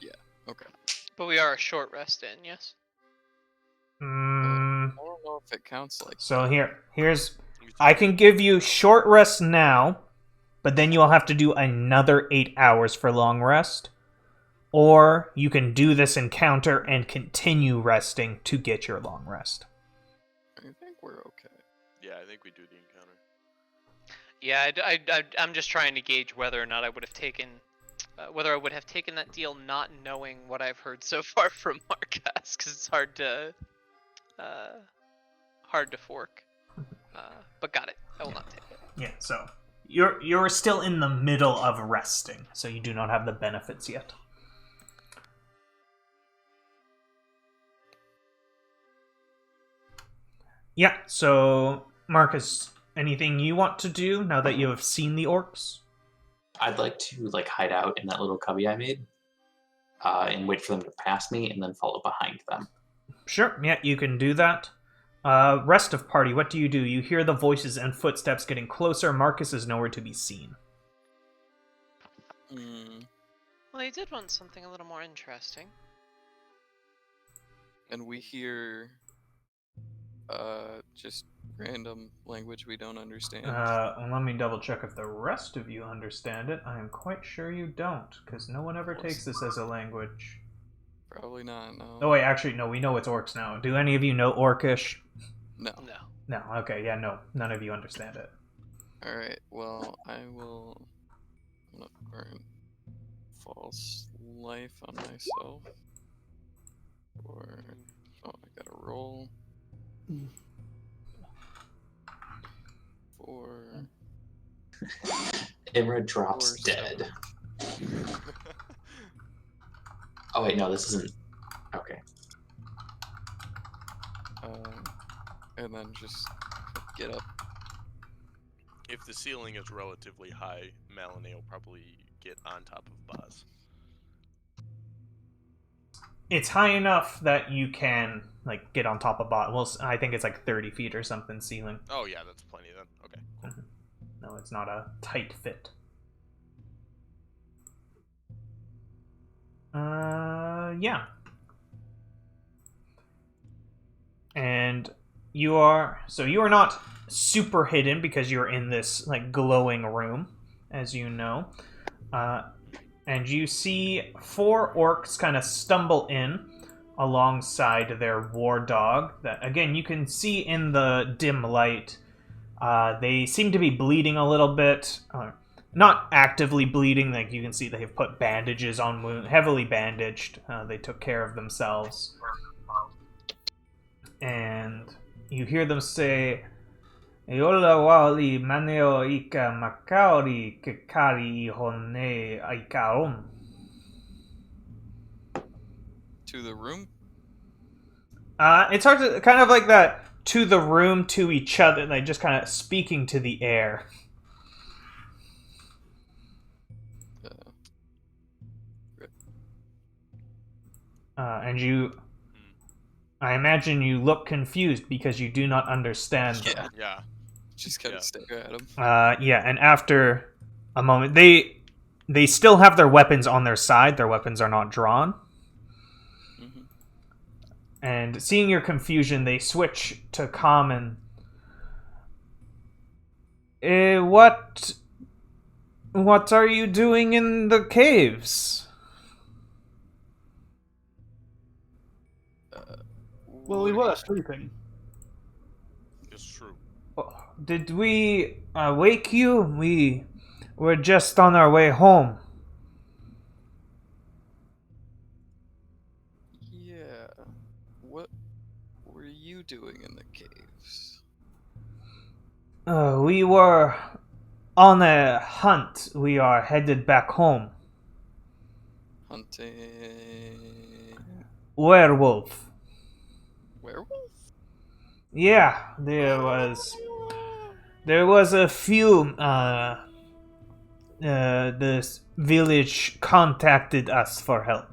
yeah, okay. But we are a short rest in, yes? I don't know if it counts like So here's... I can give you short rest now, but then you'll have to do another 8 hours for long rest. Or you can do this encounter and continue resting to get your long rest. I think we're okay. Yeah, I think we do the encounter. Yeah, I'm just trying to gauge whether or not I would have taken... whether I would have taken that deal not knowing what I've heard so far from Marcus, because it's hard to fork. But got it. I will not take it. Yeah, so you're still in the middle of resting, so you do not have the benefits yet. Yeah, so Marcus, anything you want to do now that you have seen the orcs? I'd like to hide out in that little cubby I made, and wait for them to pass me, and then follow behind them. Sure, yeah, you can do that. Rest of party, what do? You hear the voices and footsteps getting closer. Marcus is nowhere to be seen. Well, he did want something a little more interesting. And we hear just random language we don't understand. Let me double check if the rest of you understand it. I am quite sure you don't, because no one ever takes this as a language. Probably not, no. Oh wait, actually, no, we know it's orcs now. Do any of you know Orcish? No. No, okay, yeah, no. None of you understand it. Alright, well, I'm gonna burn false life on myself. I gotta roll. Imra drops dead. Oh wait, no, this isn't... Okay. And then just get up. If the ceiling is relatively high, Malinae will probably get on top of Boz. It's high enough that you can, get on top of bot. Well, I think it's 30 feet or something ceiling. Oh yeah, that's plenty then. Okay, cool. No, it's not a tight fit. Yeah. And you are not super hidden because you're in this glowing room, as you know. And you see 4 orcs kind of stumble in alongside their war dog. That again you can see in the dim light. They seem to be bleeding a little bit. Not actively bleeding, you can see they have put bandages on wounds, heavily bandaged. They took care of themselves. And you hear them say, "Eola wali maneo ika makaori kekari hone ikaon." To the room? It's hard to, kind of like that, to the room, to each other, just kind of speaking to the air. And I imagine you look confused because you do not understand them. Yeah. Just kind of stare at him. Yeah, and after a moment, they still have their weapons on their side. Their weapons are not drawn. Hmm. And seeing your confusion, they switch to common. What are you doing in the caves? Well, we were sleeping. It's true. Did we wake you? We were just on our way home. Yeah. What were you doing in the caves? We were on a hunt. We are headed back home. Hunting Werewolf. werewolf? Yeah, there was a few. This village contacted us for help.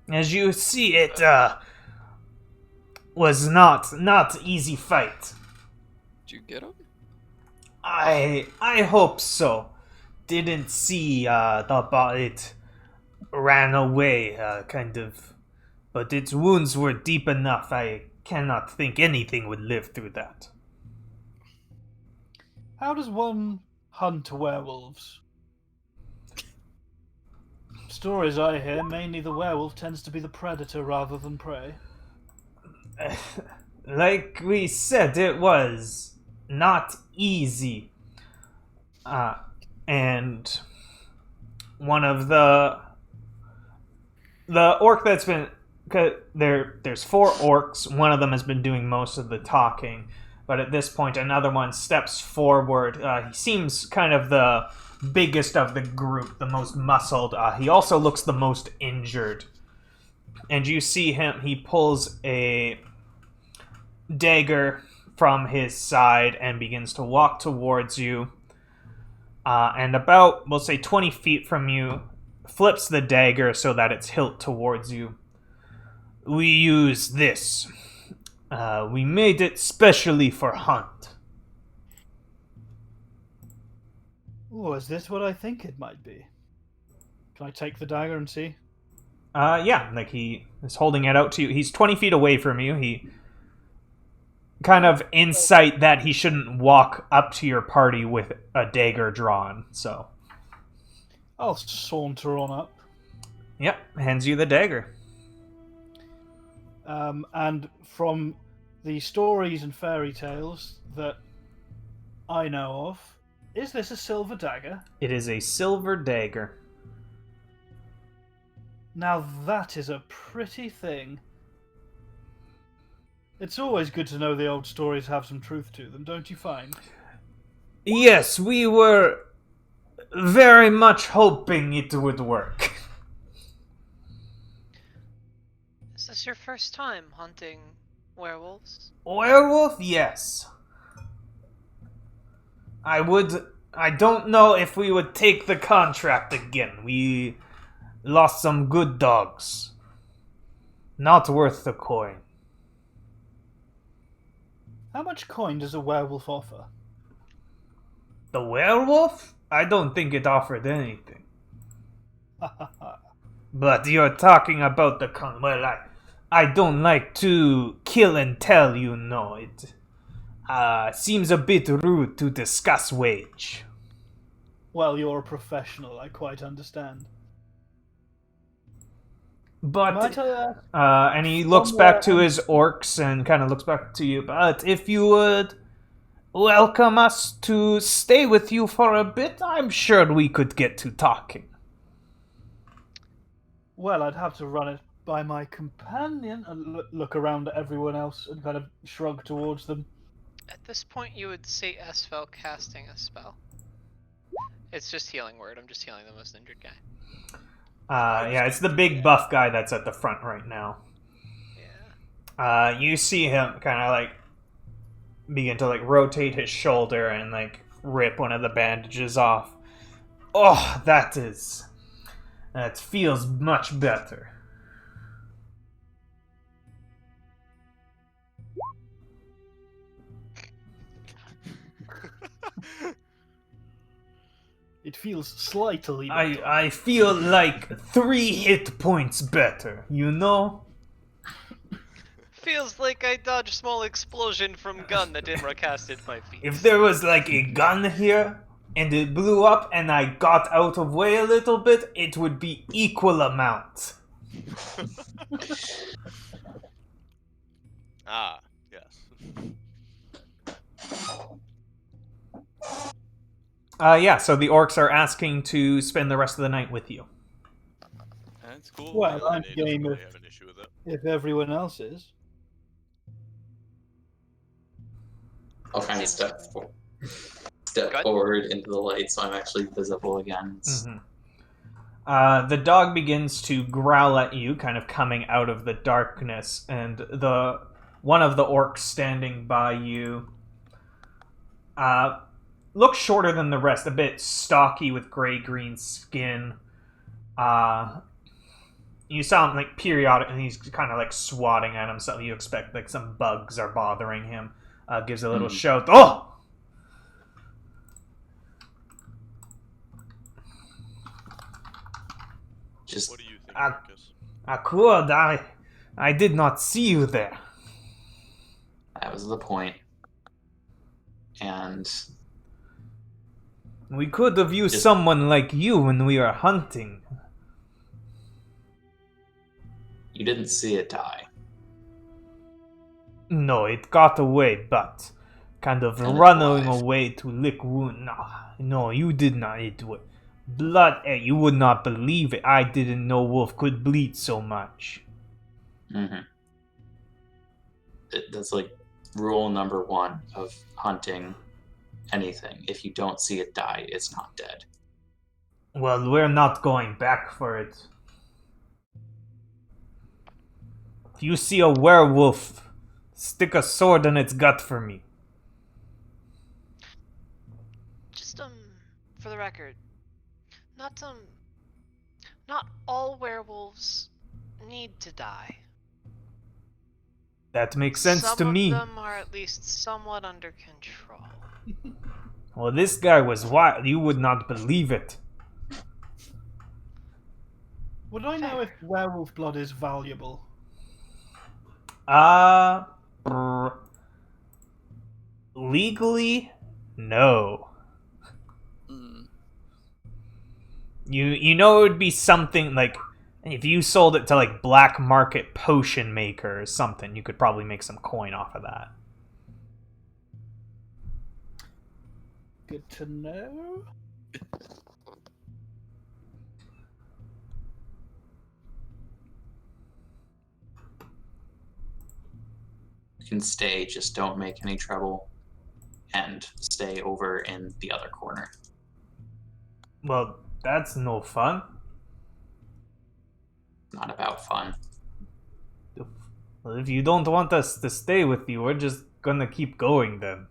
As you see, it was not easy fight. Did you get him? I hope so. Didn't see it ran away, kind of. But its wounds were deep enough. I cannot think anything would live through that. How does one hunt werewolves? Stories I hear, mainly the werewolf tends to be the predator rather than prey. Like we said, it was not easy. And one of the orc that's been there's 4 orcs. One of them has been doing most of the talking, but at this point, another one steps forward. He seems kind of the biggest of the group, the most muscled. He also looks the most injured. And you see him, he pulls a dagger from his side and begins to walk towards you. And about, we'll say 20 feet from you, flips the dagger so that it's hilt towards you. We use this. We made it specially for hunt. Oh, is this what I think it might be? Can I take the dagger and see? Yeah, like he is holding it out to you. He's 20 feet away from you. He kind of insight that he shouldn't walk up to your party with a dagger drawn, so. I'll saunter on up. Yep, hands you the dagger. And from the stories and fairy tales that I know of, is this a silver dagger? It is a silver dagger. Now that is a pretty thing. It's always good to know the old stories have some truth to them, don't you find? Yes, we were very much hoping it would work. Is this your first time hunting werewolves? Werewolf? Yes. I don't know if we would take the contract again. We lost some good dogs. Not worth the coin. How much coin does a werewolf offer? The werewolf? I don't think it offered anything. But you're talking about the con. Well, I don't like to kill and tell, you know. It seems a bit rude to discuss wage. Well, you're a professional, I quite understand. But Might I ask, and he looks back to his orcs and kind of looks back to you. But if you would welcome us to stay with you for a bit, I'm sure we could get to talking. well, I'd have to run it by my companion and look around at everyone else and kind of shrug towards them. At this point, you would say spell casting a spell. It's just healing word. I'm just healing the most injured guy. Yeah, it's the big buff guy that's at the front right now. Yeah. You see him kind of like begin to like rotate his shoulder and like rip one of the bandages off. Oh, that is That feels much better. It feels slightly better. I feel like 3 hit points better, you know? Feels like I dodged small explosion from gun that Imra casted my feet. If there was like a gun here, and it blew up and I got out of way a little bit, it would be equal amount. Ah, yes. Yeah, so the orcs are asking to spend the rest of the night with you. That's cool. Well, I'm Renee doesn't game really if, have an issue with it. if everyone else is. I'll kind of step Good. forward into the light so I'm actually visible again. The dog begins to growl at you, kind of coming out of the darkness, and one of the orcs standing by you looks shorter than the rest, a bit stocky with gray-green skin. You saw him like periodic, and he's kind of like swatting at himself. You expect like some bugs are bothering him. Gives a little shout. Oh! Just What do you think, Marcus? Akud, I did not see you there. that was the point. And We could have used Just- someone like you when we were hunting. you didn't see it die. No, it got away, but kind of And it's running alive. away to lick wound. No, you did not. It was blood. You would not believe it. I didn't know wolf could bleed so much. Mm-hmm. That's like rule number 1 of hunting anything. If you don't see it die, it's not dead. Well, we're not going back for it. If you see a werewolf, stick a sword in its gut for me. Just for the record, not all werewolves need to die. That makes sense to me. Some of them are at least somewhat under control. Well, this guy was wild. You would not believe it. Would I know if werewolf blood is valuable? Legally, no. Mm. You know it would be something like if you sold it to like black market potion maker or something, you could probably make some coin off of that. Good to know. You can stay, just don't make any trouble. And stay over in the other corner. Well, that's no fun. Not about fun. Well, if you don't want us to stay with you, we're just gonna keep going then.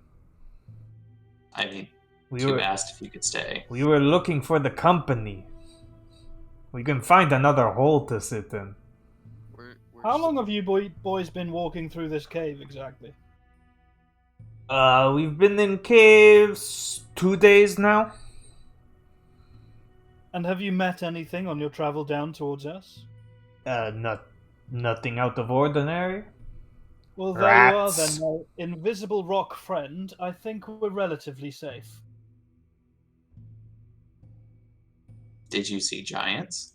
I mean, We you were asked if you could stay. we were looking for the company. We can find another hole to sit in. How long have you boys been walking through this cave exactly? We've been in caves 2 days now. And have you met anything on your travel down towards us? Nothing out of ordinary. Well, there you are Rats. then, my invisible rock friend. I think we're relatively safe. Did you see giants?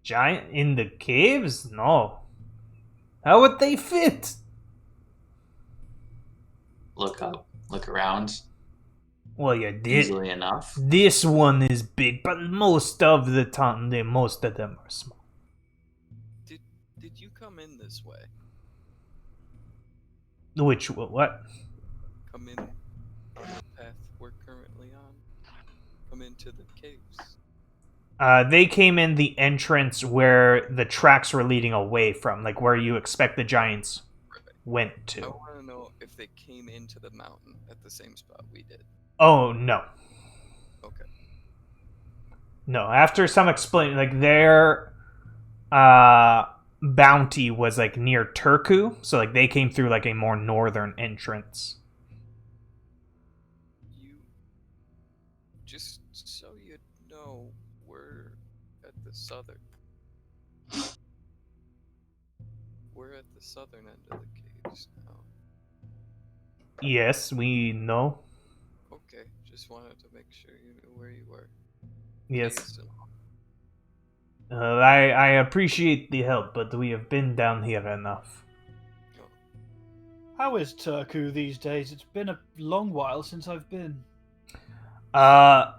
Giant in the caves? No. How would they fit? Look up, look around. Well, you did. Easily enough. This one is big, but most of the time, most of them are small. Did you come in this way? Which what? Come in on the path we're currently on? Come into the caves. They came in the entrance where the tracks were leading away from, like where you expect the giants went I to. want to know if they came into the mountain at the same spot we did. Oh no. Okay. No, after some explain, like their bounty was like near Turku, so like they came through like a more northern entrance. You, just so you know, we're at the southern. We're at the southern end of the caves now. Yes, we know. Okay, just wanted to make sure you knew where you were. Yes. Caves and all. I appreciate the help, but we have been down here enough. Oh, How is Turku these days? It's been a long while since I've been. Well,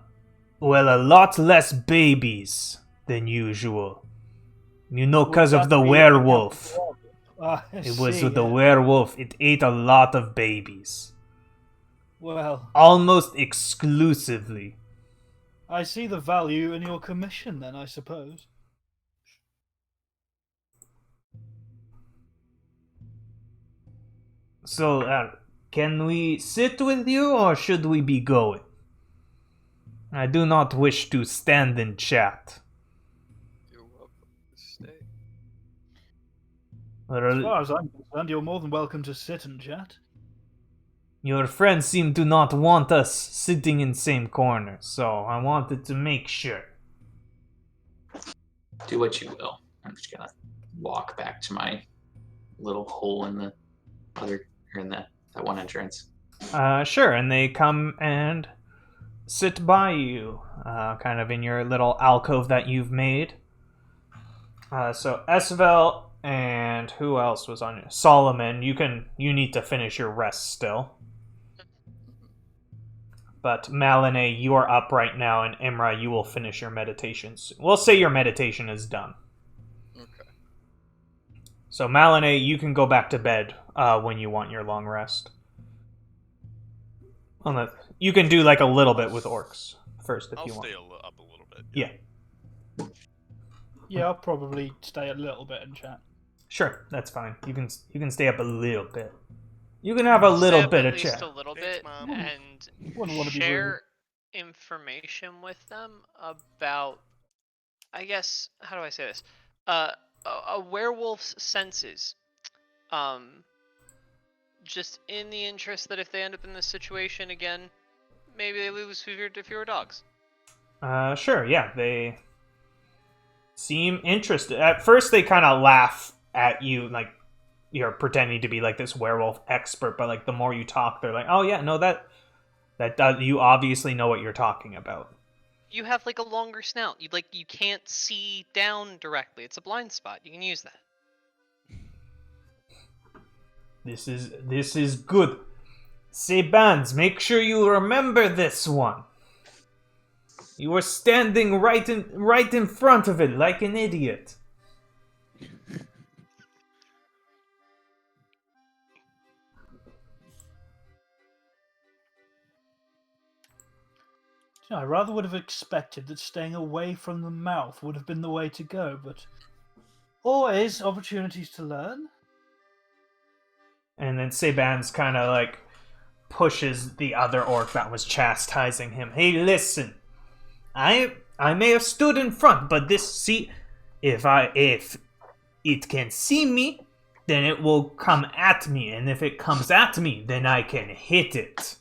a lot less babies than usual. You know, Would because of that the be werewolf. I It was see, the yeah. werewolf. It ate a lot of babies. Well, Almost exclusively. I see the value in your commission then, I suppose. So, can we sit with you, or should we be going? I do not wish to stand and chat. you're welcome to stay. As far as I'm concerned, you're more than welcome to sit and chat. Your friends seem to not want us sitting in same corner, so I wanted to make sure. Do what you will. I'm just gonna walk back to my little hole in the other, or in that one entrance. Sure, and they come and sit by you, kind of in your little alcove that you've made. So Esvel and who else was on you? Solomon. You need to finish your rest still. But Malinay, you are up right now, and Imra, you will finish your meditation soon. We'll say your meditation is done. Okay. So Malinay, you can go back to bed when you want your long rest. You can do like a little bit with orcs first if I'll you want. stay up a little bit. Yeah. Yeah, I'll probably stay a little bit and chat. Sure, that's fine. You can stay up a little bit. You can have a Stay little up bit at of least chat. a little Thanks, bit Mom. and Wouldn't want to be rude. share information with them about, I guess, how do I say this? A werewolf's senses. Just in the interest that if they end up in this situation again, maybe they lose fewer dogs. Sure, yeah, they seem interested. At first, they kind of laugh at you, like you're pretending to be like this werewolf expert. But like the more you talk, they're like, "Oh yeah, no, that does. You obviously know what you're talking about." You have like a longer snout. You can't see down directly. It's a blind spot. You can use that. This is good. Sebans, make sure you remember this one. You were standing right in front of it like an idiot. I rather would have expected that staying away from the mouth would have been the way to go, but always opportunities to learn. And then Sebans kind of like pushes the other orc that was chastising him. Hey, listen. I may have stood in front, but if it can see me, then it will come at me, and if it comes at me, then I can hit it.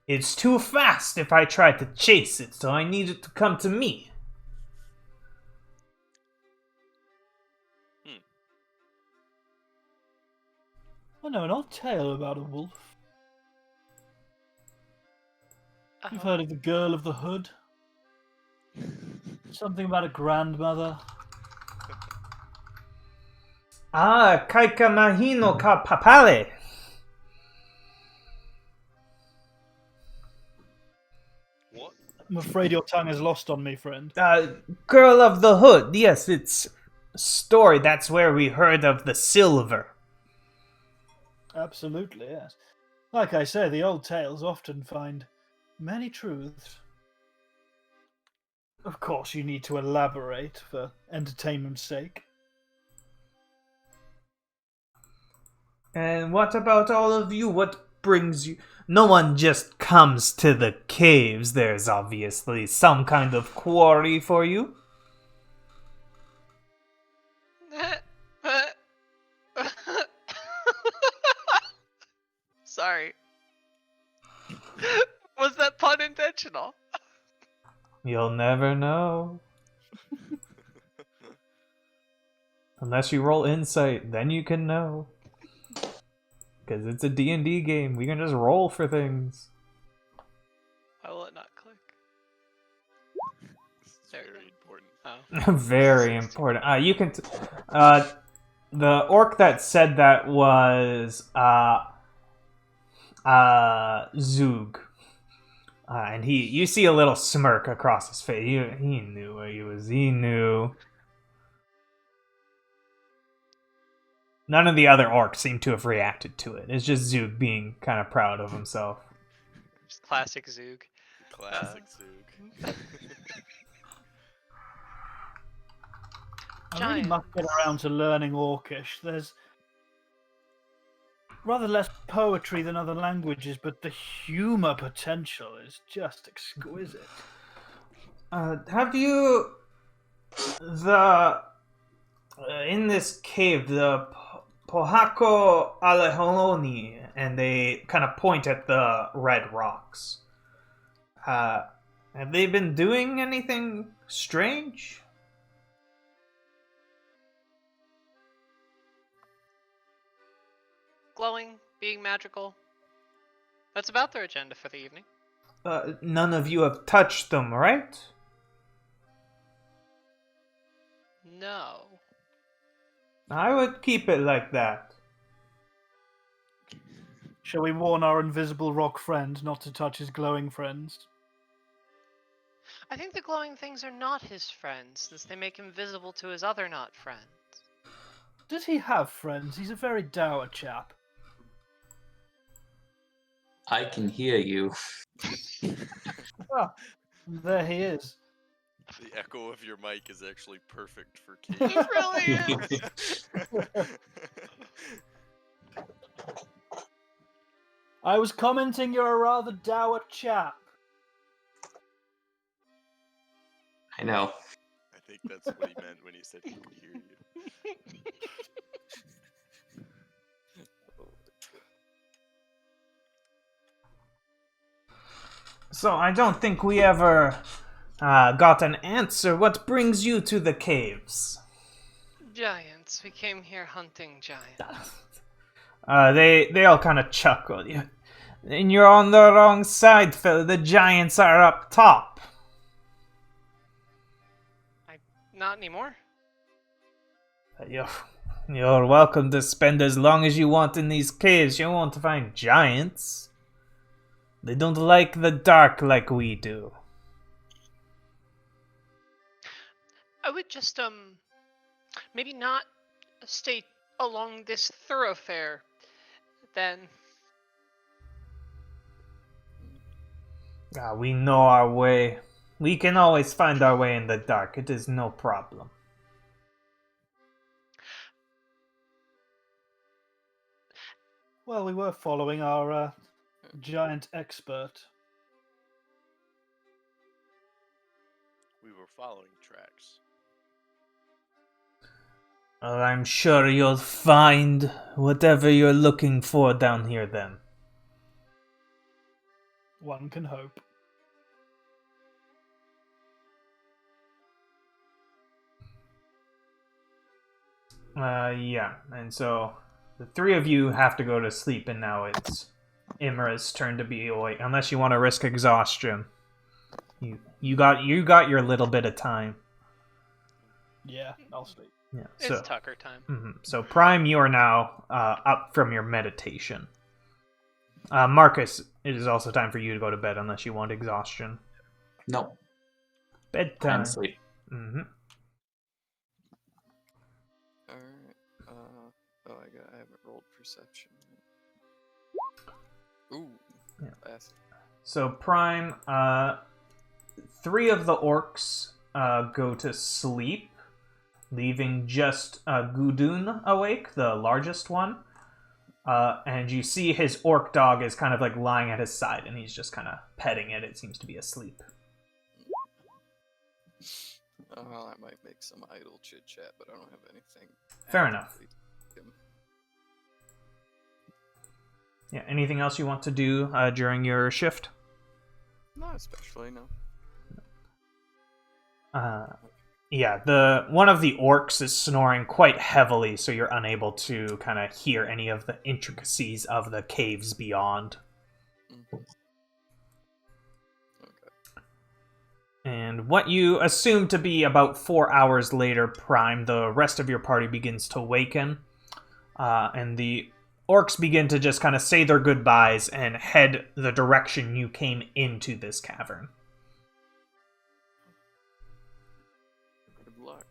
It's too fast if I try to chase it, so I need it to come to me. I know an old tale about a wolf. You've heard of the girl of the hood? Something about a grandmother. Kaika Mahino ka Papale. What? I'm afraid your tongue is lost on me, friend. Girl of the Hood. Yes, it's a story. That's where we heard of the silver. Absolutely, yes. Like I say, the old tales often find many truths. Of course, you need to elaborate for entertainment's sake. And what about all of you? What brings you? No one just comes to the caves. There's obviously some kind of quarry for you. Sorry. Was that pun intentional? You'll never know. Unless you roll insight, then you can know. Because it's a D&D game. We can just roll for things. Why will it not click? It's There you very important. Oh. Very important. You can. The orc that said that was Zug, and you see a little smirk across his face. He knew what he was. He knew. None of the other orcs seem to have reacted to it. It's just Zug being kind of proud of himself. Just classic Zug. Classic Zug. I really Giant. must get around to learning Orcish. There's rather less poetry than other languages, but the humor potential is just exquisite. Have you in this cave the Pohako Aleholoni, and they kind of point at the red rocks. Have they been doing anything strange? Glowing, being magical. That's about their agenda for the evening. None of you have touched them, right? No. I would keep it like that. Shall we warn our invisible rock friend not to touch his glowing friends? I think the glowing things are not his friends, since they make him visible to his other not friends. Does he have friends? He's a very dour chap. I can hear you. Ah, there he is. The echo of your mic is actually perfect for It cave. really is! I was commenting you're a rather dour chap. I know. I think that's what he meant when he said he could hear you. So I don't think we ever got an answer. What brings you to the caves? Giants. We came here hunting giants. They all kind of chuckle. And you're on the wrong side, fella. The giants are up top. Not anymore. You're welcome to spend as long as you want in these caves. You won't find giants. They don't like the dark like we do. I would just, maybe not stay along this thoroughfare, then. We know our way. We can always find our way in the dark. It is no problem. Well, we were following our giant expert. We were following tracks. Well, I'm sure you'll find whatever you're looking for down here then. One can hope. Yeah, and so the three of you have to go to sleep, and now it's Imra's turn to be awake, unless you want to risk exhaustion. You got your little bit of time. Yeah, I'll sleep. Yeah. It's Tucker time. So Prime, you are now up from your meditation. Marcus, it is also time for you to go to bed, unless you want exhaustion. No. Bedtime. I'm asleep. Mm-hmm. Alright. I haven't rolled perception. Ooh. Yeah. Classic. So Prime, 3 of the orcs go to sleep, leaving just Gudun awake, the largest one. And you see his orc dog is kind of like lying at his side, and he's just kind of petting it. It seems to be asleep. I might make some idle chit chat, but I don't have anything. Fair enough. actively to him. Yeah. Anything else you want to do during your shift? Not especially, no. Yeah, one of the orcs is snoring quite heavily, so you're unable to kind of hear any of the intricacies of the caves beyond. Mhm. Okay. And what you assume to be about 4 hours later, Prime, the rest of your party begins to waken, and the orcs begin to just kind of say their goodbyes and head the direction you came into this cavern. Good luck.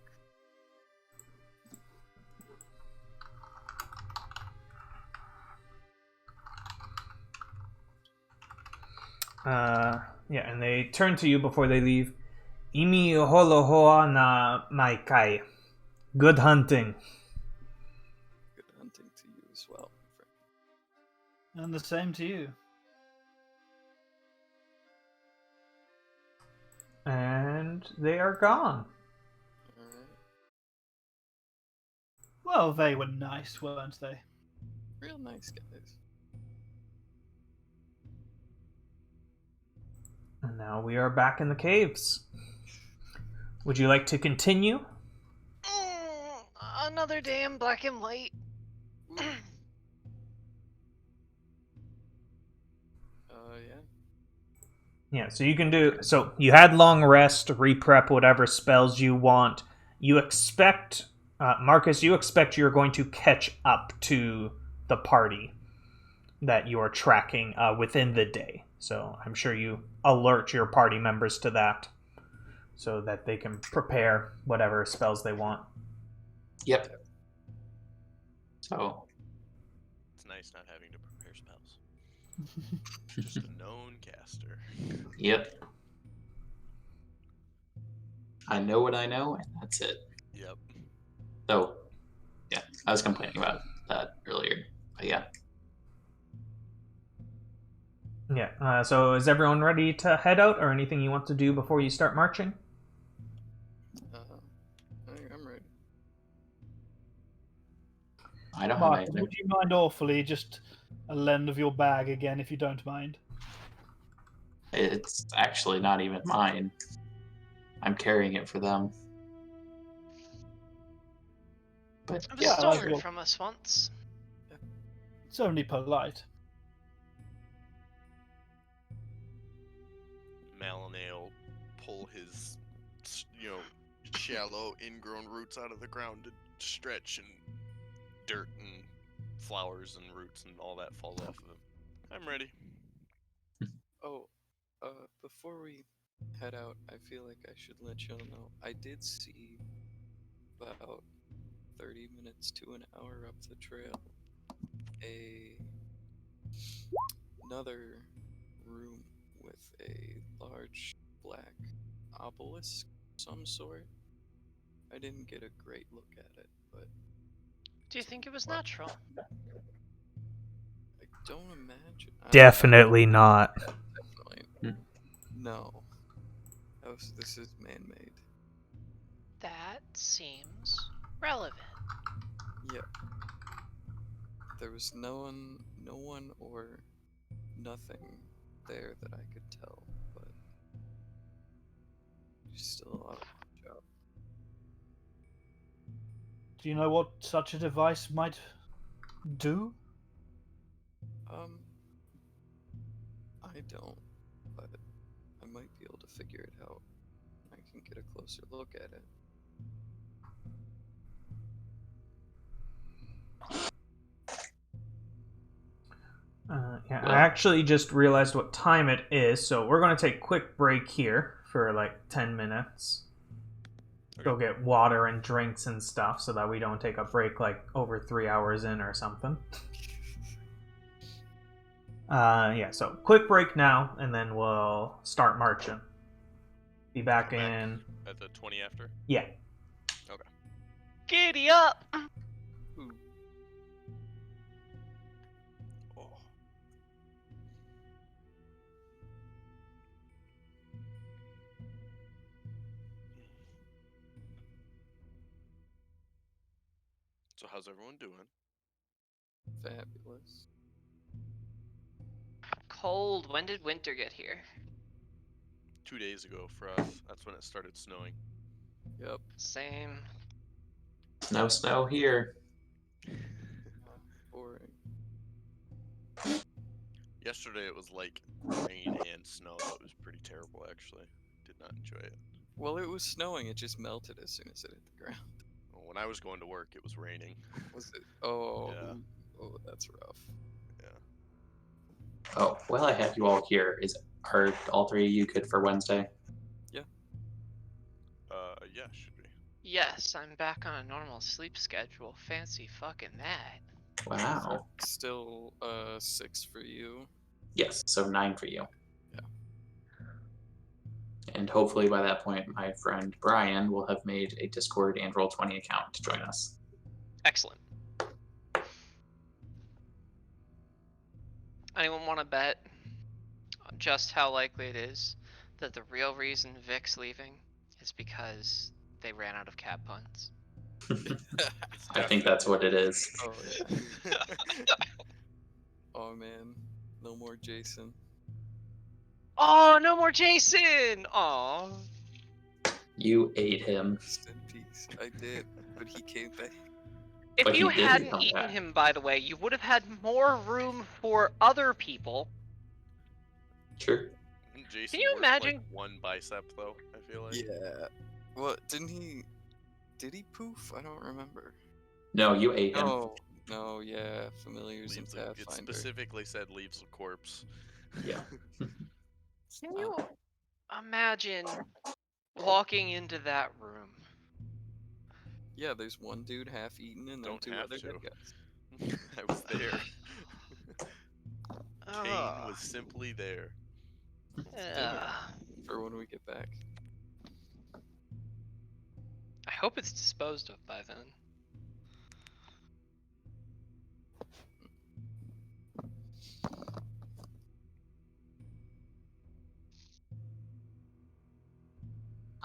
Yeah, and they turn to you before they leave. Imi holohoa na maikai. Good hunting. Good hunting to you as well, my friend. And the same to you. And they are gone. Alright. Well, they were nice, weren't they? Real nice guys. And now we are back in the caves. Would you like to continue? Another damn black and white. Yeah. Yeah, so you can do... So you had long rest, re-prep whatever spells you want. You expect... Marcus, you expect you're going to catch up to the party that you are tracking within the day. So I'm sure you alert your party members to that so that they can prepare whatever spells they want. Yep. So, It's nice not having to prepare spells. Just a known caster. yep. I know what I know, and that's it. Yep. So, yeah, I was complaining about that earlier. But yeah. Yeah, so is everyone ready to head out, or anything you want to do before you start marching? I'm ready. I don't have Mark, anything. would you mind awfully just a lend of your bag again, if you don't mind? It's actually not even mine. I'm carrying it for them. But It was Yeah, stolen well- from us once. It's only polite. Malinale will pull his, shallow, ingrown roots out of the ground to stretch, and dirt and flowers and roots and all that falls off of him. I'm ready. Oh, before we head out, I feel like I should let y'all know I did see about 30 minutes to an hour up the trail another room with a large black obelisk of some sort. I didn't get a great look at it, but Do you think it was natural? I don't imagine. Definitely not. Definitely. No. This is man-made. That seems relevant. Yeah. There was no one or nothing there that I could tell, but there's still a lot of job. Do you know what such a device might do? I don't, but I might be able to figure it out. I can get a closer look at it. Yeah, Well- I actually just realized what time it is, so we're going to take a quick break here for like 10 minutes. Go get water and drinks and stuff so that we don't take a break like over 3 hours in or something. Yeah, so quick break now, and then we'll start marching. Be back Come back. in... At the 20 after? Yeah. Giddy up! Ooh. So how's everyone doing? Fabulous. Cold. When did winter get here? 2 days ago for us. That's when it started snowing. Yep. Same. No snow here. Boring. Yesterday it was like rain and snow. It was pretty terrible, actually. Did not enjoy it. Well, it was snowing. It just melted as soon as it hit the ground. Well, when I was going to work, it was raining. Was it? Oh, Yeah. oh, that's rough. Yeah. Oh, well, I have you all here. Are all three of you good for Wednesday? Yeah, should be. Yes, I'm back on a normal sleep schedule. Fancy fucking that. Wow. Still 6 for you. Yes, so 9 for you. Yeah. And hopefully by that point, my friend Brian will have made a Discord and Roll20 account to join us. Excellent. Anyone want to bet on just how likely it is that the real reason Vic's leaving is because they ran out of cat puns? I think that's what it is. Oh yeah. Oh man, no more Jason. Oh, no more Jason! Aw. You ate him. Rest in peace. I did, but he came back. If But you he didn't hadn't come eaten back. him, by the way, you would have had more room for other people. Sure. Jason you worked, imagine- like, one bicep, though, I feel like. Yeah. Well, didn't he? Did he poof? I don't remember. No, you ate him. No, yeah. Familiars and Leaves a, it Pathfinder. specifically said leaves a corpse. Yeah. Can you imagine walking into that room? Yeah, there's one dude half eaten and then Don't 2 have other to. dead guys. I was there. Kane Ugh. was simply there. Ugh. For when we get back. I hope it's disposed of by then.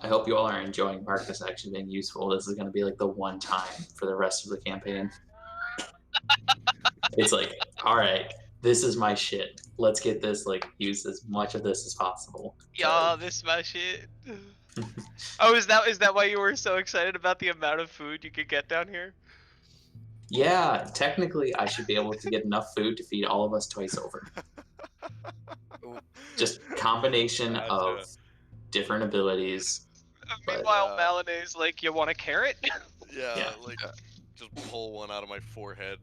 I hope you all are enjoying Marcus actually being useful. This is going to be like the one time for the rest of the campaign. It's like, all right, this is my shit. Let's get this, like, use as much of this as possible. Yeah, this is my shit. Oh, is that why you were so excited about the amount of food you could get down here? Yeah, technically, I should be able to get enough food to feed all of us twice over. Just combination Gotcha. of different abilities. But, Meanwhile, Malinay's like, you want a carrot? Yeah, like, just pull one out of my forehead.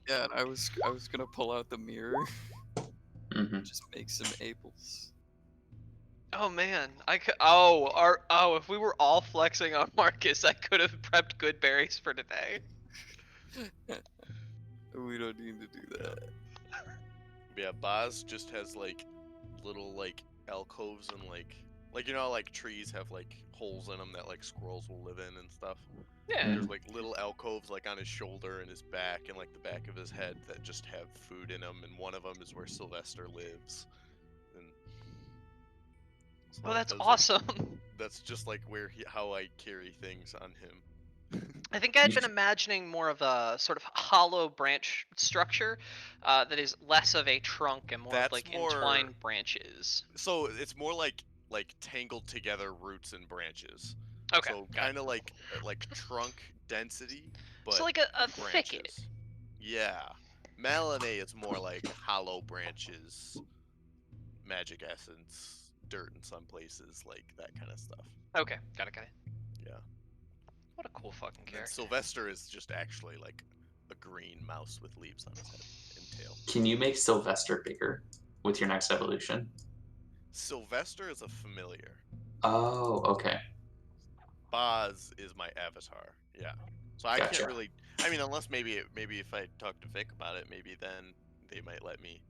Yeah, and I was gonna pull out the mirror, mhm. just make some apples. Oh man, I could. If we were all flexing on Marcus, I could have prepped good berries for today. We don't need to do that. Yeah, Boz just has, like, little, like, alcoves and, like, you know how, like, trees have, like, holes in them that, like, squirrels will live in and stuff? Yeah. There's, like, little alcoves, like, on his shoulder and his back and, like, the back of his head that just have food in them, and one of them is where Sylvester lives. And so Oh, that's those are- awesome. that's just, like, how I carry things on him. I think I'd been imagining more of a sort of hollow branch structure that is less of a trunk and more of That's like more- entwined branches. So it's more like tangled together roots and branches. Okay. So got it. kind of like trunk density, but So like a branches. thicket. Yeah. Malinay is more like hollow branches, magic essence, dirt in some places, like that kind of stuff. Okay. Got it. Yeah. What a cool fucking And then character. Sylvester is just actually like a green mouse with leaves on his head and tail. Can you make Sylvester bigger with your next evolution? Sylvester is a familiar. Oh, okay. Boz is my avatar. Yeah. So I Gotcha. can't really. I mean, unless maybe if I talk to Vic about it, maybe then they might let me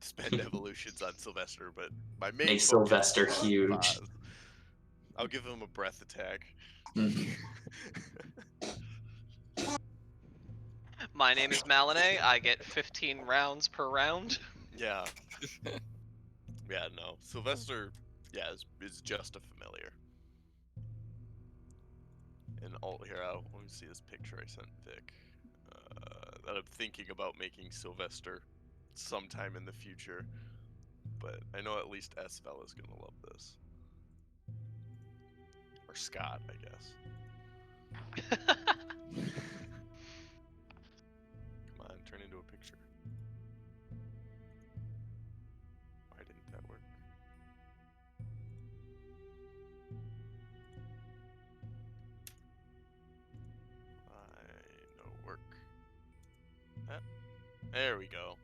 spend evolutions on Sylvester. But my main Make focus Sylvester is on huge. Boz. I'll give him a breath attack. Mhm. My name is Malinay. I get 15 rounds per round. Yeah. Yeah. No. Sylvester. Yeah, is just a familiar. And here, let me see this picture I sent Vic. That I'm thinking about making Sylvester sometime in the future. But I know at least Esvel is gonna love this. Or Scott, I guess. Come on, turn into a picture. Why didn't that work? No work. There we go.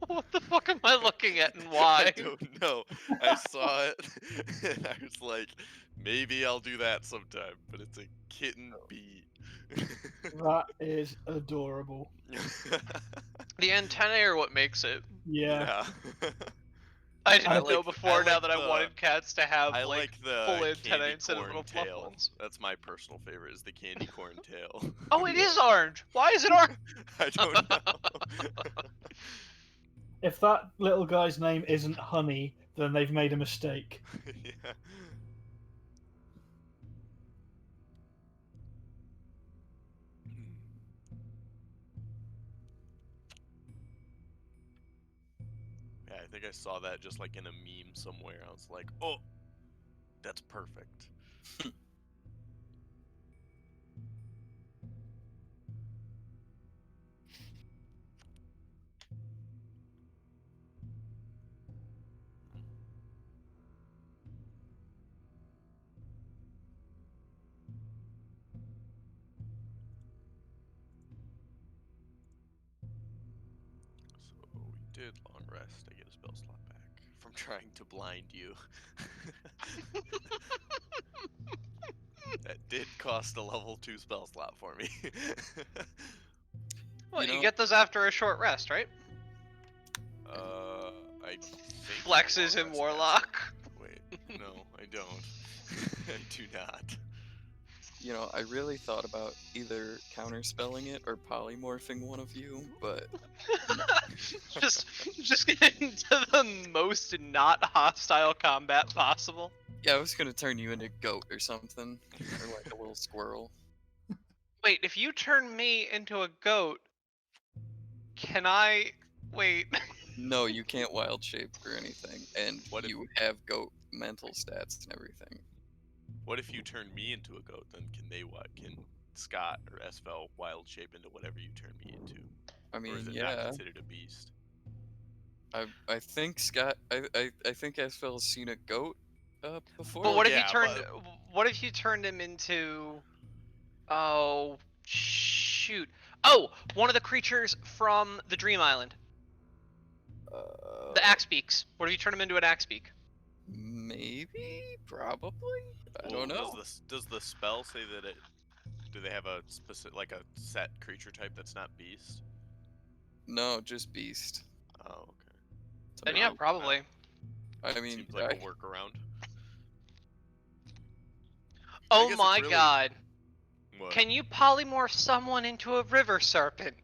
What the fuck am I looking at and why? I don't know. I saw it and I was like, maybe I'll do that sometime. But it's a kitten bee. That is adorable. The antennae are what makes it. Yeah. I didn't I know like- before I now like that I the- wanted cats to have I like like the full antennae candy instead of corn little fluff tail. ones. That's my personal favorite, is the candy corn tail. Oh, it is orange. Why is it orange? I don't know. If that little guy's name isn't Honey, then they've made a mistake. Yeah. Yeah, I think I saw that just like in a meme somewhere. I was like, oh, that's perfect. So we did long rest. I get a spell slot back from trying to blind you. That did cost a level 2 spell slot for me. Well, you know- get those after a short rest, right? I think Flexes long in rest Warlock. Wait, no, I don't. I do not. You know, I really thought about either counterspelling it or polymorphing one of you, but just get into the most not hostile combat possible. yeah, I was gonna turn you into goat or something, or like a little squirrel. Wait, if you turn me into a goat, can I wait? No, you can't wild shape or anything, and What if- you have goat mental stats and everything. What if you turn me into a goat? Then can Scott or Esvel wild shape into whatever you turn me into? I Or is mean, it not yeah, considered a beast? I think Scott, I think Asfel's seen a goat before. But what if yeah, you turned? but- What if you turned him into? Oh shoot! Oh, one of the creatures from the Dream Island, the Axe Beaks. What if you turn him into an Axe Beak? Maybe, probably. I Well, don't know. Does the spell say that it? Do they have a specific, like a set creature type that's not beast? No, just beast. Oh, okay. to Then me. yeah, probably. I mean, Seems like a workaround. Oh guess it's my really- god! What? Can you polymorph someone into a river serpent?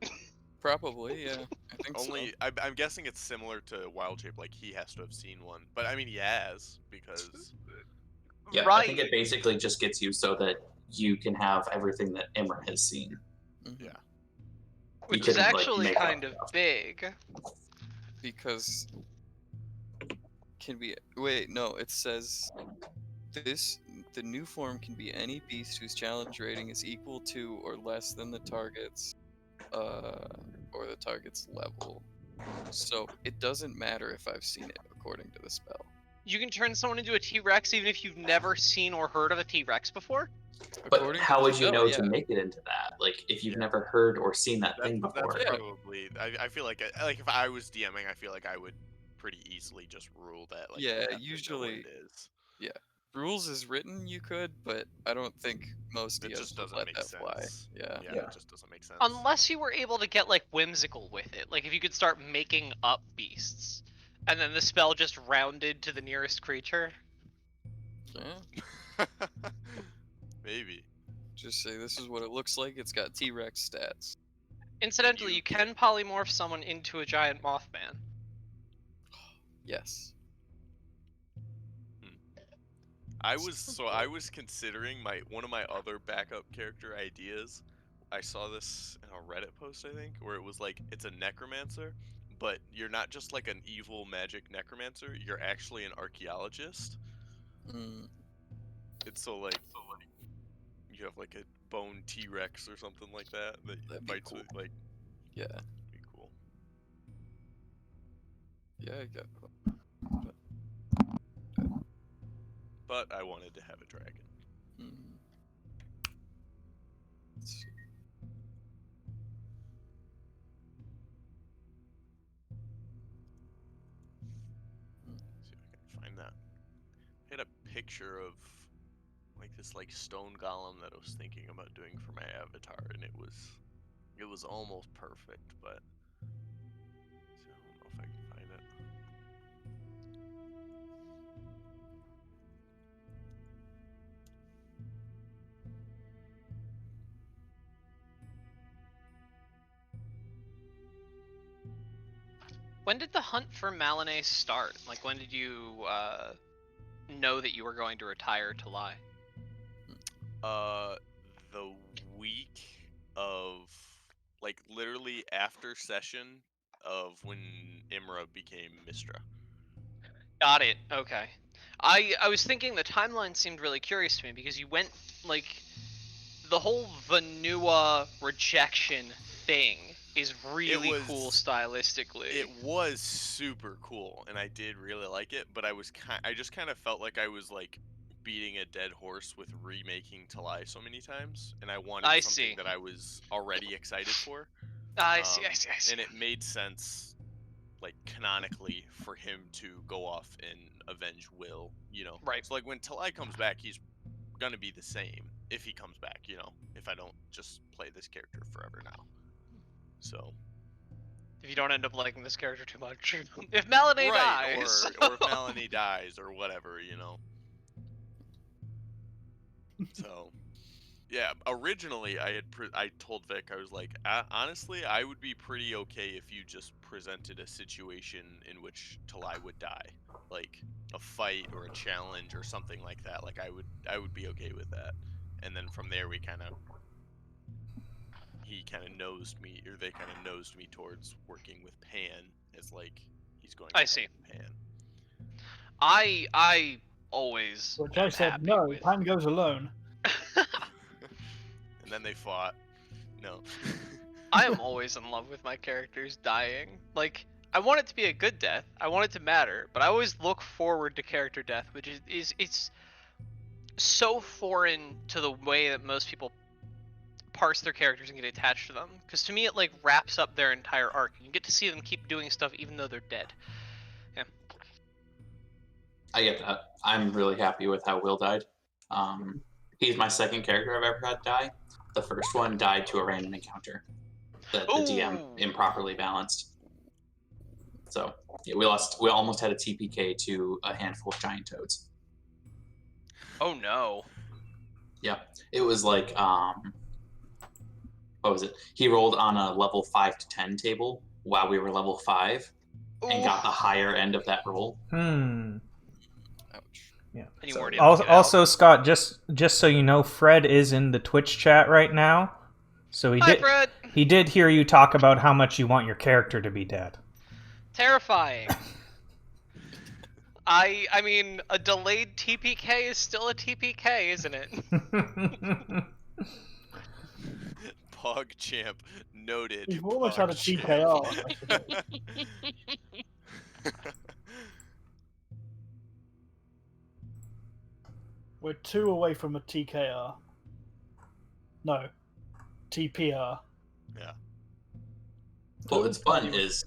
probably, yeah. I think Only so. I'm guessing it's similar to wild shape. Like he has to have seen one, but I mean he has because Yeah, right. I think it basically just gets you so that you can have everything that Imra has seen. Mhm. Yeah. Which You is can, like, actually make up kind of stuff. big. Because can be wait, no, it says the new form can be any beast whose challenge rating is equal to or less than the target's or the target's level. So it doesn't matter if I've seen it according to the spell. You can turn someone into a T-Rex even if you've never seen or heard of a T-Rex before? But According to how the would you spell, know yeah. to make it into that? Like, if you've Yeah. never heard or seen that thing that's before. Yeah. probably. I feel like if I was DMing, I feel like I would pretty easily just rule that. Like, you Yeah, have to know what usually- it is. Rules is written, you could, but I don't think most It DMs just would doesn't let make that sense. fly. Yeah. Yeah, Yeah. it just doesn't make sense. Unless you were able to get like whimsical with it. Like if you could start making up beasts. And then the spell just rounded to the nearest creature. Yeah. Maybe. Just say this is what it looks like. It's got T-Rex stats. Incidentally, you you can polymorph someone into a giant Mothman. I was considering one of my other backup character ideas. I saw this in a Reddit post, I think, where it was like it's a necromancer, but you're not just like an evil magic necromancer. You're actually an archaeologist. Mm, It's so like you have like a bone T-Rex or something like that That'd be fights cool. with like yeah. be cool. Yeah, I got. But I wanted to have a dragon. Mm. Let's see. See if I can find that. I had a picture of like this like stone golem that I was thinking about doing for my avatar, and it was almost perfect, but so I don't know if I can find it. When did the hunt for Malinese start? Like, when did you know that you were going to retire to lie? The week of like literally after session of when Imra became Mistra. Got it. Okay. I was thinking the timeline seemed really curious to me because you went like the whole Vanua rejection thing is really cool stylistically. It was super cool, and I did really like it. But I just kind of felt like I was like beating a dead horse with remaking Talai so many times, and I wanted I something see. that I was already excited for. I see. And it made sense, like canonically, for him to go off and avenge Will. Right. So like when Talai comes back, he's gonna be the same if he comes back. If I don't just play this character forever now. So. If you don't end up liking this character too much, if Melanie right, dies, or if Melanie dies, or whatever, So, yeah. Originally, I told Vic, I was like, honestly, I would be pretty okay if you just presented a situation in which Talai would die, like a fight or a challenge or something like that. Like I would be okay with that. And then from there, he kind of nosed me, or they kind of nosed me towards working with Pan as like he's going to I help see. Pan. I always Which am I said, happy no, with. Pan goes alone. And then they fought. No. I am always in love with my characters dying. Like, I want it to be a good death. I want it to matter, but I always look forward to character death, which is it's so foreign to the way that most people parse their characters and get attached to them. Because to me, it like wraps up their entire arc. You get to see them keep doing stuff even though they're dead. Yeah. I get that. I'm really happy with how Will died. He's my second character I've ever had die. The first one died to a random encounter that the DM Ooh. improperly balanced. So yeah, we almost had a TPK to a handful of giant toads. Oh no. Yeah, it was like what was it? He rolled on a level 5 to 10 table while we were level 5, and got the higher end of that roll. Ouch. Yeah. And you So- weren't able to get out. Also, Scott, just so you know, Fred is in the Twitch chat right now, so Hi, Fred. he did hear you talk about how much you want your character to be dead. Terrifying. I mean, a delayed TPK is still a TPK, isn't it? PogChamp noted. We've almost had a PogChamp. TKR. We're 2 away from a TKR. No. TPR. Yeah. Well, what's fun is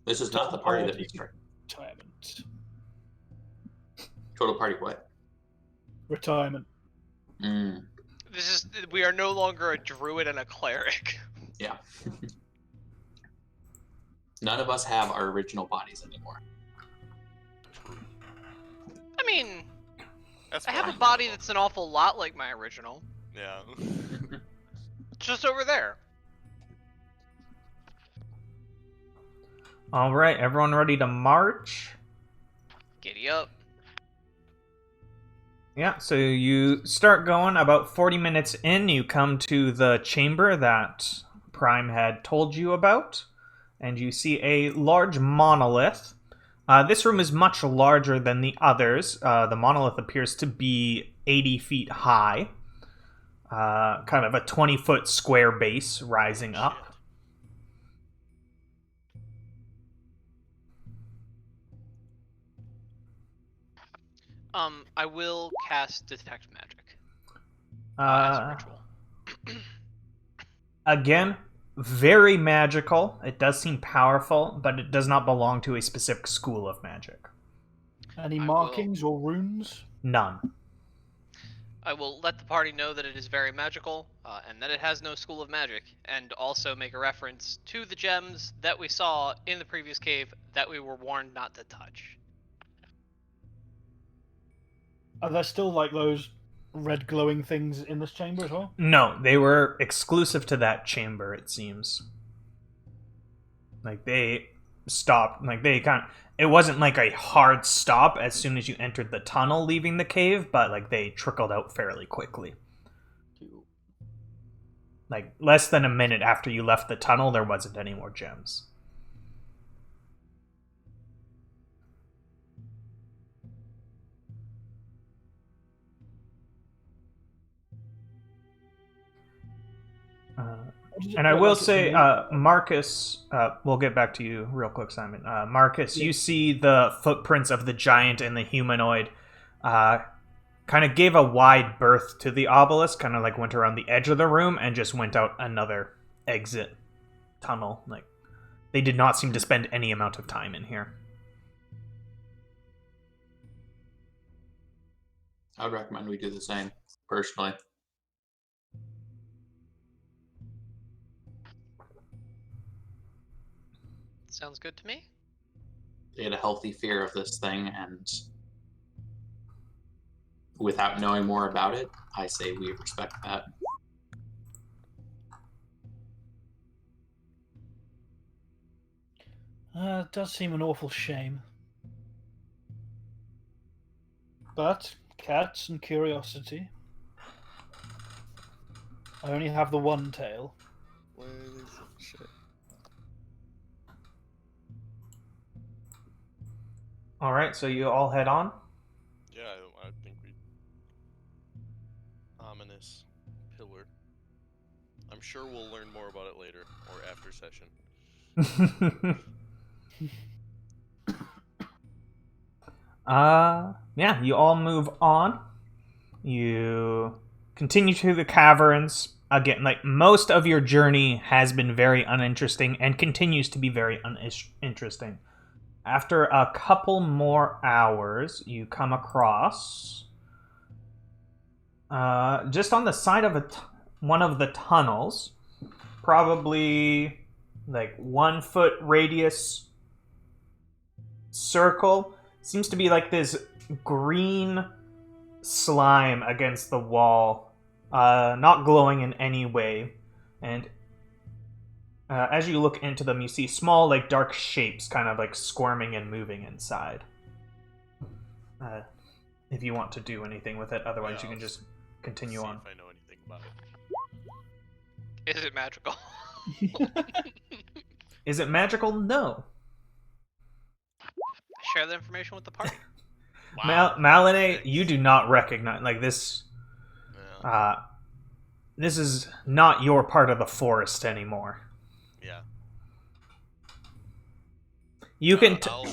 this is not the party that we started. Retirement. Total party what? Retirement. We are no longer a druid and a cleric. Yeah. None of us have our original bodies anymore. I mean, That's I have a fine. body that's an awful lot like my original. Yeah. It's just over there. All right, everyone ready to march? Giddy up. Yeah, so you start going. About 40 minutes in, you come to the chamber that Prime had told you about, and you see a large monolith. This room is much larger than the others. The monolith appears to be 80 feet high, kind of a 20-foot square base rising Shit. up. I will cast detect magic as a ritual. Again, very magical. It does seem powerful, but it does not belong to a specific school of magic. Any I markings or runes? None. I will let the party know that it is very magical, and that it has no school of magic, and also make a reference to the gems that we saw in the previous cave that we were warned not to touch. Are there still like those red glowing things in this chamber as well? No, they were exclusive to that chamber, it seems. Like, they stopped. Like, they kind of. It wasn't like a hard stop as soon as you entered the tunnel leaving the cave, but, like, they trickled out fairly quickly. Like, less than a minute after you left the tunnel, there wasn't any more gems. And I will say, Marcus, we'll get back to you real quick, Simon. Marcus, you see the footprints of the giant and the humanoid kind of gave a wide berth to the obelisk, kind of like went around the edge of the room and just went out another exit tunnel. Like, they did not seem to spend any amount of time in here. I would recommend we do the same, personally. Sounds good to me. They had a healthy fear of this thing, and without knowing more about it, I say we respect that. It does seem an awful shame. But cats and curiosity. I only have the one tail. Where is it? Shit. Alright, so you all head on? Yeah, I think we. Ominous pillar. I'm sure we'll learn more about it later or after session. Yeah, you all move on. You continue through the caverns. Again, like, most of your journey has been very uninteresting and continues to be very uninteresting. After a couple more hours, you come across just on the side of one of the tunnels, probably like 1 foot radius circle, seems to be like this green slime against the wall, not glowing in any way. And as you look into them, you see small, like, dark shapes kind of like squirming and moving inside. If you want to do anything with it, otherwise you can just continue on. If I know anything about it. Is it magical? Is it magical? No. Share the information with the party. Wow. Malinae, you do not recognize, like, this. Yeah. This is not your part of the forest anymore. Yeah. You can. I'll-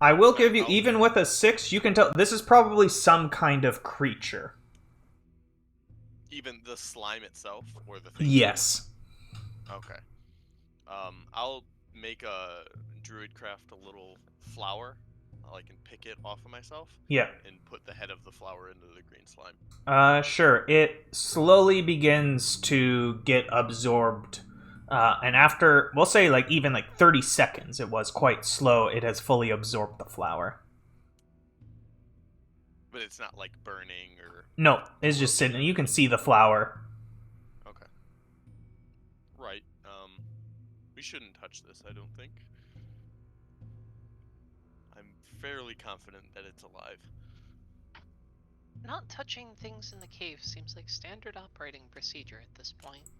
I will give you, even with a 6, you can tell this is probably some kind of creature. Even the slime itself, or the thing. Yes. Okay. I'll make a druid craft a little flower. I can pick it off of myself. Yeah. And put the head of the flower into the green slime. Sure. It slowly begins to get absorbed. And after, we'll say, like, even like 30 seconds, it was quite slow, it has fully absorbed the flower. But it's not like burning or. No, it's just sitting. You can see the flower. Okay. Right. We shouldn't touch this, I don't think. I'm fairly confident that it's alive. Not touching things in the cave seems like standard operating procedure at this point.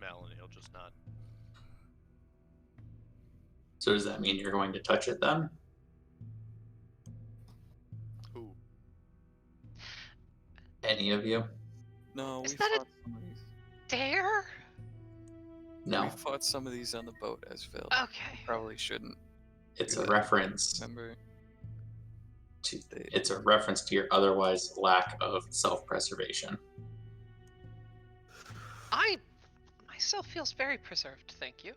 Malin, he'll just nod. So does that mean you're going to touch it then? Who? Any of you? No, Is we that a- fought some of these. Dare? No. We fought some of these on the boat as Phil. Okay. Probably shouldn't. It's do a that. reference Remember? to it's a reference to your otherwise lack of self-preservation. Myself feels very preserved, thank you.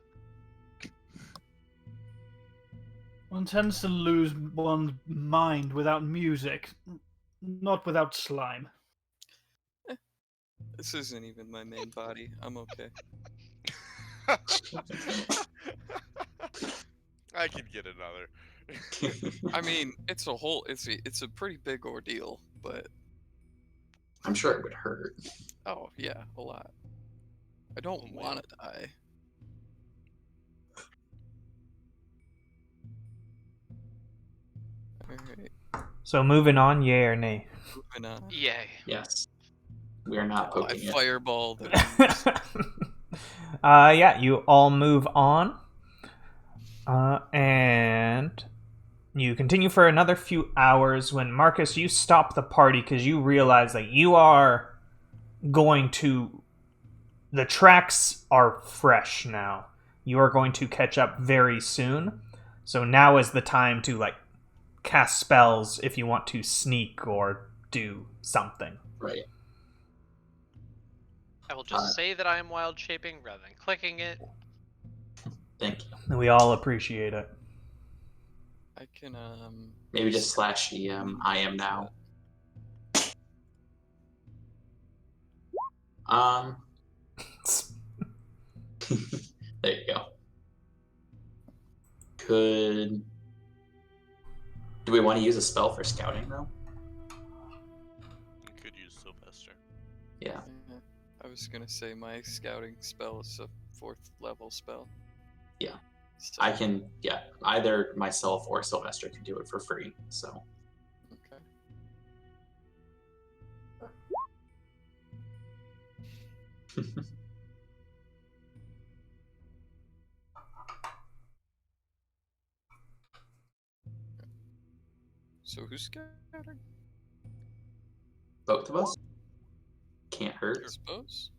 One tends to lose one's mind without music, not without slime. This isn't even my main body. I'm okay. I could get another. I mean, it's a pretty big ordeal, but I'm sure it would hurt. oh yeah, a lot. I don't Only- want to die. Alright, So moving on, yay or nay? moving on. Yay. Yes. We are not Oh, I poking it. fireballed it. Yeah, you all move on. And you continue for another few hours when, Marcus, you stop the party because you realize that you are going to... The tracks are fresh now. You are going to catch up very soon. So now is the time to, like, cast spells if you want to sneak or do something. Right. I will just say that I am wild shaping rather than clicking it. Thank you. And we all appreciate it. I can Maybe just slash the I am now. There you go. Do we want to use a spell for scouting though? You could use Sylvester. Yeah. I was gonna say my scouting spell is a 4th level spell. Yeah. So, I can, yeah, either myself or Sylvester can do it for free, so. okay. So who's scouting? Both of us? Can't I hurt. suppose.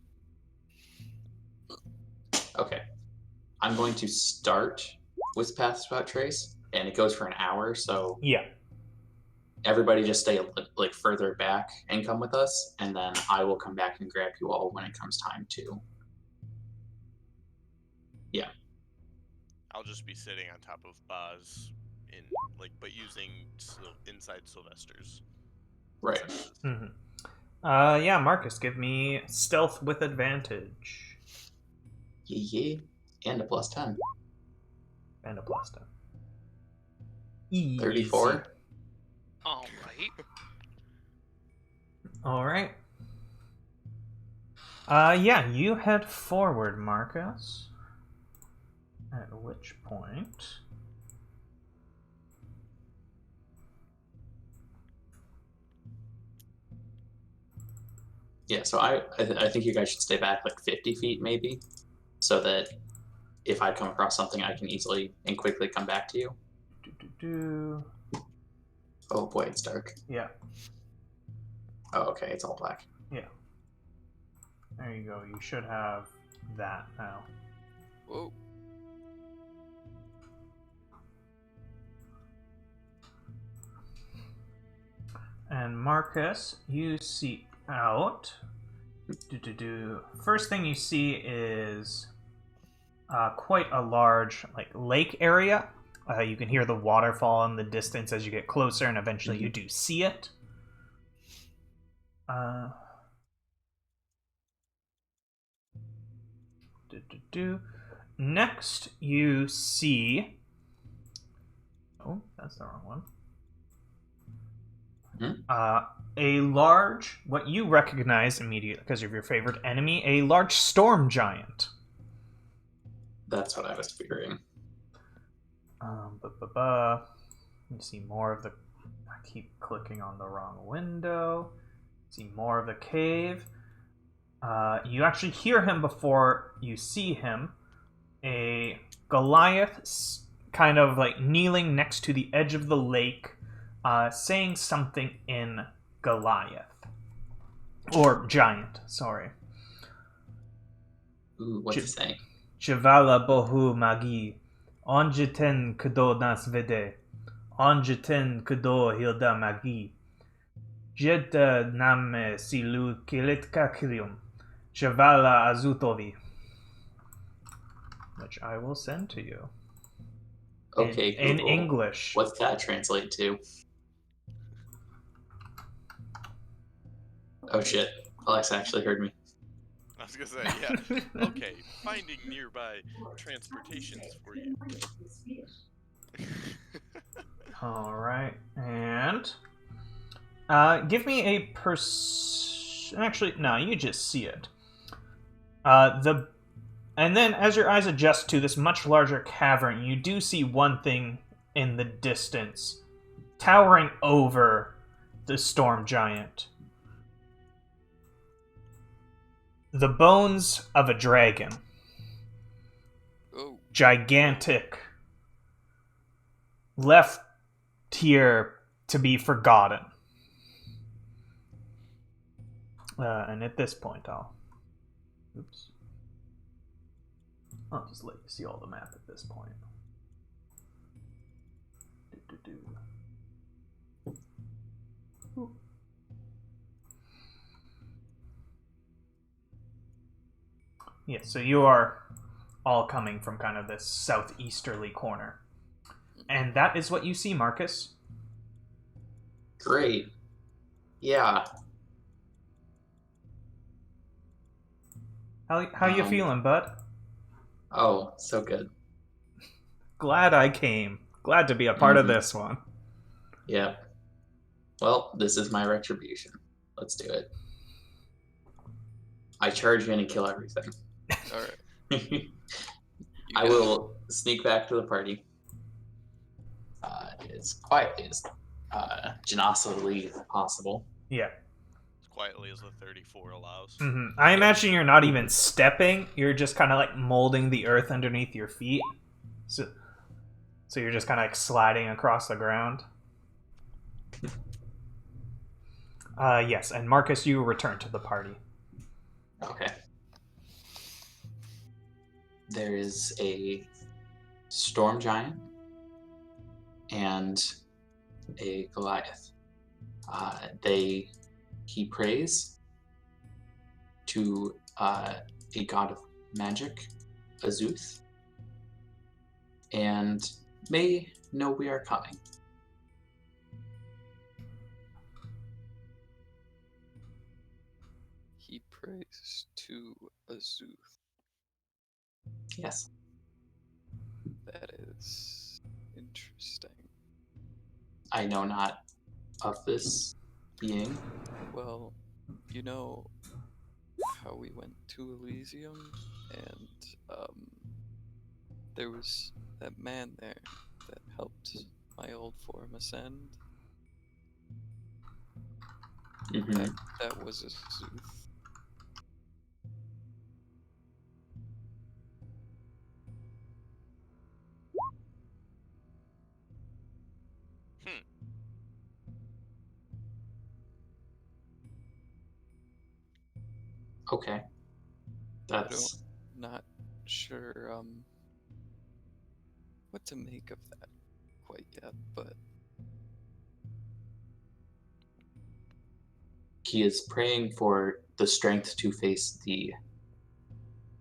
Okay. I'm going to start with Path Spot Trace, and it goes for an hour, so Yeah. everybody just stay like further back and come with us, and then I will come back and grab you all when it comes time to. Yeah. I'll just be sitting on top of Boz but using inside Sylvester's. Right. senses. Mm-hmm. Yeah, Marcus, give me stealth with advantage. Yeah. And a plus 10. And a plus 10. Easy. 34. All right. All right. Yeah, you head forward, Marcus. At which point... Yeah, so I think you guys should stay back like 50 feet maybe, so that if I come across something, I can easily and quickly come back to you. Oh boy, it's dark. Yeah, Oh, okay, it's all black. yeah. There you go. You should have that now. Whoa. And Marcus, you see out. First thing you see is quite a large lake area. You can hear the waterfall in the distance as you get closer, and eventually you do see it. Next, you see... Oh, that's the wrong one. A large, what you recognize immediately because of your favorite enemy, a large storm giant. That's what I was figuring. Let me see more of the keep clicking on the wrong window. See more of the cave. You actually hear him before you see him. A Goliath kind of like kneeling next to the edge of the lake, saying something in Goliath. Or giant, sorry. Ooh, what's he saying? Chevala bohu magi. Onjiten kudo nas vede. Onjiten kudo hilda magi. Jeta name silu kilitka kirium. Chevala azutovi. Which I will send to you. Okay, In Google, English. what's that translate to? Oh shit, Alexa actually heard me. I was gonna say, yeah. Okay, finding nearby transportations for you. Alright, and give me a actually, no, you just see it. And then as your eyes adjust to this much larger cavern, you do see one thing in the distance, towering over the storm giant. The bones of a dragon. Oh, Gigantic. Left here to be forgotten. And at this point, I'll just let you see all the map at this point. Yeah, so you are all coming from kind of this southeasterly corner. And that is what you see, Marcus. Great. Yeah. How you feeling, bud? Oh, so good. Glad I came. Glad to be a part of this one. Yeah. Well, this is my retribution. Let's do it. I charge in and kill everything. alright. I will sneak back to the party as quietly as genocily possible. Yeah. As quietly as the 34 allows. Mm-hmm. I imagine you're not even stepping. You're just kind of like molding the earth underneath your feet. So you're just kind of like sliding across the ground. Yes, and Marcus, you return to the party. Okay. There is a storm giant and a Goliath. He prays to a god of magic, Azuth, and may know we are coming. He prays to Azuth. Yes. That is interesting. I know not of this being. Well, you know how we went to Elysium and there was that man there that helped my old form ascend. Mm-hmm. That was Azuth. Okay. That's Not sure what to make of that quite yet, but he is praying for the strength to face the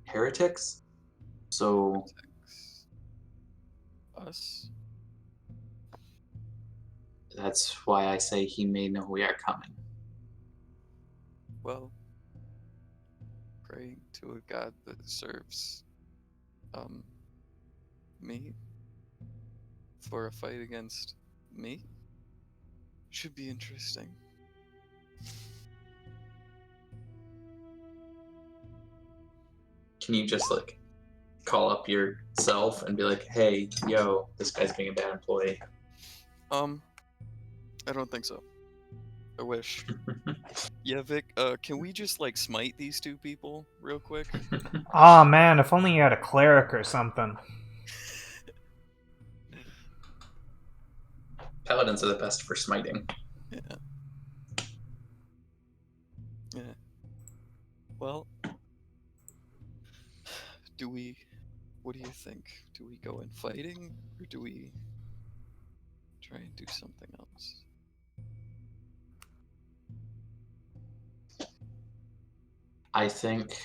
heretics. So us. that's why I say he may know we are coming. Well, praying to a god that serves me for a fight against me should be interesting. Can you just like call up yourself and be like, hey, yo, this guy's being a bad employee? I don't think so. I wish. Yeah, Vic, can we just, like, smite these two people real quick? Aw, man, if only you had a cleric or something. Paladins are the best for smiting. Yeah. Yeah. Well, what do you think? Do we go in fighting, or do we try and do something else? I think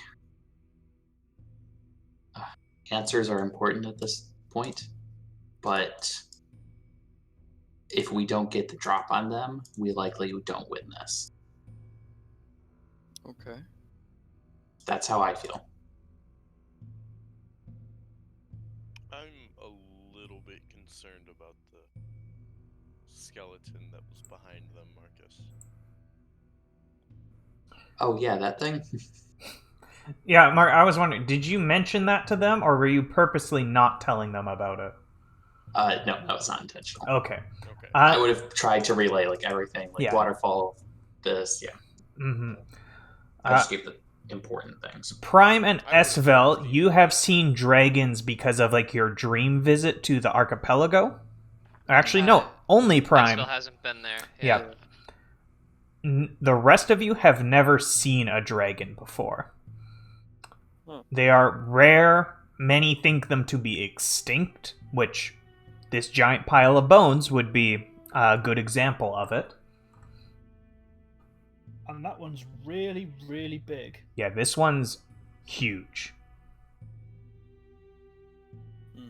answers are important at this point, but if we don't get the drop on them, we likely don't win this. Okay. That's how I feel. I'm a little bit concerned about the skeleton that was behind them, Marcus. Oh yeah, that thing? Yeah, Mark, I was wondering, did you mention that to them, or were you purposely not telling them about it? No, it's not intentional. Okay. Okay. I would have tried to relay like everything, like Yeah. waterfall, this, yeah. Mm-hmm. I just gave the important things. Prime and I would've Esvel, thought you have seen dragons because of like your dream visit to the archipelago. Actually, no, only Prime. Still hasn't been there. Yeah. The rest of you have never seen a dragon before. Huh. They are rare. Many think them to be extinct, which this giant pile of bones would be a good example of it. And that one's really, really big. Yeah, this one's huge. Hmm.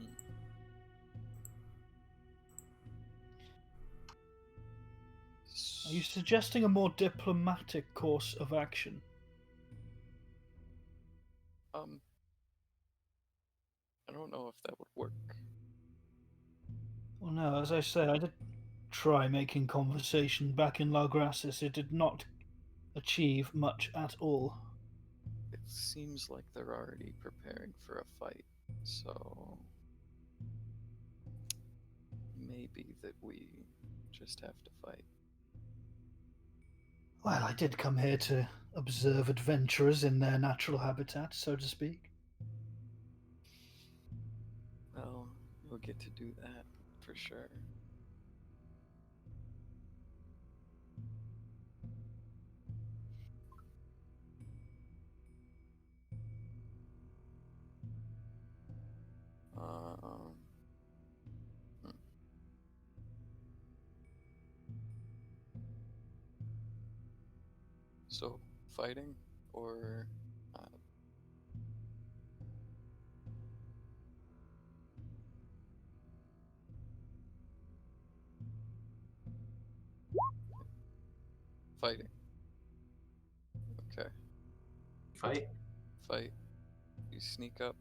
Are you suggesting a more diplomatic course of action? I don't know if that would work. Well, no, as I say, I did try making conversation back in La Grassis. It did not achieve much at all. It seems like they're already preparing for a fight, so maybe that we just have to fight. Well, I did come here to observe adventurers in their natural habitat, so to speak. Well, we'll get to do that for sure. Hmm. So, fighting or fighting? Okay, Fight. fight. You sneak up.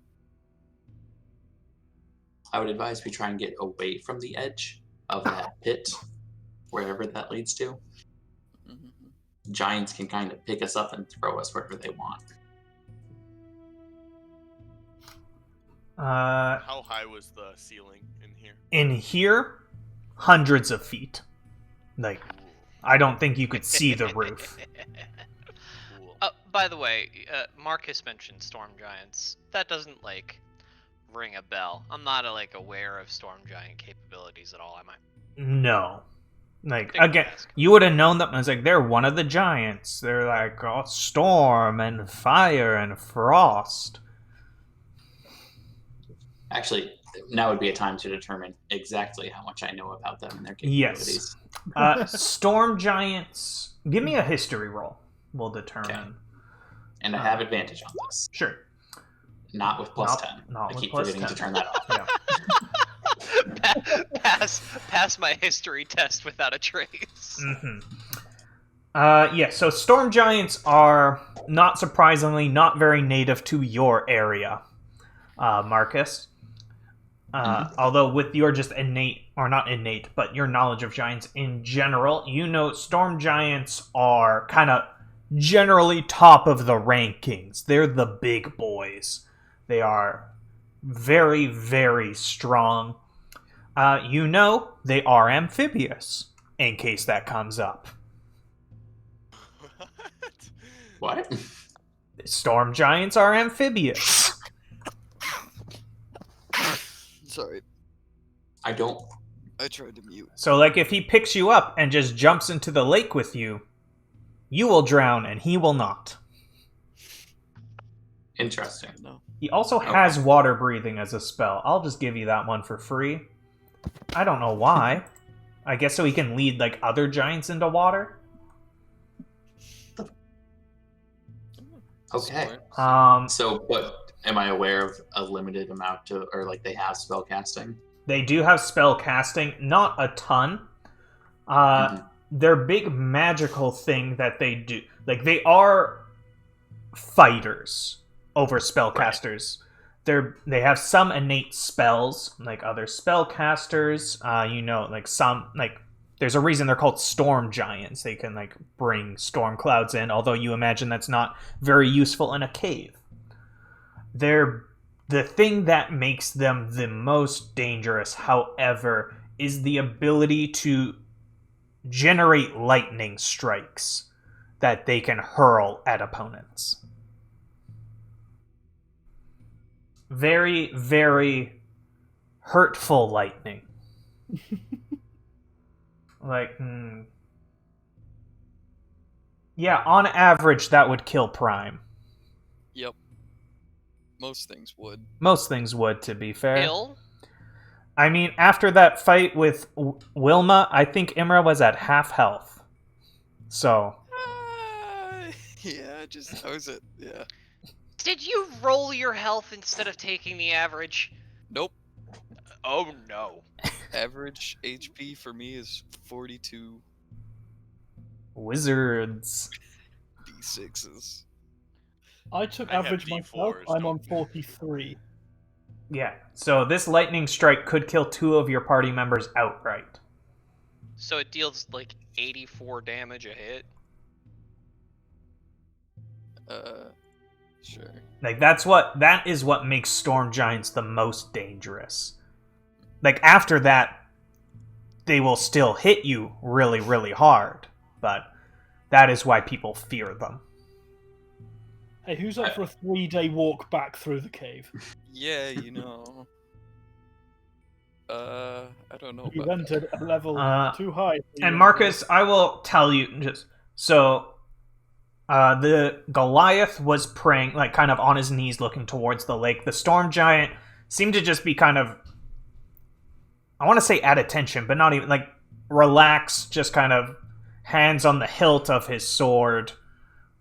I would advise we try and get away from the edge of that pit, wherever that leads to. Mm-hmm. Giants can kind of pick us up and throw us wherever they want. How high was the ceiling in here? In here, hundreds of feet. Like, Ooh, I don't think you could see the roof. cool. By the way, Marcus mentioned storm giants. That doesn't like ring a bell. I'm not aware of storm giant capabilities at all, am I? No. Like, Take a again, task. you would have known them as like, they're one of the giants. They're like, oh, storm and fire and frost. Actually, now would be a time to determine exactly how much I know about them and their capabilities. Yes. Storm giants. Give me a history roll. We'll determine. Okay. And I have advantage on this. Sure. Not with plus Not- 10. not I with keep plus forgetting 10. to turn that off. Yeah. pass my history test without a trace. Mm-hmm. Yeah, so storm giants are, not surprisingly, not very native to your area, Marcus. Although with your just innate, or not innate, but your knowledge of giants in general, you know storm giants are kind of generally top of the rankings. They're the big boys. They are very, very strong. You know they are amphibious. in case that comes up. What? What? Storm giants are amphibious. Sorry, I don't. I tried to mute. So, like, if he picks you up and just jumps into the lake with you, you will drown and he will not. Interesting. No. He also Okay. has water breathing as a spell. I'll just give you that one for free. I don't know why. I guess so he can lead, like, other giants into water? Okay. Smart. So, but am I aware of a limited amount to, or like they have spell casting? They do have spell casting, not a ton. Their big magical thing that they do, like, they are fighters over spellcasters. They have some innate spells, like other spellcasters. Like some, like, there's a reason they're called storm giants. They can, like, bring storm clouds in, although you imagine that's not very useful in a cave. The thing that makes them the most dangerous, however, is the ability to generate lightning strikes that they can hurl at opponents. Very, very hurtful lightning. Like, yeah, on average, that would kill Prime. Yep. Most things would. Most things would, to be fair. Ill? I mean, after that fight with Wilma, I think Imra was at half health. So, Yeah, just how is it? Yeah. Did you roll your health instead of taking the average? Nope. Oh no. Average HP for me is 42 wizards. D6s. I took I have average myself. D4s, I'm on don't- 43. Yeah, so this lightning strike could kill 2 of your party members outright. So it deals like 84 damage a hit. Sure. Like, that is what makes storm giants the most dangerous. Like, after that, they will still hit you really, really hard, but that is why people fear them. Hey, who's up for a 3-day walk back through the cave? Yeah, you know. I don't know You've about entered a level too high. for you. And Marcus, I will tell you, just so the Goliath was praying, like, kind of on his knees looking towards the lake. The storm giant seemed to just be kind of, I want to say at attention, but not even, like, relaxed, just kind of hands on the hilt of his sword,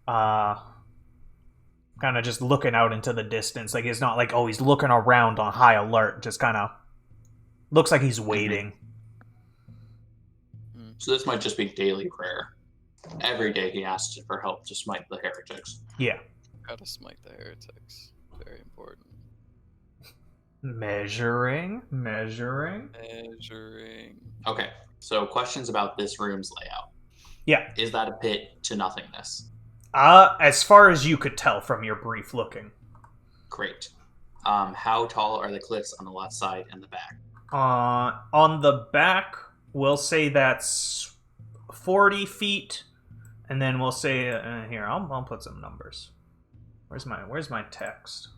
kind of just looking out into the distance. Like, it's not like, oh, he's looking around on high alert, just kind of looks like he's waiting. So this might just be daily prayer. Every day he asks for help to smite the heretics. Yeah. Gotta smite the heretics. Very important. Measuring. Measuring. Okay, so questions about this room's layout. Yeah. Is that a pit to nothingness? As far as you could tell from your brief looking. Great. How tall are the cliffs on the left side and the back? On the back, we'll say that's 40 feet, and then we'll say here. I'll put some numbers. Where's my text?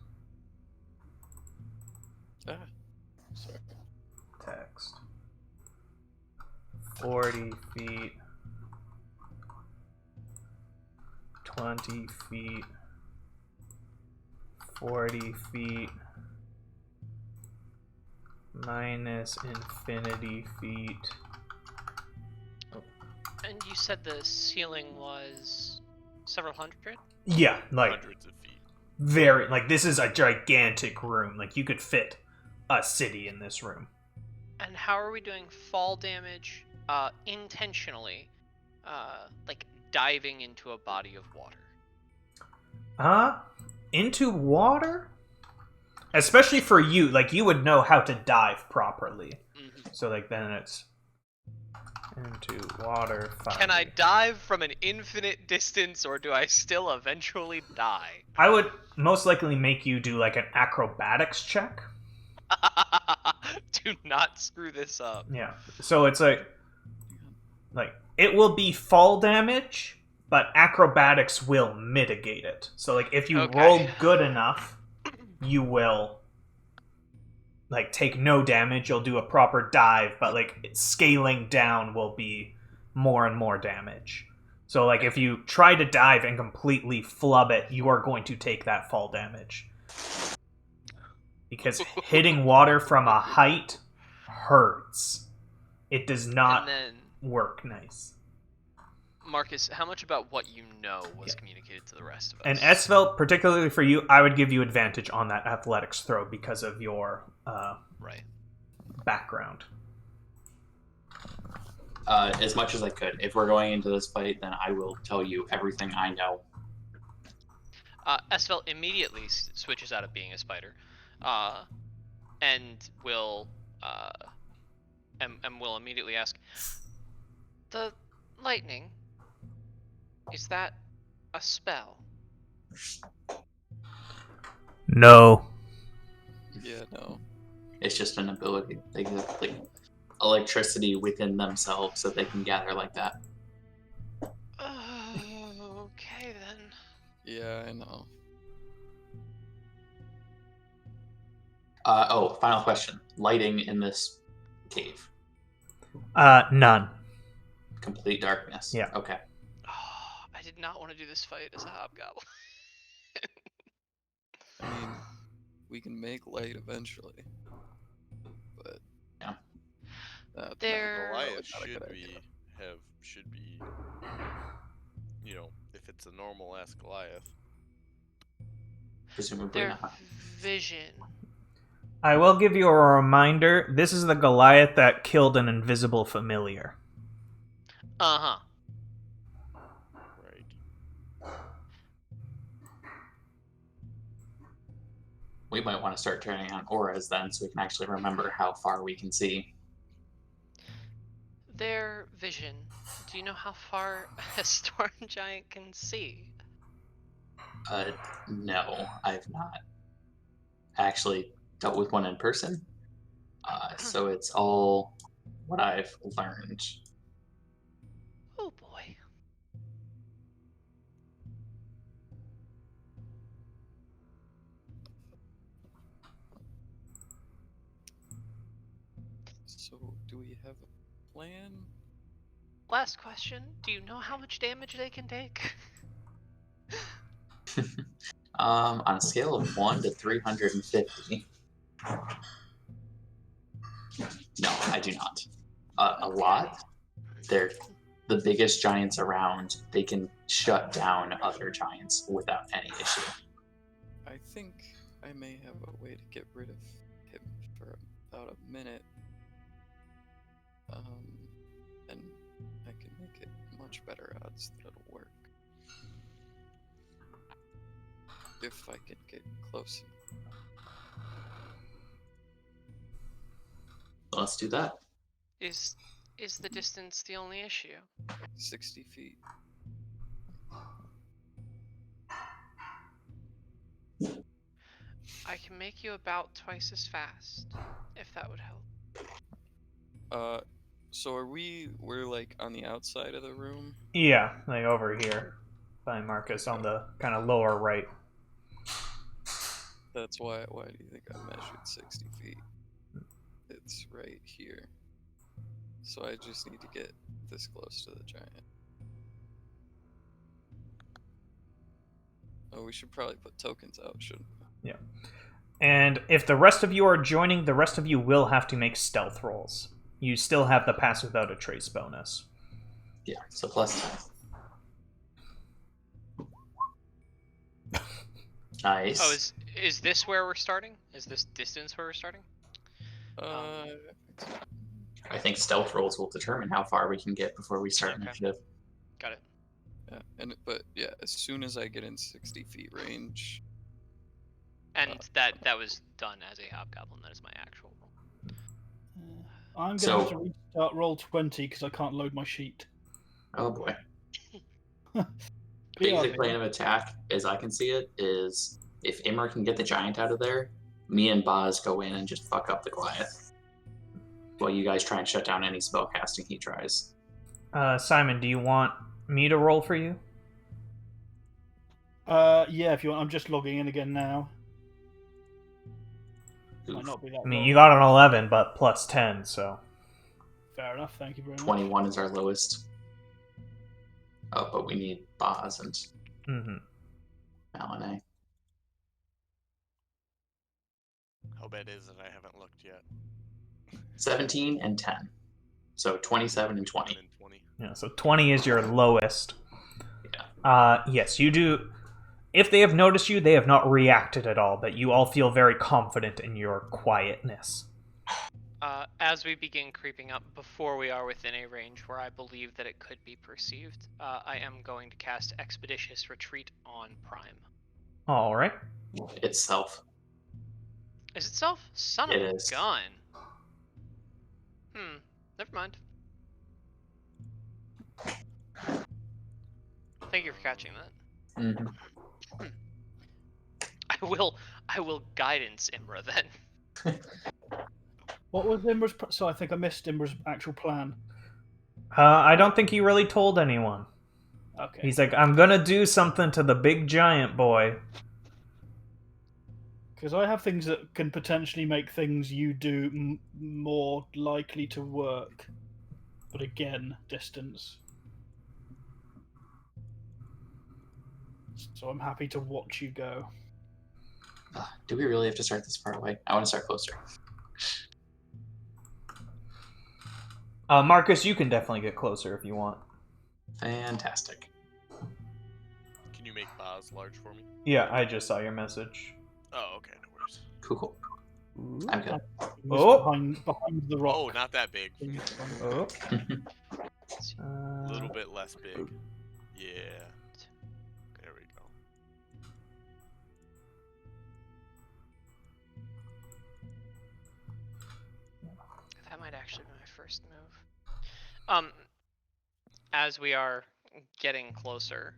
Sorry. Text. 40 feet. 20 feet. 40 feet. Minus infinity feet. And you said the ceiling was several hundred? Yeah, like Hundreds of feet. very, like, this is a gigantic room. Like, you could fit a city in this room. And how are we doing fall damage intentionally? Like diving into a body of water. Into water? Especially for you, like, you would know how to dive properly. Mm-hmm. So, like, then it's into water. Can I dive from an infinite distance, or do I still eventually die? I would most likely make you do, like, an acrobatics check. Do not screw this up. Yeah. So it's like like it will be fall damage, but acrobatics will mitigate it. So like if you Okay. roll good enough, you will like take no damage. You'll do a proper dive, but like scaling down will be more and more damage. So like if you try to dive and completely flub it, you are going to take that fall damage. Because hitting water from a height hurts. It does not And then, work nice. Marcus, how much about what you know was communicated to the rest of us? And Esvel, particularly for you, I would give you advantage on that athletics throw because of your right. background. As much as I could. If we're going into this fight, then I will tell you everything I know. Esvel immediately switches out of being a spider, and will immediately ask, "The lightning, is that a spell?" No. Yeah, no. It's just an ability. They have like electricity within themselves that they can gather like that. Okay then. Yeah, I know. Final question. Lighting in this cave. None. Complete darkness. Yeah. Okay. Oh, I did not want to do this fight as a hobgoblin. I mean, we can make light eventually, but Yeah. There- Goliath not a good should be, you know, if it's a normal ass Goliath. Presumably Their not. vision. I will give you a reminder. This is the Goliath that killed an invisible familiar. Uh-huh. Right. We might want to start turning on auras then, so we can actually remember how far we can see. Their vision. Do you know how far a storm giant can see? No, I've not actually dealt with one in person. So it's all what I've learned. Oh boy. so do we have a plan? Last question. Do you know how much damage they can take? On a scale of 1 to 350. No, I do not. A lot. They're the biggest giants around. They can shut down other giants without any issue. I think I may have a way to get rid of him for about a minute. And I can make it much better odds that it'll work. If I can get close enough. Let's do that. Is the distance the only issue? 60 feet. I can make you about twice as fast, if that would help. So we're like on the outside of the room? Yeah, like over here by Marcus on the kind of lower right. That's why do you think I measured 60 feet? It's right here. So I just need to get this close to the giant. Oh, we should probably put tokens out, shouldn't we? Yeah. And if the rest of you are joining, the rest of you will have to make stealth rolls. You still have the pass without a trace bonus. Yeah, so plus 10. Nice. Oh, is this where we're starting? Is this distance where we're starting? I think stealth rolls will determine how far we can get before we start Okay. initiative. Got it. Yeah, but as soon as I get in 60 feet range. And that was done as a hobgoblin. That is my actual roll. I'm going So- to have to restart roll 20 because I can't load my sheet. Oh boy. Yeah, Basic plan of attack, as I can see it, is if Imra can get the giant out of there, me and Boz go in and just fuck up the Goliath. While you guys try and shut down any spell casting he tries. Simon, do you want me to roll for you? Yeah, if you want. I'm just logging in again now. Might Oof. not be that I mean, long. you got an 11, but plus 10, so... Fair enough. Thank you very much. 21 is our lowest. Oh, but we need Boz and Mm-hmm. Malinae. How bad is it? I haven't looked yet. 17 and 10. So 27 and 20. 10 and 20. Yeah, so 20 is your lowest. Yeah. Yes, you do... If they have noticed you, they have not reacted at all, but you all feel very confident in your quietness. As we begin creeping up, before we are within a range where I believe that it could be perceived, I am going to cast Expeditious Retreat on Prime. Alright. Itself. Is it self? Son It of a is. gun. Never mind. Thank you for catching that. Mm-hmm. I will guidance Imra then. What was Imra's? So I think I missed Imra's actual plan. I don't think he really told anyone. Okay. He's like, I'm gonna do something to the big giant boy. Because I have things that can potentially make things you do more likely to work. But again, distance. So I'm happy to watch you go. Do we really have to start this far away? I want to start closer. Marcus, you can definitely get closer if you want. Fantastic. Can you make Boz large for me? Yeah, I just saw your message. Oh, okay, no worries. Cool. I'm good. Oh. Behind the rock. Oh, not that big. Oh. A little bit less big. Yeah. There we go. That might actually be my first move. As we are getting closer,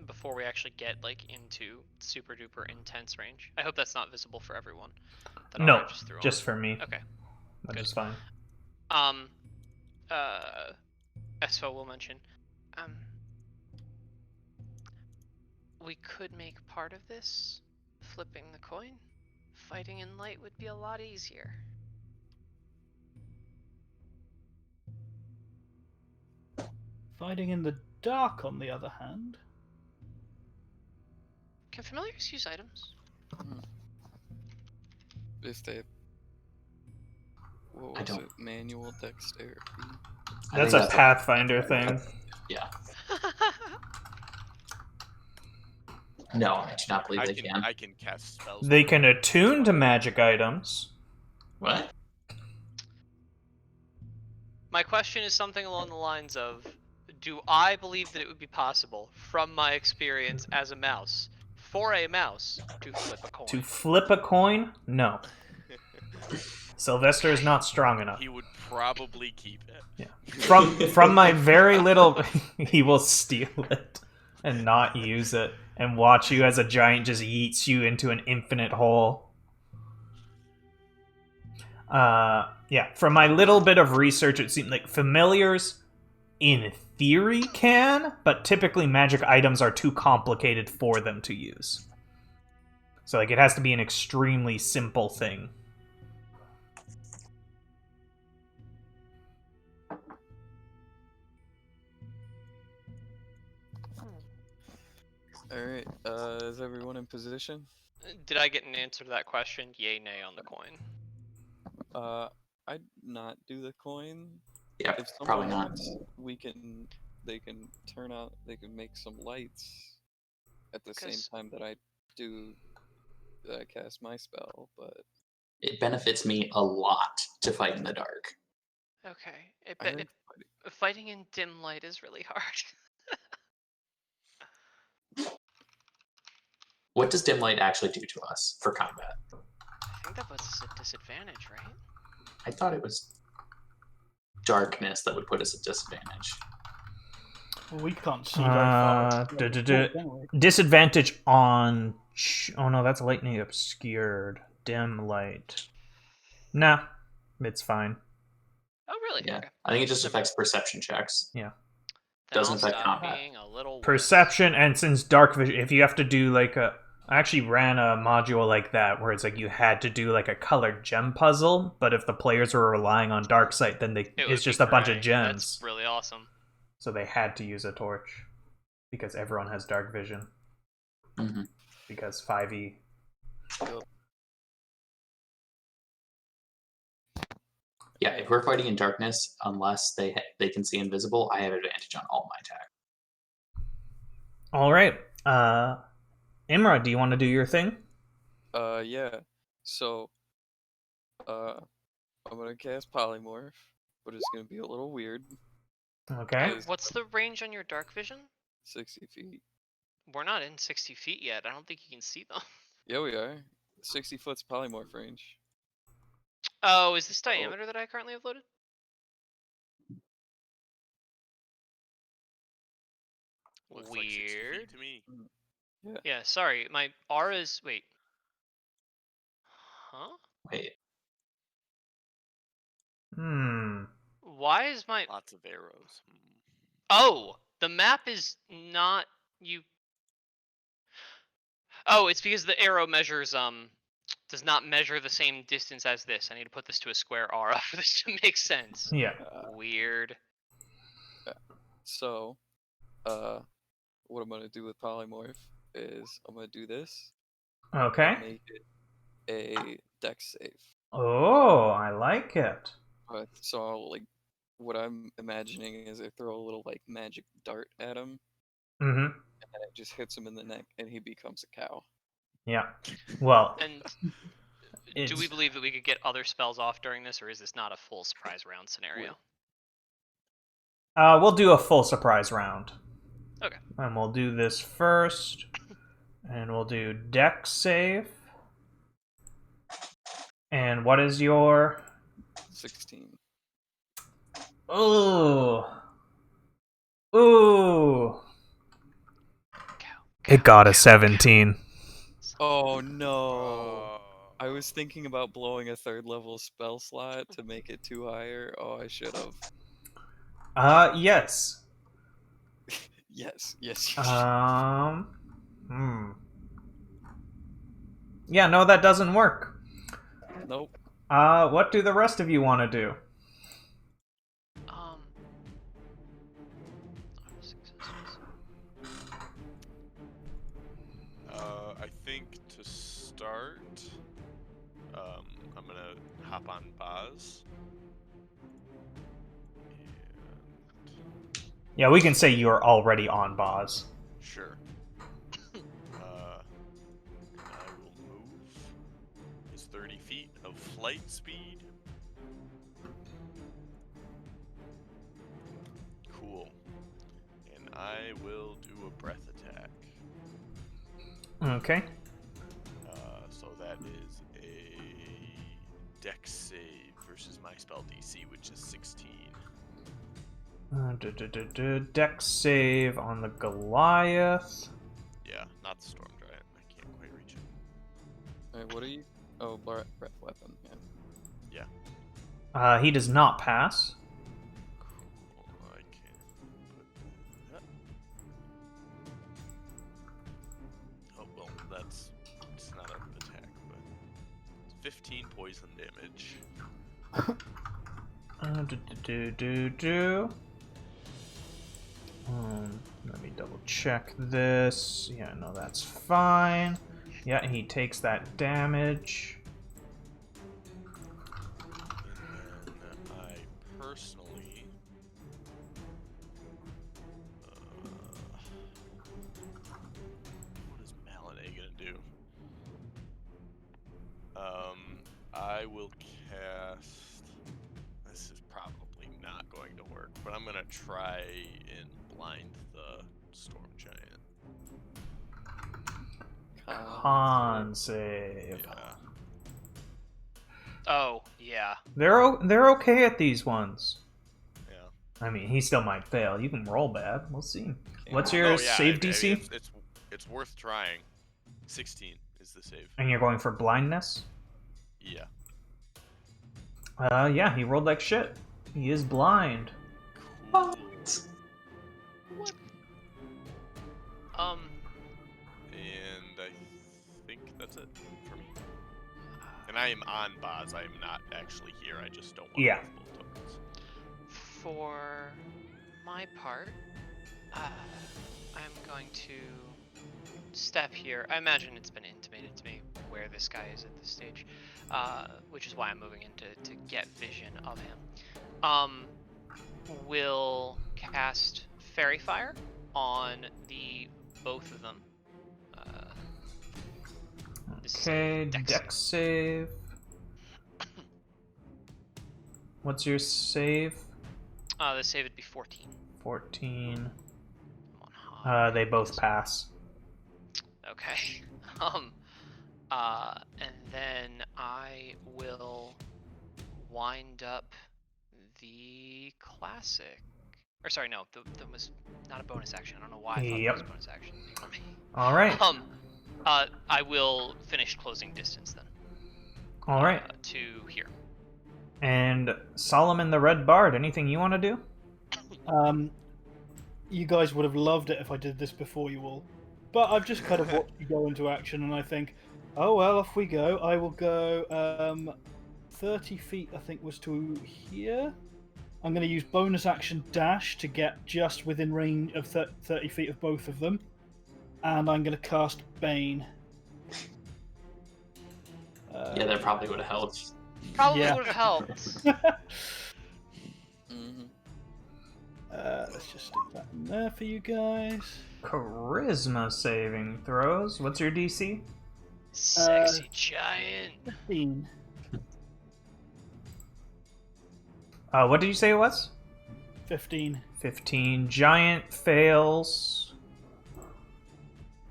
before we actually get like into super duper intense range. I hope that's not visible for everyone. That No, Aura just threw just on. for me. Okay. Which Good. is fine. Esfo will mention, we could make part of this flipping the coin. Fighting in light would be a lot easier. Fighting in the dark, on the other hand. Can familiars use items? If they... What I was don't- it? Manual dexterity? I That's think a Pathfinder thing. Yeah. No, I do not believe they can. I can cast spells. They can attune to magic items. What? My question is something along the lines of, do I believe that it would be possible, from my experience as a mouse, for a mouse to flip a coin? To flip a coin? No. Sylvester is not strong enough. He would probably keep it. Yeah. From my very little, he will steal it and not use it, and watch you as a giant just yeets you into an infinite hole. Yeah. From my little bit of research, it seemed like familiars, in theory, can, but typically magic items are too complicated for them to use. So, like, it has to be an extremely simple thing. Alright, is everyone in position? Did I get an answer to that question? Yay, nay on the coin. I'd not do the coin. Yeah, If someone probably not. wants, they can turn out, they can make some lights at the same 'Cause- time that I do cast my spell, but It benefits me a lot to fight in the dark. Okay. I heard Fighting in dim light is really hard. What does dim light actually do to us for combat? I think that puts us at disadvantage, right? I thought it was darkness that would put us at disadvantage. Well, we can't see very far. Disadvantage on... Oh no, that's lightning obscured. Dim light. Nah, it's fine. Oh, really? Yeah, Okay. I think it just affects perception checks. Yeah. Then Doesn't I'll affect stop combat. being a little wuss. Perception, and since dark vision, if you have to do like a, I actually ran a module like that where it's like you had to do like a colored gem puzzle, but if the players were relying on dark sight, then It it's would just be a bunch of gray. gems. That's really awesome. So they had to use a torch because everyone has dark vision Hmm. because 5e. Yep. Yeah, if we're fighting in darkness, unless they can see invisible, I have advantage on all my attack. All right, Imra, do you want to do your thing? Yeah. So, I'm gonna cast Polymorph, but it's gonna be a little weird. Okay. What's the range on your dark vision? 60 feet. We're not in 60 feet yet. I don't think you can see them. Yeah, we are. 60 foot's Polymorph range. Oh, is this diameter that I currently have loaded? Looks like 60 feet Weird. to me. Yeah, sorry. My aura's... Wait. Huh? Wait, Why is my... Lots of arrows. Oh! The map is not... You... Oh, it's because the arrow measures, does not measure the same distance as this. I need to put this to a square aura for this to make sense. Yeah. Weird. So, what I'm gonna do with Polymorph is I'm gonna do this. Okay. Make it a dex save. Oh, I like it. So I'll, like, what I'm imagining is I throw a little like magic dart at him, Mm-hmm. and it just hits him in the neck, and he becomes a cow. Yeah. Well, And do we believe that we could get other spells off during this, or is this not a full surprise round scenario? we'll do a full surprise round. Okay. And we'll do this first. And we'll do dex save. And what is your... 16. Ooh. Ooh. Cow, It got a 17. Oh no! Oh. I was thinking about blowing a third level spell slot to make it 2 higher. Oh, I should have. Yes. Yes, yes. Yeah, no, that doesn't work. Nope. What do the rest of you want to do? I think to start, I'm gonna hop on Boz. Yeah, we can say you're already on Boz. Sure. I will move his 30 feet of flight speed. Cool. And I will do a breath attack. Okay. So that is a dex save versus my spell DC, which is 16. Dex save on the Goliath. Yeah, not the storm giant. I can't quite reach it. Alright, what are you? Oh, breath weapon. Yeah. He does not pass. Cool. I can put that. Oh well, it's not an attack, but it's 15 poison damage. Let me double check this. Yeah, no, that's fine. Yeah, he takes that damage. And then I personally what is Malinae gonna do? I will cast. This is probably not going to work, but I'm gonna try and blind the storm giant. Con save. Yeah. Oh, yeah. They're okay at these ones. Yeah. I mean, he still might fail. You can roll bad. We'll see. What's your Oh, yeah, save I DC? mean, it's worth trying. 16 is the save. And you're going for blindness? Yeah. Yeah, he rolled like shit. He is blind. Cool. And I think that's it for me. And I am on Boz. I am not actually here. I just don't want Yeah. multiple tokens. For my part, I'm going to step here. I imagine it's been intimated to me where this guy is at this stage, which is why I'm moving in to get vision of him. Will cast Fairy Fire on both of them. This is a Okay, dex dex save. What's your save? The save would be 14. 14. I'm on high. They both pass. Okay. And then I will wind up the classic. Or sorry, no, that was not a bonus action. I don't know why I thought that was a bonus action. Ignore me. All right. I will finish closing distance then. All right. To here. And Solomon the Red Bard, anything you want to do? You guys would have loved it if I did this before you all. But I've just kind of watched you go into action, and I think, oh well, off we go. I will go 30 feet, I think, was to here. I'm going to use bonus action dash to get just within range of 30 feet of both of them. And I'm going to cast Bane. Yeah, that probably would have helped. Probably Yeah. would have helped. Mm-hmm. Let's just stick that in there for you guys. Charisma saving throws. What's your DC? Sexy giant. 15. What did you say it was? 15. 15. Giant fails.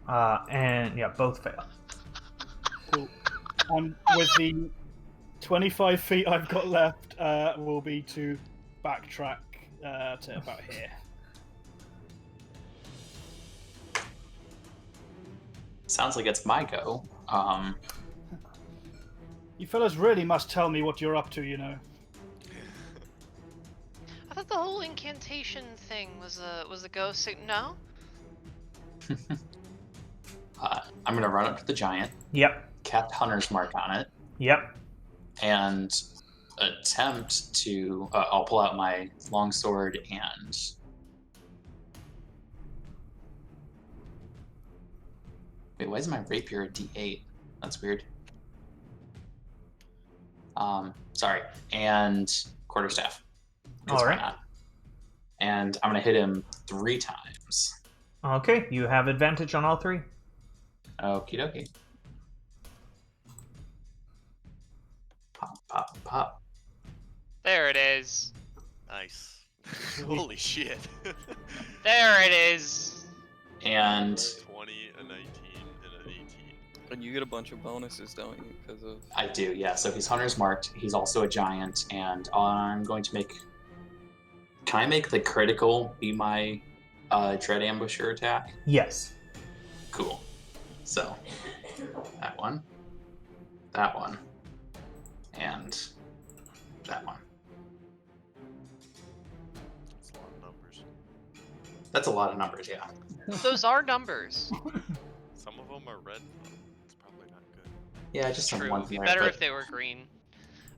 And yeah, both fail. Cool. And with the 25 feet I've got left, will be to backtrack to about here. Sounds like it's my go. You fellas really must tell me what you're up to, you know. I thought the whole incantation thing was a ghost thing. No? I'm gonna run up to the giant, Yep. cast Hunter's Mark on it, Yep. and attempt to. I'll pull out my longsword and. Wait, why is my rapier a D8? That's weird. Sorry, and quarterstaff. 'Cause All why right. not? And I'm gonna hit him 3 times. Okay, you have advantage on all three. Okie dokie. Pop, pop, pop. There it is. Nice. Holy shit. There it is. And 20, a 19, and an 18. And you get a bunch of bonuses, don't you? Because of I do, yeah. So he's Hunter's Marked. He's also a giant, and I'm going to make. Can I make the critical be my Dread Ambusher attack? Yes. Cool. So that one, and that one. That's a lot of numbers. That's a lot of numbers, yeah. Those are numbers. Some of them are red. It's probably not good. Yeah, just some True. ones It'd be there, better but- if they were green.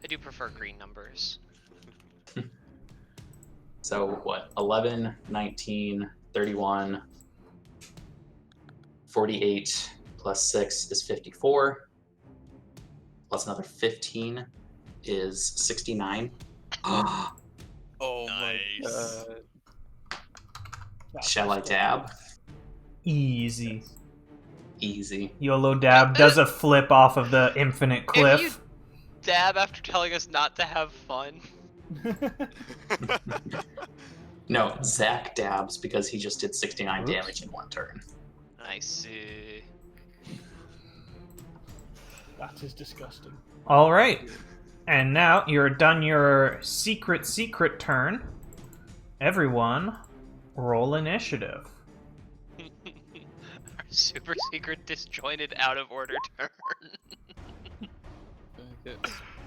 I do prefer green numbers. So what? 11, 19, 31, 48 plus 6 is 54. Plus another 15 is 69. Oh my nice. Shall I dab? Easy. Easy. YOLO dab does a flip off of the infinite If you cliff. dab after telling us not to have fun. No, Zach dabs because he just did 69 damage in one turn. I see. That is disgusting. All right. And now you're done your secret turn. Everyone, roll initiative. Our super secret disjointed out of order turn. Okay.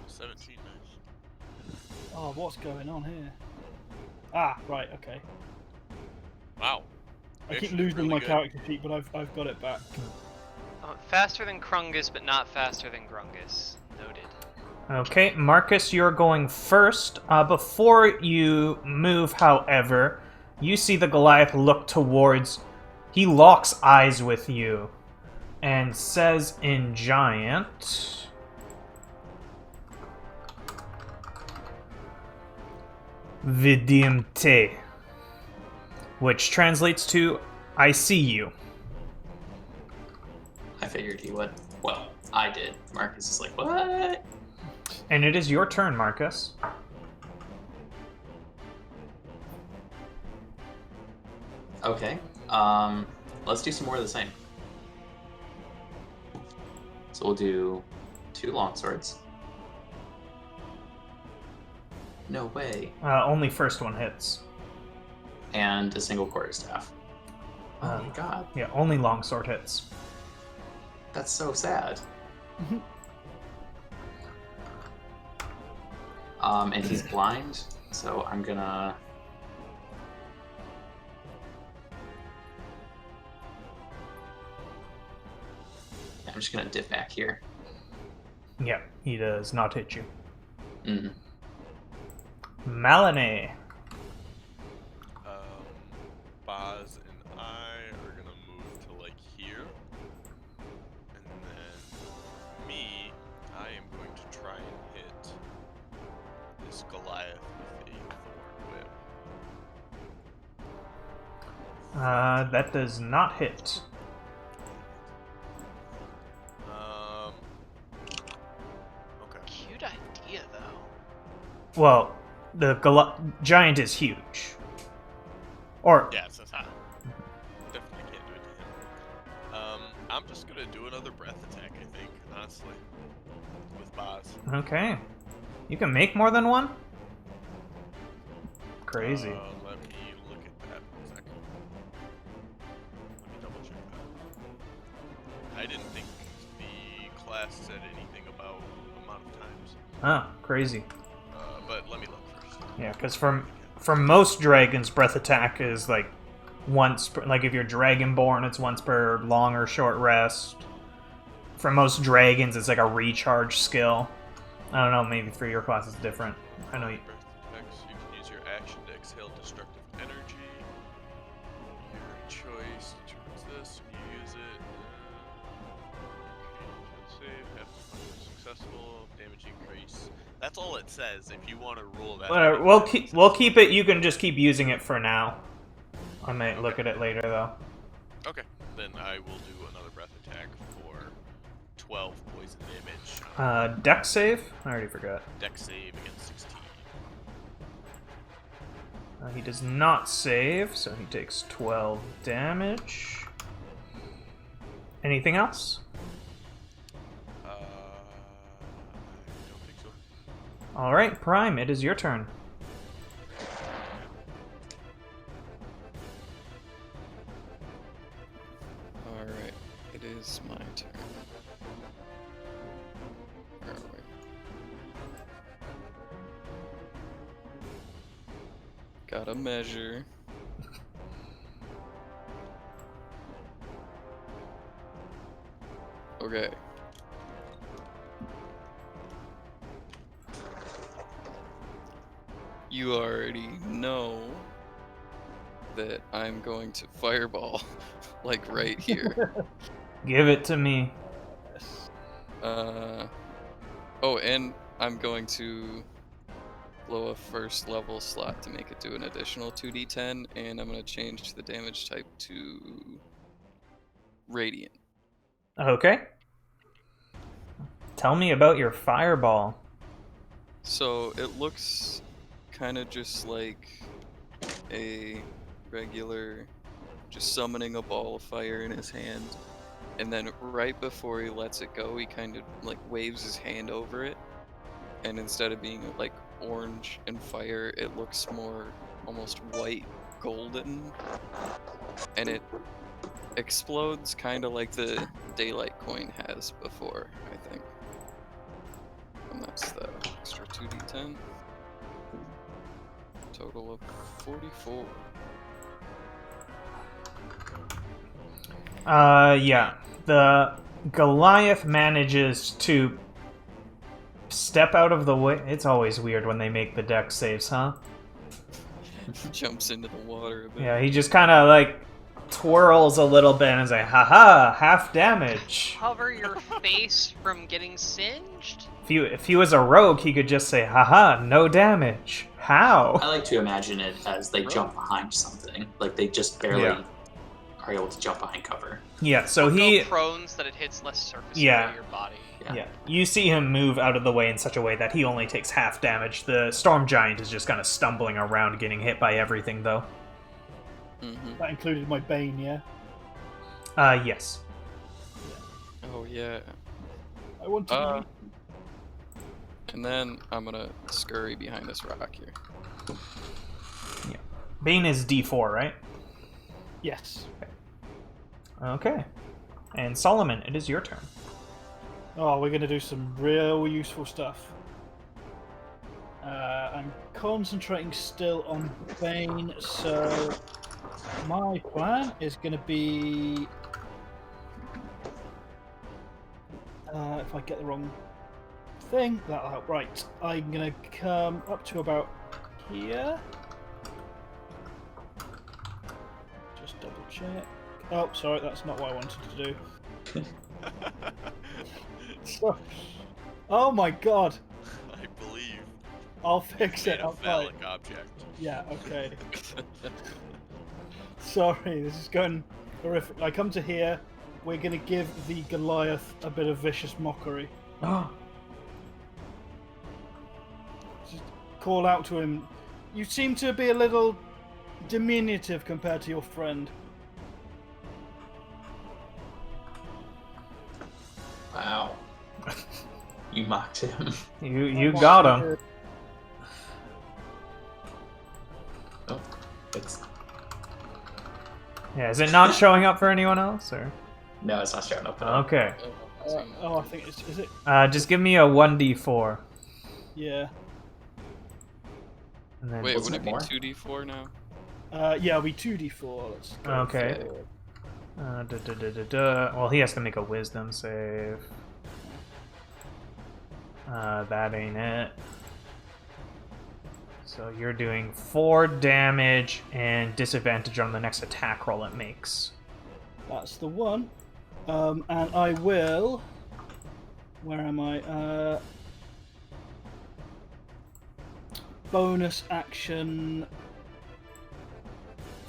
17, nice. Oh, what's going on here? Ah, right, okay. Wow. I keep Actually did losing really my good. character sheet, but I've got it back. Faster than Krungus, but not faster than Grungus. Noted. Okay, Marcus, you're going first. Before you move, however, you see the Goliath look towards. He locks eyes with you and says in Giant. Vidim te. Which translates to I see you. I figured he would. Well, I did. Marcus is like, what? And it is your turn, Marcus. Okay. Let's do some more of the same. So we'll do 2 longswords. No way. Only first one hits. And a single quarterstaff. Oh my god. Yeah, only longsword hits. That's so sad. And he's blind, so I'm gonna... I'm just gonna dip back here. Yeah, he does not hit you. Mm. Malene. Boz and I are gonna move to like here, and then me, I am going to try and hit this Goliath with a thorn whip. That does not hit. Okay. Cute idea, though. Well, the giant is huge. Or Yeah, so definitely can't do it to him. I'm just gonna do another breath attack, I think, honestly, with Boz. okay, you can make more than one. Crazy. Let me look at that one second. Let me double check that. I didn't think the class said anything about amount of times. Huh, crazy. But let me look first. Yeah, because for most dragons, breath attack is like once per, like if you're dragonborn, it's once per long or short rest. For most dragons, it's like a recharge skill. I don't know, maybe for your class it's different. I know you. Breath attacks, you can use your action to exhale destructive energy. Your choice determines this when you use it. Save, have successful, damage increase. That's all it says. If you want to roll that. Whatever. We'll keep it. You can just keep using it for now. I might look at it later though. Okay, then I will do another breath attack for 12 poison damage. Dex save. I already forgot. Dex save against 16. He does not save, so he takes 12 damage. Anything else? I don't think so. All right, Prime. It is your turn. Alright, it is my turn. Where are we? Gotta measure. Okay. You already know that I'm going to fireball, like right here. Give it to me. Oh, and I'm going to blow a first level slot to make it do an additional 2d10, and I'm going to change the damage type to radiant. Okay. Tell me about your fireball. So it looks kind of just like a regular, just summoning a ball of fire in his hand. And then right before he lets it go, he kind of like waves his hand over it. And instead of being like orange and fire, it looks more almost white golden. And it explodes kind of like the daylight coin has before, I think. And that's the extra 2d10. total of 44. Yeah. The Goliath manages to step out of the way. It's always weird when they make the deck saves, huh? Jumps into the water a bit. Yeah, he just kind of like twirls a little bit and is like, haha, half damage. Cover your face from getting singed? If he was a rogue, he could just say, haha, no damage. How? I like to imagine it as they jump behind something. Like they just barely Yeah. are able to jump behind cover. Yeah, so Or he... go prone so that it hits less surface Yeah. area of your body. Yeah, you see him move out of the way in such a way that he only takes half damage. The Storm Giant is just kind of stumbling around, getting hit by everything, though. Mm-hmm. That included my Bane, yeah? Yes. Oh yeah. I want to... And then I'm gonna scurry behind this rock here. Bane is D4, right? Yes. Okay. And Solomon, it is your turn. Oh, we're going to do some real useful stuff. I'm concentrating still on Bane, so my plan is going to be... if I get the wrong thing, that'll help. Right, I'm going to come up to about here. Just double check. Oh, sorry, that's not what I wanted to do. So, oh my god! I believe I'll fix made it. a I'll fight. phallic object. Yeah, okay. Sorry, this is going horrific. I come to here, we're going to give the Goliath a bit of vicious mockery. Just call out to him. You seem to be a little diminutive compared to your friend. Wow. You mocked him. You got him. Oh, it's Yeah, is it not showing up for anyone else, or? no, it's not showing up at all. Okay. I think it's... Is it? Just give me a 1d4. Yeah. And then Wait, Wasn't would it it be more? 2d4 now? Yeah, we 2d4. Let's go Okay. for- Well, he has to make a wisdom save. That ain't it. So you're doing 4 damage and disadvantage on the next attack roll it makes. That's the one. And I will... Where am I? Bonus action...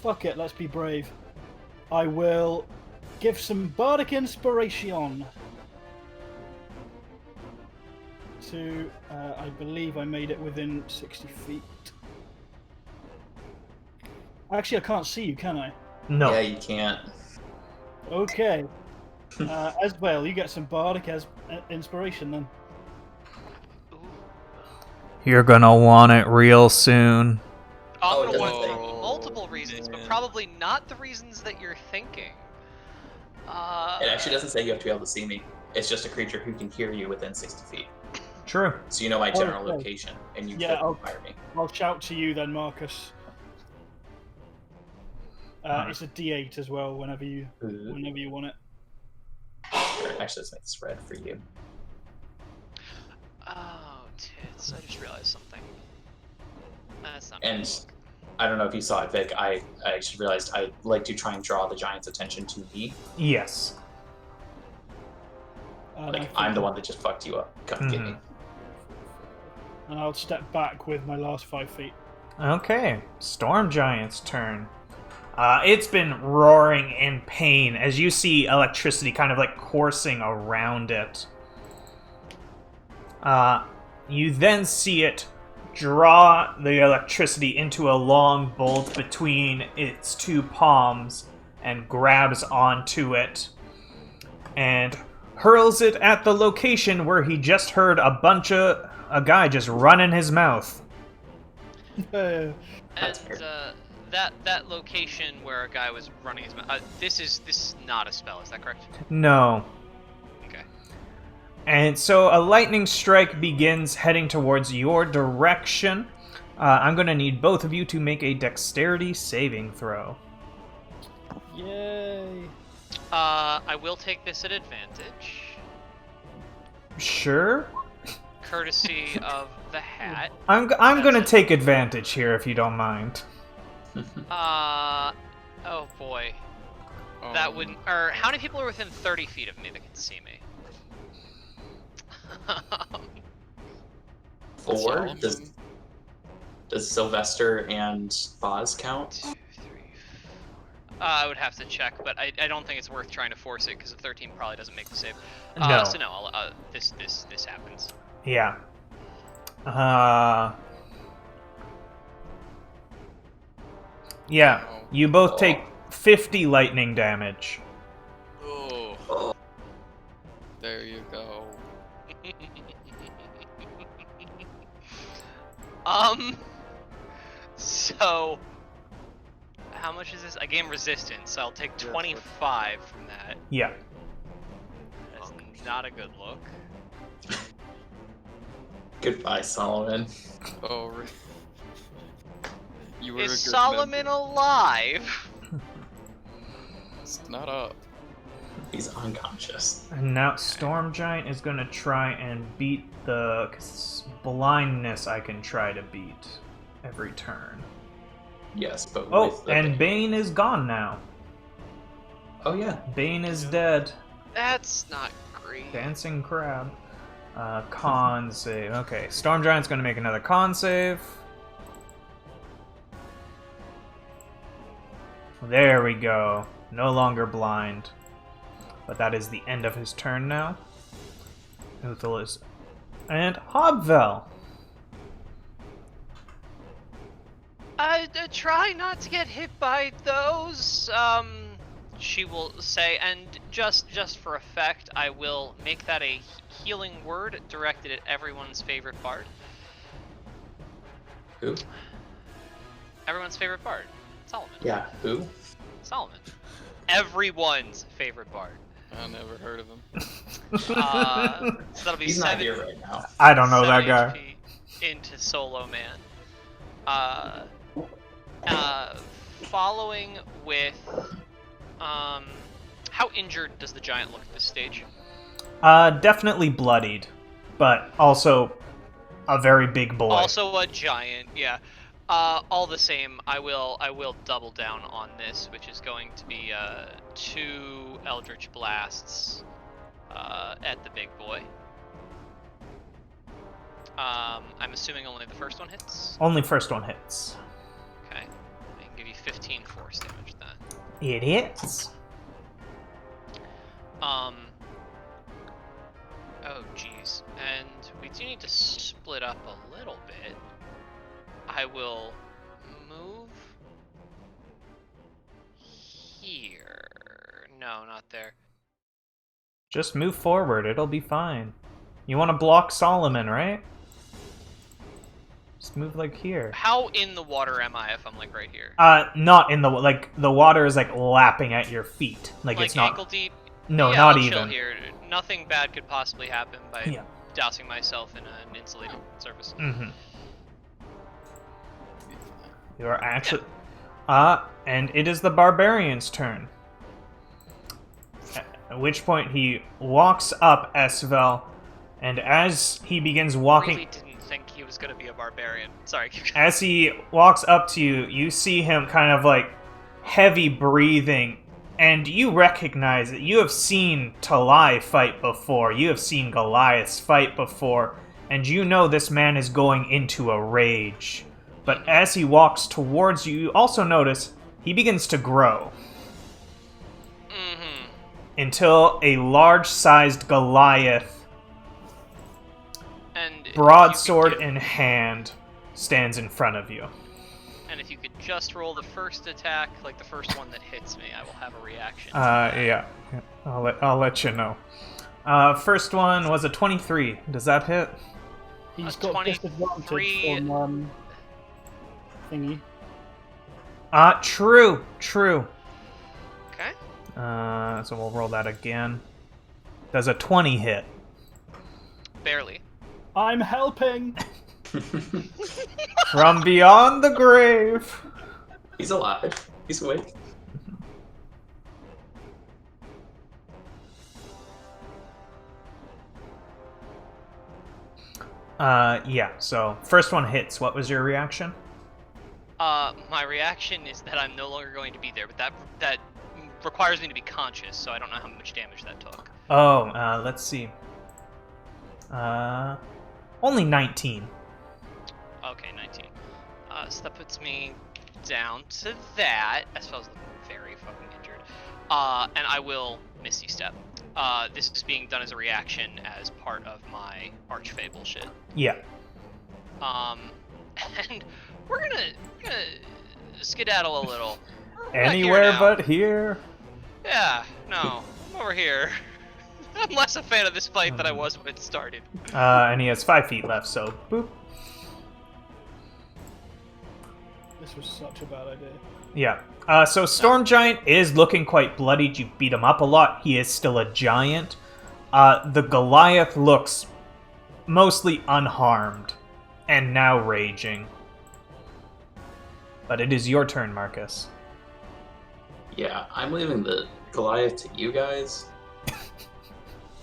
Fuck it, let's be brave. I will give some bardic inspiration to... I believe I made it within 60 feet. Actually, I can't see you, can I? No. Yeah, you can't. Okay. Asbel, you get some bardic inspiration then. Ooh. You're gonna want it real soon. I'm Oh, gonna want no. it for multiple reasons, but Man. probably not the reasons that you're thinking. It actually doesn't say you have to be able to see me. It's just a creature who can hear you within 60 feet. True. So you know my general Okay. location, and you Yeah, could fire me. I'll shout to you then, Marcus. It's a D8 as well. Whenever you want it. Sure. Actually, let's make this red for you. Oh, tits. I just realized something. That's not And gonna work. I don't know if you saw it, Vic. I actually realized I'd like to try and draw the giant's attention to me. Yes. And Like, I think- I'm the one that just fucked you up. Come get me. And I'll step back with my last 5 feet. Okay. Storm Giant's turn. It's been roaring in pain as you see electricity kind of like coursing around it. You then see it draw the electricity into a long bolt between its 2 palms and grabs onto it and hurls it at the location where he just heard a guy just running his mouth. And That's weird. that location where a guy was running his mouth. This is not a spell. Is that correct? No. Okay. And so a lightning strike begins heading towards your direction. I'm going to need both of you to make a dexterity saving throw. Yay! I will take this at advantage, Sure. courtesy of the hat. I'm going to take advantage here if you don't mind. Oh boy. That wouldn't. Or how many people are within 30 feet of me that can see me? 4? Does Sylvester and Boz count? 2, 3, 4. I would have to check, but I don't think it's worth trying to force it because a 13 probably doesn't make the save. No. So no, this happens. Yeah. Yeah. You both take 50 lightning damage. Oh. There you go. So how much is this? I gain resistance, so I'll take 25 from that. Yeah. That's not a good look. Goodbye, Solomon. Oh, you were a Is good Solomon member. alive? It's not up. He's unconscious. And now Storm Giant is going to try and beat the 'cause blindness I can try to beat every turn. Yes, but Oh, with the and Bane is gone now. Oh yeah. Bane is dead. That's not great. Dancing crab. Con save. Okay, Storm Giant's going to make another con save. There we go. No longer blind. But that is the end of his turn now. Uthal is... And Hobvel. I try not to get hit by those. She will say, and just for effect, I will make that a healing word directed at everyone's favorite bard. Who? Everyone's favorite bard, Solomon. Yeah, who? Solomon. Everyone's favorite bard. I never heard of him. So that'll be He's not 7, here right now. I don't know that 7 guy. HP into Solo Man. Following with, how injured does the giant look at this stage? Definitely bloodied. But also a very big boy. Also a giant, yeah. All the same, I will double down on this, which is going to be 2 Eldritch Blasts at the big boy. I'm assuming only the first one hits. Only first one hits. Okay, I can give you 15 force damage then. It hits. Oh geez, and we do need to split up a little bit. I will move here. No, not there. Just move forward. It'll be fine. You want to block Solomon, right? Just move like here. How in the water am I if I'm like right here? Not in the like the water is like lapping at your feet. Like it's not ankle deep? No, Yeah, not I'll chill even. here. Nothing bad could possibly happen by Yeah. dousing myself in an insulated surface. Mm-hmm. Be fine. You are actually and it is the barbarian's turn. At which point he walks up Esvel, and as he begins walking Really didn't think he was going to be a barbarian. Sorry. as he walks up to you, you see him kind of like heavy breathing, and you recognize that you have seen Talai fight before. You have seen Goliath fight before, and you know this man is going into a rage. But as he walks towards you, you also notice he begins to grow Mm-hmm. until a large-sized Goliath, And if you broadsword could in hand, stands in front of you. And if you could just roll the first attack, like the first one that hits me, I will have a reaction. Yeah. I'll let you know. First one was a 23. Does that hit? He's A got 23 disadvantage from thingy. True. Okay. So we'll roll that again. Does a 20 hit? Barely. I'm helping. From beyond the grave. He's alive. He's awake. Yeah, so first one hits. What was your reaction? My reaction is that I'm no longer going to be there, but that requires me to be conscious, so I don't know how much damage that took. Oh, let's see. Only 19. Okay, 19. So that puts me down to that, as well as looking very fucking injured. And I will Misty Step. This is being done as a reaction as part of my Archfable shit. Yeah. And we're gonna skedaddle a little. We're not here Anywhere now. but here. Yeah, no, I'm over here. I'm less a fan of this fight than I was when it started. And he has 5 feet left, so boop. This was such a bad idea. Yeah. So Storm Giant is looking quite bloodied. You beat him up a lot. He is still a giant. The Goliath looks mostly unharmed and now raging. But it is your turn, Marcus. Yeah, I'm leaving the Goliath to you guys.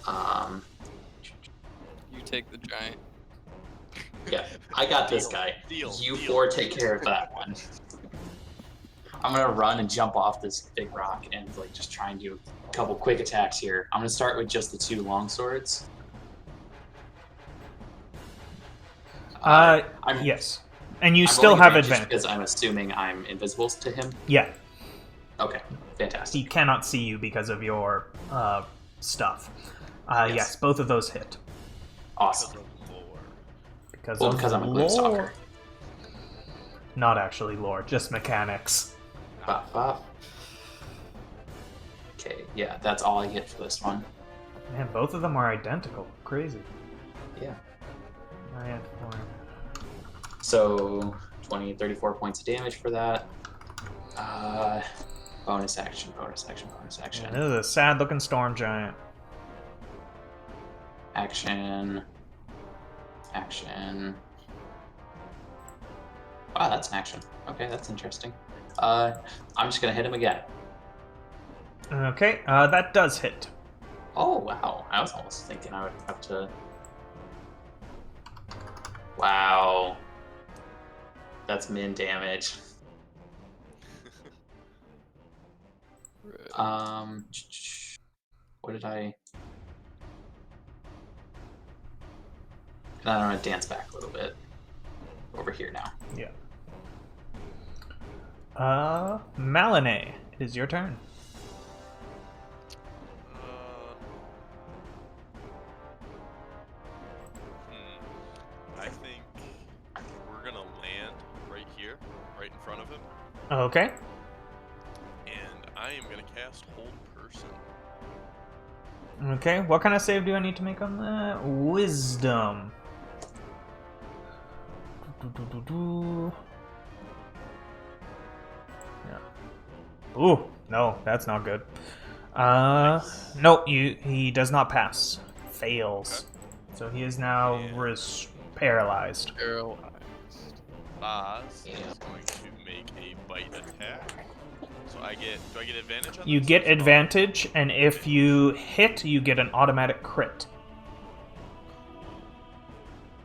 You take the giant. Yeah, I got this guy. Deal. You four take care of that one. I'm gonna run and jump off this big rock and like just try and do a couple quick attacks here. I'm gonna start with just the 2 long swords. I'm- Yes. And you I'm still rolling have advantage advantage. because I'm assuming I'm invisible to him. Yeah. Okay, fantastic. He cannot see you because of your stuff. Yes. Yes, both of those hit. Awesome. Because Well, of because I'm a lore. Gloomstalker. Not actually lore, just mechanics. Bop, bop. Okay, yeah, that's all I get for this one. Man, both of them are identical. Crazy. Yeah. I had 4. So 34 points of damage for that. Bonus action. And this is a sad-looking storm giant. Action. Wow, that's an action. Okay, that's interesting. I'm just gonna hit him again. Okay, that does hit. Oh, wow. I was almost thinking I would have to... Wow. That's min damage. What did I... And I'm gonna dance back a little bit. Over here now. Yeah. Malinee, it is your turn. I think we're gonna land right here, right in front of him, Okay. and I am gonna cast Hold Person. Okay, what kind of save do I need to make on that? Wisdom. Yeah. Ooh, no, that's not good. No, he does not pass. Fails. So he is now Yeah. paralyzed. Paralyzed. Boz is going to make a bite attack. So do I get advantage on You this? get advantage, and if you hit, you get an automatic crit.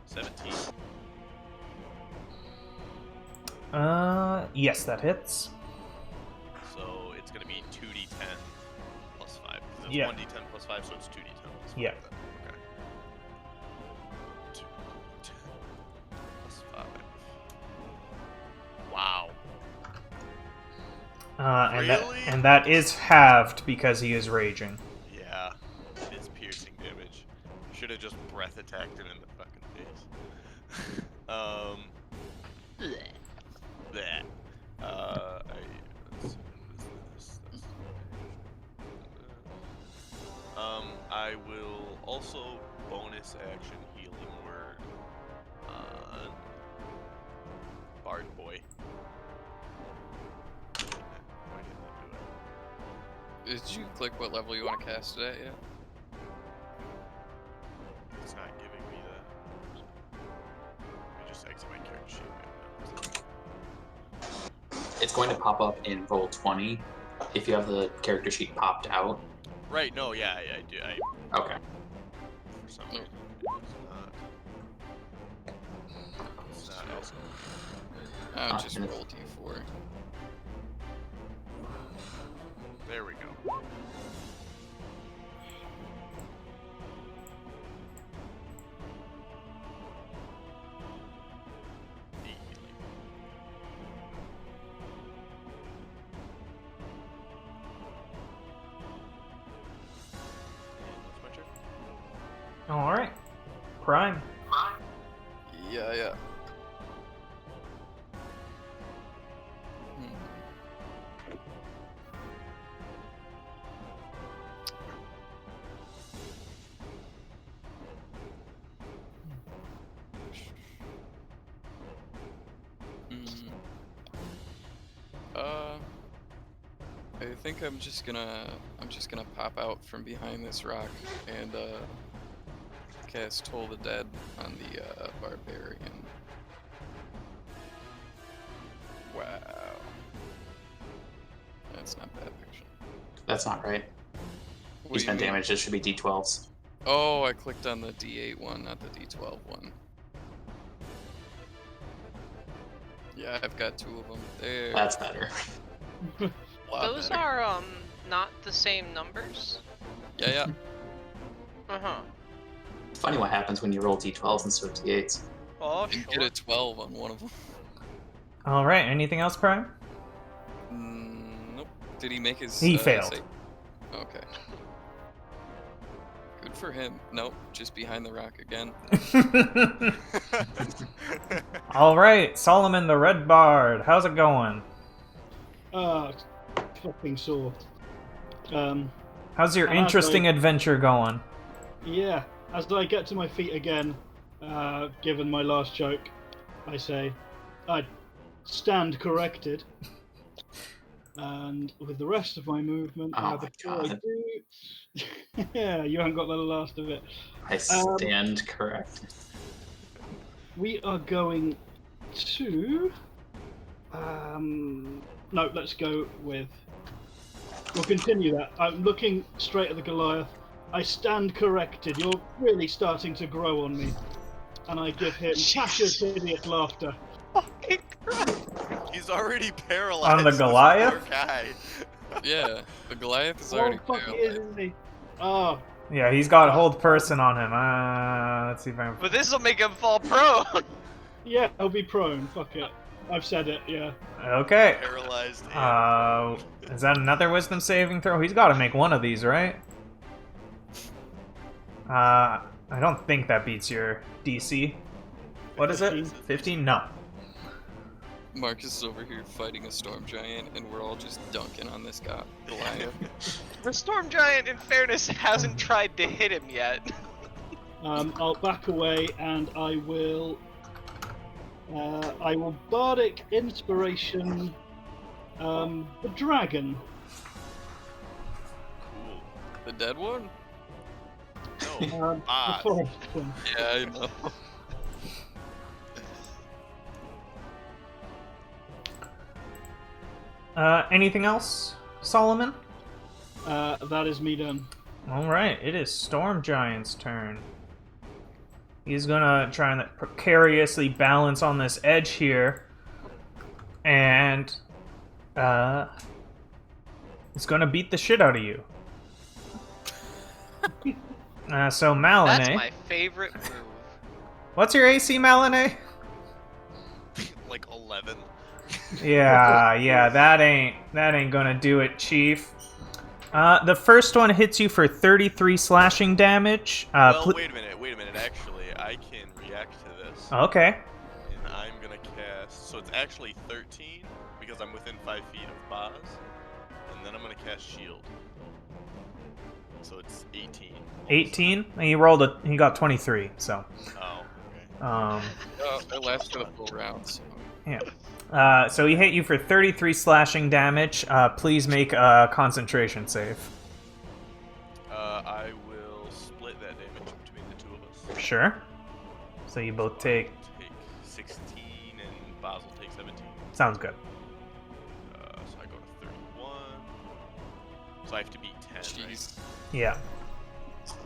17. Yes, that hits. So it's gonna be 2d10 plus 5. 'Cause it's Yeah. 1d10 plus 5, so it's 2d10 plus 5. Yeah. then. Okay. 2d10 plus 5. Wow. Really? And that is halved because he is raging. Yeah. It is piercing damage. Should have just breath attacked him in the fucking face. Bleh. I will also bonus action healing word on Bard Boy. Why didn't I do it? Did you click what level you want to cast it at yet? It's not giving me that. Let me just exit my character sheet right now. It's going to pop up in roll 20 if you have the character sheet popped out. Right, no, yeah, I do. Okay. For some reason, it's not also. I'll just roll d4. There we go. That's my turn. All right. Prime. Yeah. I think I'm just gonna pop out from behind this rock and cast Toll the Dead on the barbarian. Wow. That's not bad, actually. That's not right. What You do spent mean? damage, it should be d12s. Oh, I clicked on the D8 one, not the D12 one. Yeah, I've got 2 of them. There. That's better. Those are not the same numbers. Yeah. Uh-huh. It's funny what happens when you roll d12s instead of d8s. Oh, You sure. get a 12 on one of them. All right. Anything else, Prime? Nope. Did he make his? He failed. save? Okay. Good for him. Nope. Just behind the rock again. All right. Solomon the Red Bard. How's it going? Fucking sore. How's your And as interesting adventure going? Yeah, as I get to my feet again, given my last joke, I say, I stand corrected. And with the rest of my movement, Oh my before I God. do... yeah, you haven't got the last of it. I stand corrected. We are going to... no, let's go with... We'll continue that. I'm looking straight at the Goliath. I stand corrected. You're really starting to grow on me. And I give him passionate idiot laughter. Fucking Christ. He's already paralyzed. On the this Goliath? Poor guy. Yeah, the Goliath is already Oh, fuck, he is, paralyzed. isn't he? Oh, Yeah, he's got hold person on him. Let's see if I can... But this will make him fall prone. yeah, I'll be prone. Fuck it. I've said it, yeah. Okay. Paralyzed. And Is that another wisdom saving throw? He's got to make one of these, right? I don't think that beats your DC. What is it? 15. 15? No. Marcus is over here fighting a storm giant, and we're all just dunking on this guy, Goliath. The storm giant, in fairness, hasn't tried to hit him yet. I'll back away and I will bardic inspiration the dragon. cool. The dead one? No. The Ah. forest one. Yeah, I know. Anything else, Solomon? That is me done. Alright, it is Storm Giant's turn. He's gonna try and precariously balance on this edge here. And, it's gonna beat the shit out of you. So Malinae. That's my favorite move. What's your AC, Malinae? Like 11. Yeah, that ain't gonna do it, Chief. The first one hits you for 33 slashing damage. Well, wait a minute. Actually, I can react to this. Okay. And I'm gonna cast. So it's actually 13 because I'm within 5 feet of Boz. And then I'm gonna cast Shield. So it's 18. 18. And he got 23. So. Oh, okay. Oh, it lasts for the full round, so. Yeah. So he hit you for 33 slashing damage. Please make a concentration save. I will split that damage between the two of us. Sure. So you both take. Take 16 and Baz will take 17. Sounds good. So I go to 31. So I have to beat 10, right? Jeez. Yeah. Okay.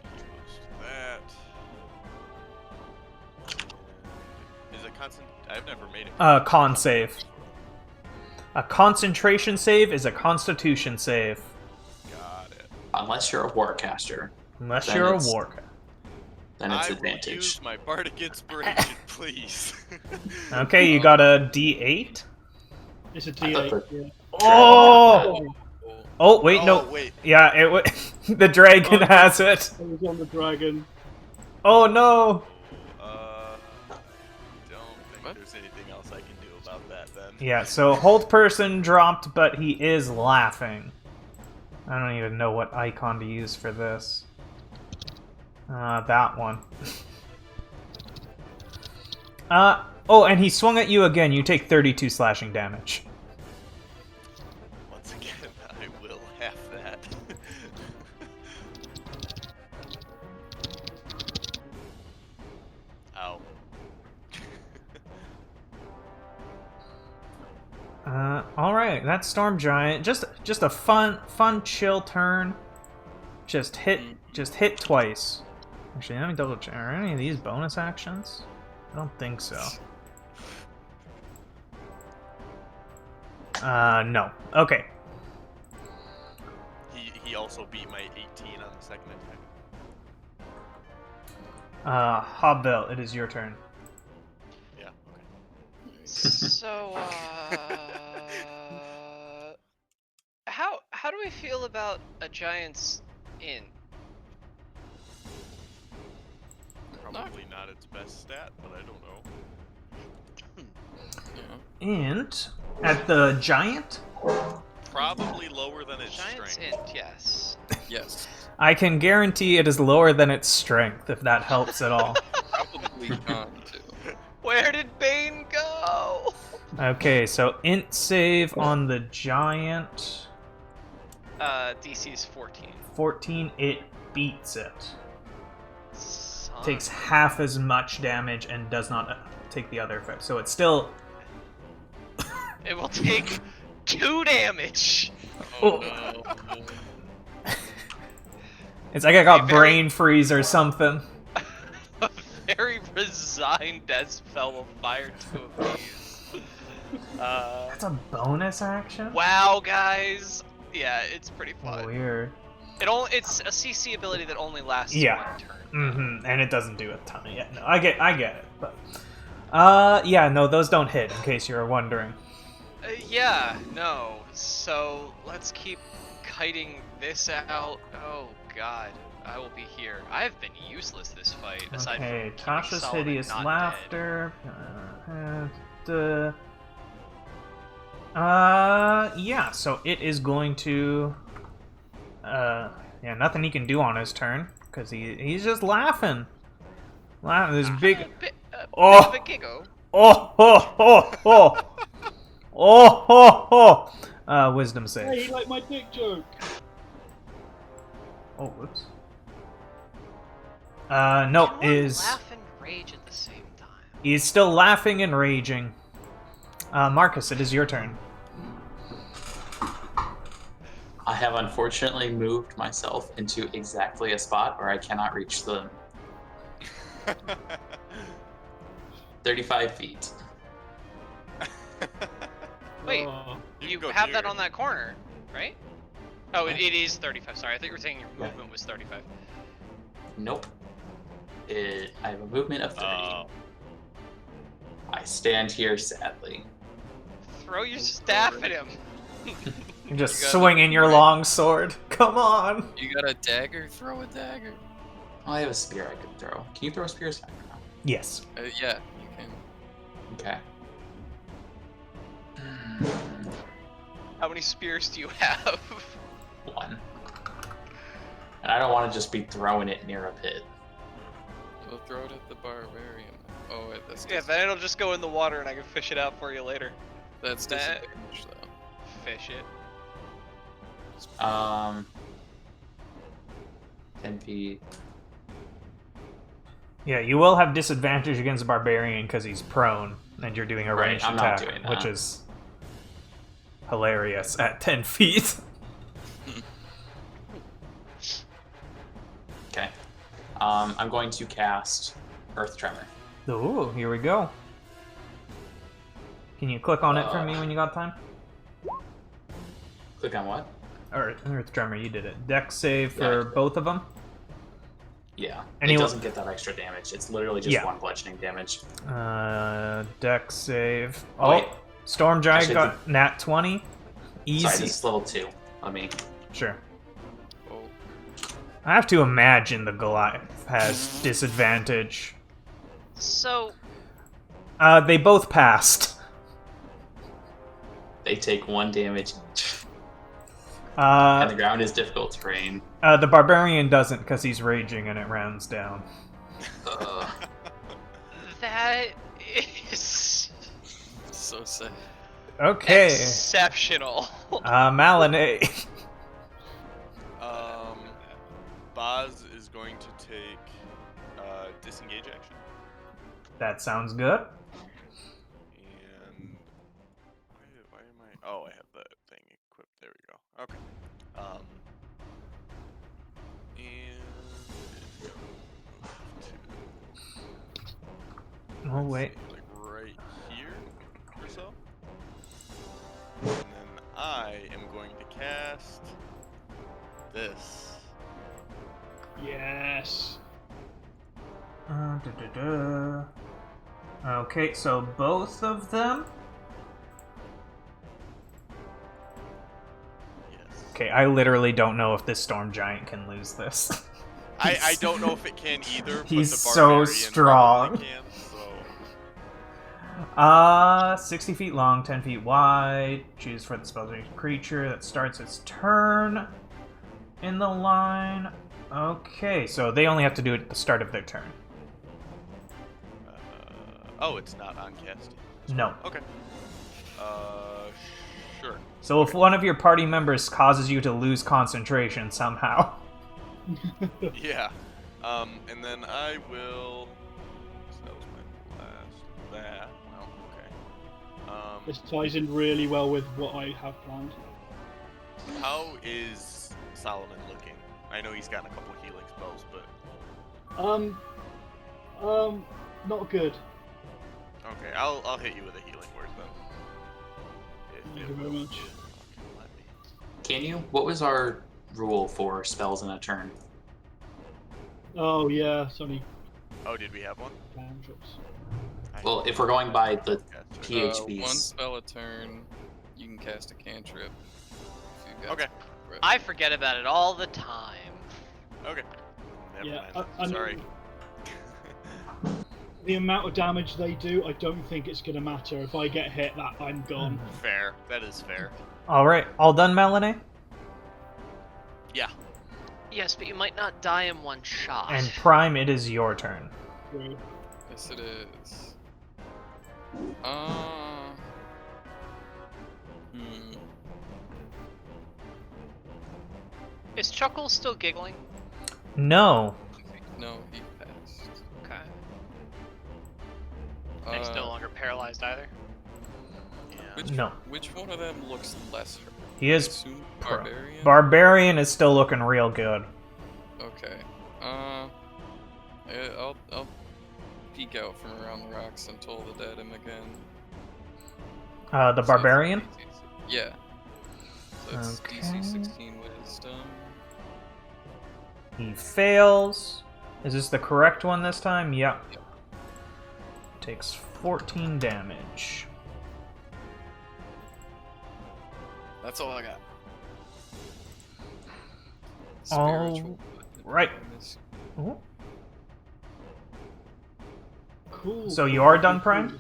And he goes to that. And is it constant? I've never made it. Con save. A concentration save is a constitution save. Got it. Unless you're a warcaster, Unless Then you're a it's- warcaster. then it's I will advantage. use my bardic inspiration, please. Okay, you got a D8? It's a I thought D8. Yeah. Oh! Oh, wait, oh, no. wait. Yeah, the dragon Oh. has it. I was on the dragon. Oh, no. I don't think What? there's anything else I can do about that then. Yeah, so hold person dropped, but he is laughing. I don't even know what icon to use for this. That one. Oh, and he swung at you again. You take 32 slashing damage. Once again, I will have that. Ow. Alright, that's Storm Giant. Just a fun, chill turn. Just hit twice. Actually, let me double check. Are any of these bonus actions? I don't think so. No. Okay. He also beat my 18 on the second attack. Hobbill, it is your turn. Yeah, okay. So, how do we feel about a giant's inn? Probably not its best stat, but I don't know. Yeah. And at the giant, Probably lower than its Giant's strength. inn, yes. Yes. I can guarantee it is lower than its strength, if that helps at all. Probably gone too. Where did Bane go? Okay, so int save on the giant. DC's 14. 14, it beats it. Son. Takes half as much damage and does not take the other effect. So it's still. It will take 2 damage. Oh. No. It's like I got Be very- brain freeze or something. A very resigned death spell will fire 2 of these. That's a bonus action? Wow, guys. Yeah, it's pretty fun. Weird. It's a CC ability that only lasts Yeah. 1 turn. Mm-hmm. And it doesn't do a ton of no, I get it, but yeah, no, those don't hit, in case you were wondering. Yeah, no. So let's keep kiting this out. Oh god, I will be here. I have been useless this fight. Aside Okay, from keeping Tasha's Solomon hideous not laughter. Yeah, so it is going to yeah, nothing he can do on his turn because he's just laughing. This dead. big A bit Oh. of a giggle. oh oh oh oh oh oh oh wisdom Hey, save. you like my dick joke? Oh, whoops. No, Can one is laugh and rage at the same time? he's still laughing and raging. Marcus, it is your turn. I have unfortunately moved myself into exactly a spot where I cannot reach the 35 feet. Wait, Oh. you can go have that here. on that corner, right? Oh, it is 35. Sorry, I thought you were saying your Yeah. movement was 35. Nope. I have a movement of 30. Oh. I stand here sadly. Throw your staff at him. You're just You got swinging your right. long sword. Come on. You got a dagger? Throw a dagger. Oh, I have a spear I could throw. Can you throw spears? Yes. Yeah, you can. Okay. How many spears do you have? One. And I don't want to just be throwing it near a pit. We'll throw it at the barbarian. Oh, wait, that's Yeah, then it'll just go in the water and I can fish it out for you later. that's that- disadvantage though. Fish it. 10 feet. Yeah, you will have disadvantage against the barbarian because he's prone, and you're doing a Right, ranged I'm not attack, doing which that. is hilarious at 10 feet. Okay. I'm going to cast Earth Tremor. Ooh, here we go. Can you click on it for me when you got time? Click on what? Earth Tremor, you did it. Dex save Yeah, I for did. both of them. Yeah. Anyone- It doesn't get that extra damage. It's literally just Yeah. 1 bludgeoning damage. Dex save. Oh, wait. Storm Giant Actually, got nat 20. Easy. Sorry, this is level 2. Let me. Sure. Oh, I have to imagine the Goliath has disadvantage. So, They both passed. They take 1 damage each. Uh, And the ground is difficult terrain. the Barbarian doesn't because he's raging and it rounds down. that is so sad. Okay. exceptional. Malinee. Boz is going to take disengage action. That sounds good. And why am I? Oh, I have the thing equipped. There we go. Okay. And it's gonna move to Oh, wait. like right here or so. And then I am going to cast this. Yes. Okay, so both of them. Yes. Okay, I literally don't know if this Storm Giant can lose this. I don't know if it can either. But He's the so barbarian strong. probably Can, so. 60 feet long, 10 feet wide. Choose for the spell's creature that starts its turn in the line. Okay, so they only have to do it at the start of their turn. Oh, it's not on casting. No. Okay. Sure. So if one of your party members causes you to lose concentration somehow. Yeah. And then I will. So that was my last. That. Well, okay. This ties in really well with what I have planned. How is Solomon looking? I know he's gotten a couple healing spells, but Not good. okay, I'll hit you with a healing word then. Thank you very much. Fucking let me. Can you? What was our rule for spells in a turn? Oh yeah, it's only Oh, did we have one? cantrips. Well, if we're going by the Gotcha. PHBs. 1 spell a turn, you can cast a cantrip. If you've got Okay. breath. I forget about it all the time. Okay. Never Yeah, mind. Sorry. The amount of damage they do, I don't think it's gonna matter. If I get hit, that I'm gone. Fair. That is fair. Alright, all done, Malinee? Yeah. Yes, but you might not die in one shot. And Prime, it is your turn. So, Yes, it is. Is Chuckle still giggling? No. No, he passed. Okay. And he's no longer paralyzed either. Yeah. No. Which one of them looks less hurt? He I is assume pro- Barbarian? Barbarian is still looking real good. Okay. I'll peek out from around the rocks and toll the dead him again. The So it's Barbarian? DC Yeah. So it's Okay. DC 16 Wisdom. He fails. Is this the correct one this time? Yep. Yep. Takes 14 damage. That's all I got. All Spiritual right. bonus. Ooh. cool. So you are done, Prime?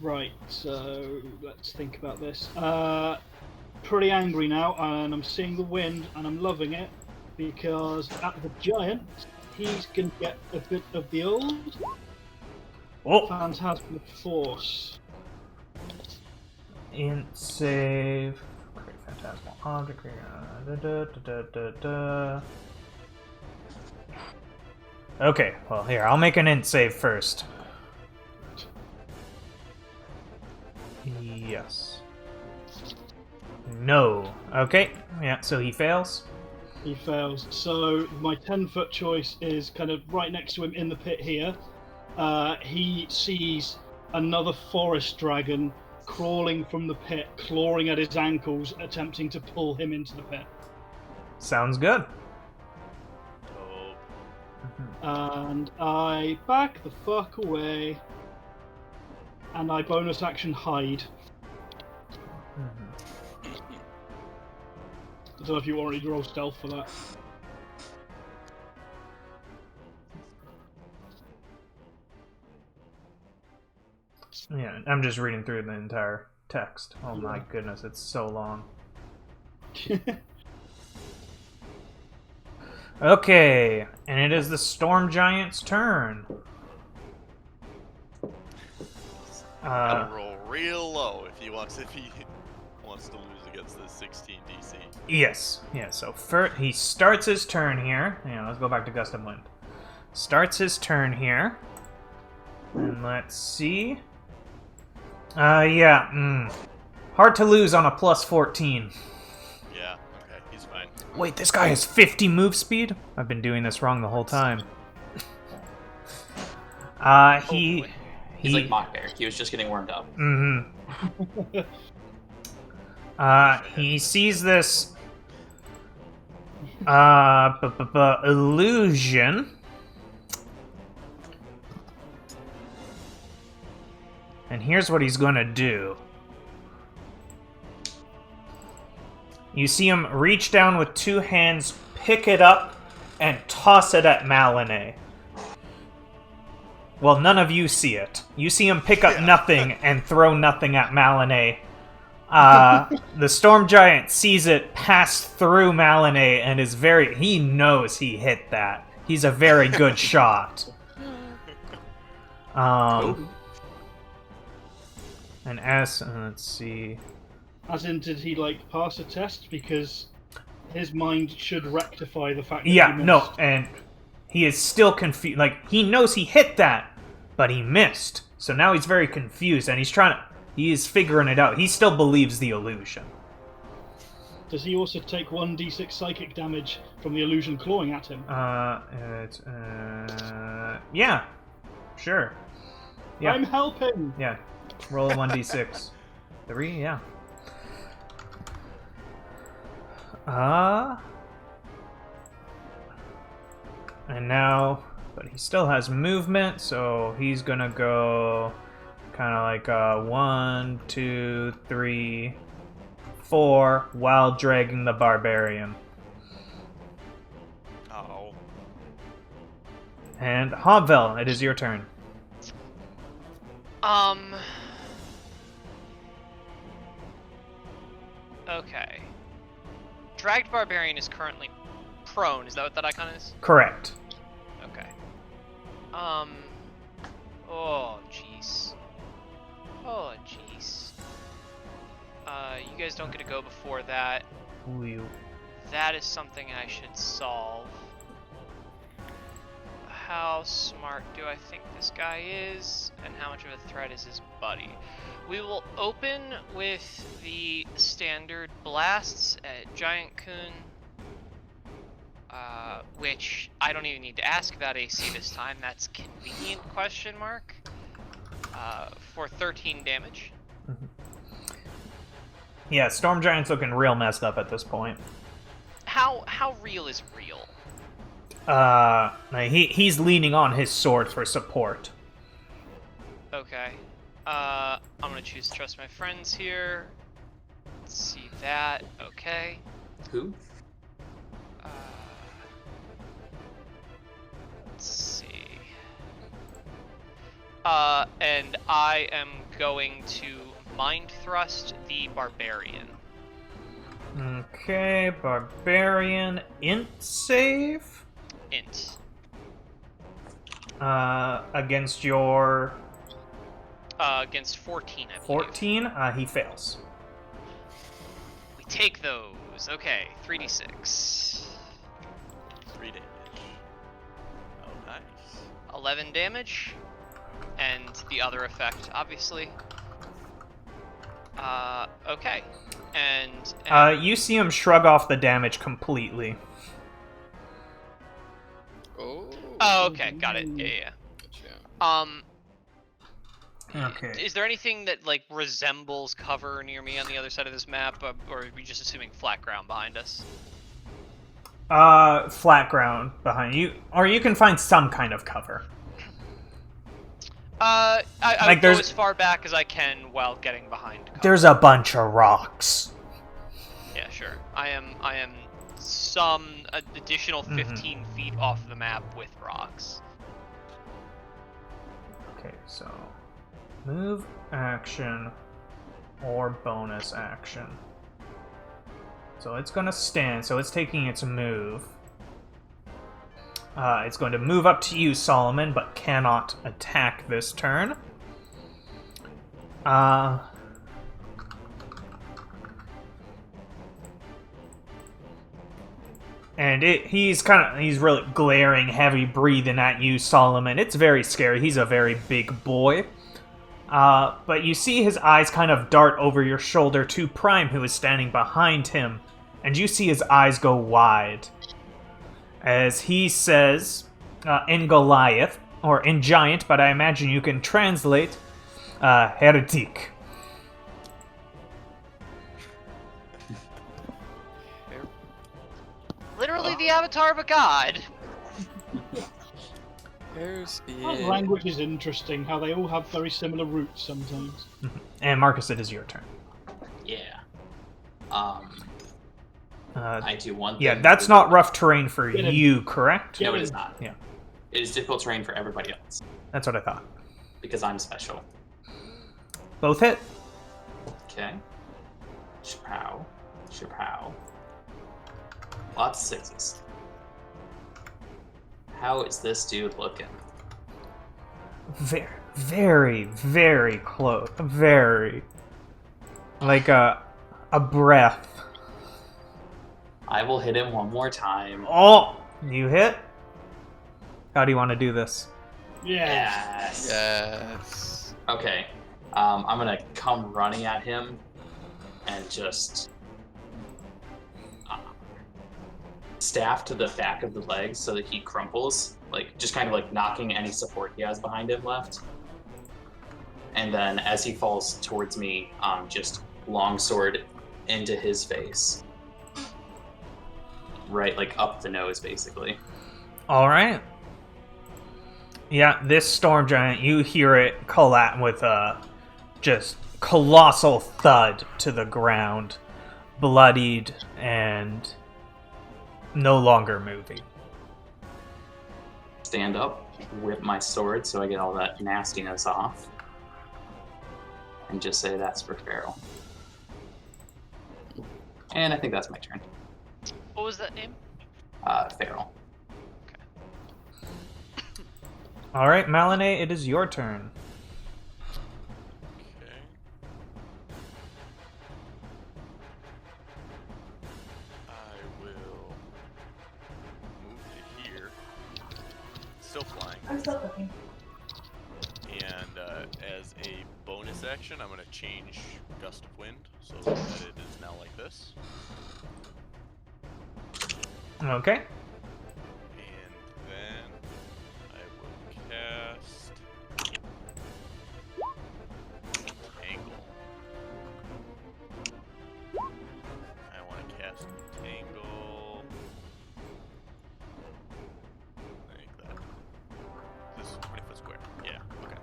Right, so let's think about this. Pretty angry now, and I'm seeing the wind, and I'm loving it, because at the giant, he's gonna get a bit of the old Oh! Phantasmal Force. Int save. Create phantasmal object. Okay, well, here, I'll make an int save first. Yes. No. Okay, yeah, so he fails. He fails. So my 10-foot choice is kind of right next to him in the pit here. He sees another forest dragon crawling from the pit, clawing at his ankles, attempting to pull him into the pit. Sounds good. Oh, And I back the fuck away. And I bonus action hide. I don't know if you already roll stealth for that. Yeah, I'm just reading through the entire text. Oh my goodness, it's so long. Okay, and it is the Storm Giant's turn. gotta roll real low if he wants to lose against this 16 DC. Yes, yeah, so first, he starts his turn here. Yeah, let's go back to Gust of Wind. Starts his turn here. And let's see. Hard to lose on a plus 14. Yeah, okay, he's fine. Wait, this guy has 50 move speed? I've been doing this wrong the whole time. boy. He's like Mock Bear. He was just getting warmed up. He sees this illusion. And here's what he's gonna do. You see him reach down with two hands, pick it up, and toss it at Malinay. Well, none of you see it. You see him pick up nothing and throw nothing at Malinay. The Storm Giant sees it pass through Malinay and is he knows he hit that. He's a very good shot. And let's see. As in, did he pass a test? Because his mind should rectify the fact that Yeah, he missed. no, and he is still confused. He knows he hit that, but he missed. So now he's very confused, and he is figuring it out. He still believes the illusion. Does he also take 1d6 psychic damage from the illusion clawing at him? Yeah, sure. Yeah, I'm helping! yeah. Roll a 1d6. 3, yeah. And now, but he still has movement, so he's gonna go kind of like 1, 2, 3, 4 while dragging the barbarian. Oh. And Hobvel, it is your turn. Okay. Dragged Barbarian is currently prone. Is that what that icon is? Correct. Okay. Oh, jeez. Oh, jeez. You guys don't get to go before that. Ooh. That is something I should solve. How smart do I think this guy is, and how much of a threat is his buddy? We will open with the standard blasts at Giant Kun, which I don't even need to ask about AC this time. That's convenient ? For 13 damage. Yeah, Storm Giant's looking real messed up at this point. How real is real? He's leaning on his sword for support. Okay. I'm gonna choose to trust my friends here. Let's see that. Okay. Who? Let's see. And I am going to Mind Thrust the Barbarian. Okay, Barbarian int save. Int. Against your Against 14, I believe. 14, he fails. We take those. Okay, 3d6. 3 damage. Oh, nice. 11 damage. And the other effect, obviously. Okay. And You see him shrug off the damage completely. Oh. Oh, okay, got it. Yeah. Gotcha. Okay. Is there anything that like resembles cover near me on the other side of this map, or are we just assuming flat ground behind us? Flat ground behind you, or you can find some kind of cover. I Like, would go there's- as far back as I can while getting behind cover. There's a bunch of rocks. Yeah, sure. I am some additional 15 feet off the map with rocks. Okay, so move, action, or bonus action. So it's gonna stand, so it's taking its move. It's going to move up to you, Solomon, but cannot attack this turn. And he's really glaring, heavy breathing at you, Solomon. It's very scary. He's a very big boy. But you see his eyes kind of dart over your shoulder to Prime, who is standing behind him. And you see his eyes go wide. As he says, in Goliath, or in Giant, but I imagine you can translate, heretic. Literally the avatar of a god. There's That language is interesting, how they all have very similar roots sometimes. And Marcus, it is your turn. Yeah. I do one thing. Yeah, that's not rough terrain for Get him. you, correct? No, it is not. Yeah. It is difficult terrain for everybody else That's what I thought. because I'm special. Both hit. Okay. Shapow. Shapow. Lots of sixes. How is this dude looking? Very, very, very close. Very. Like a breath. I will hit him one more time. Oh! You hit? How do you want to do this? Yeah. Yes. Yes. Okay. I'm gonna come running at him and just staff to the back of the leg so that he crumples, like just kind of like knocking any support he has behind him left. And then as he falls towards me, just longsword into his face. Right, like up the nose, basically. Alright. Yeah, this storm giant, you hear it collapse with a just colossal thud to the ground, bloodied and no longer moving. Stand up, whip my sword so I get all that nastiness off, and just say that's for Feral. And I think that's my turn. What was that name? Feral. Alright, Malinay, it is your turn. Okay. I will move to here. Still flying. I'm still cooking. And as a bonus action, I'm going to change Gust of Wind so that it is now like this. Okay. And then I will cast Tangle. I want to cast Tangle like that. This is 20-foot square. Yeah, okay.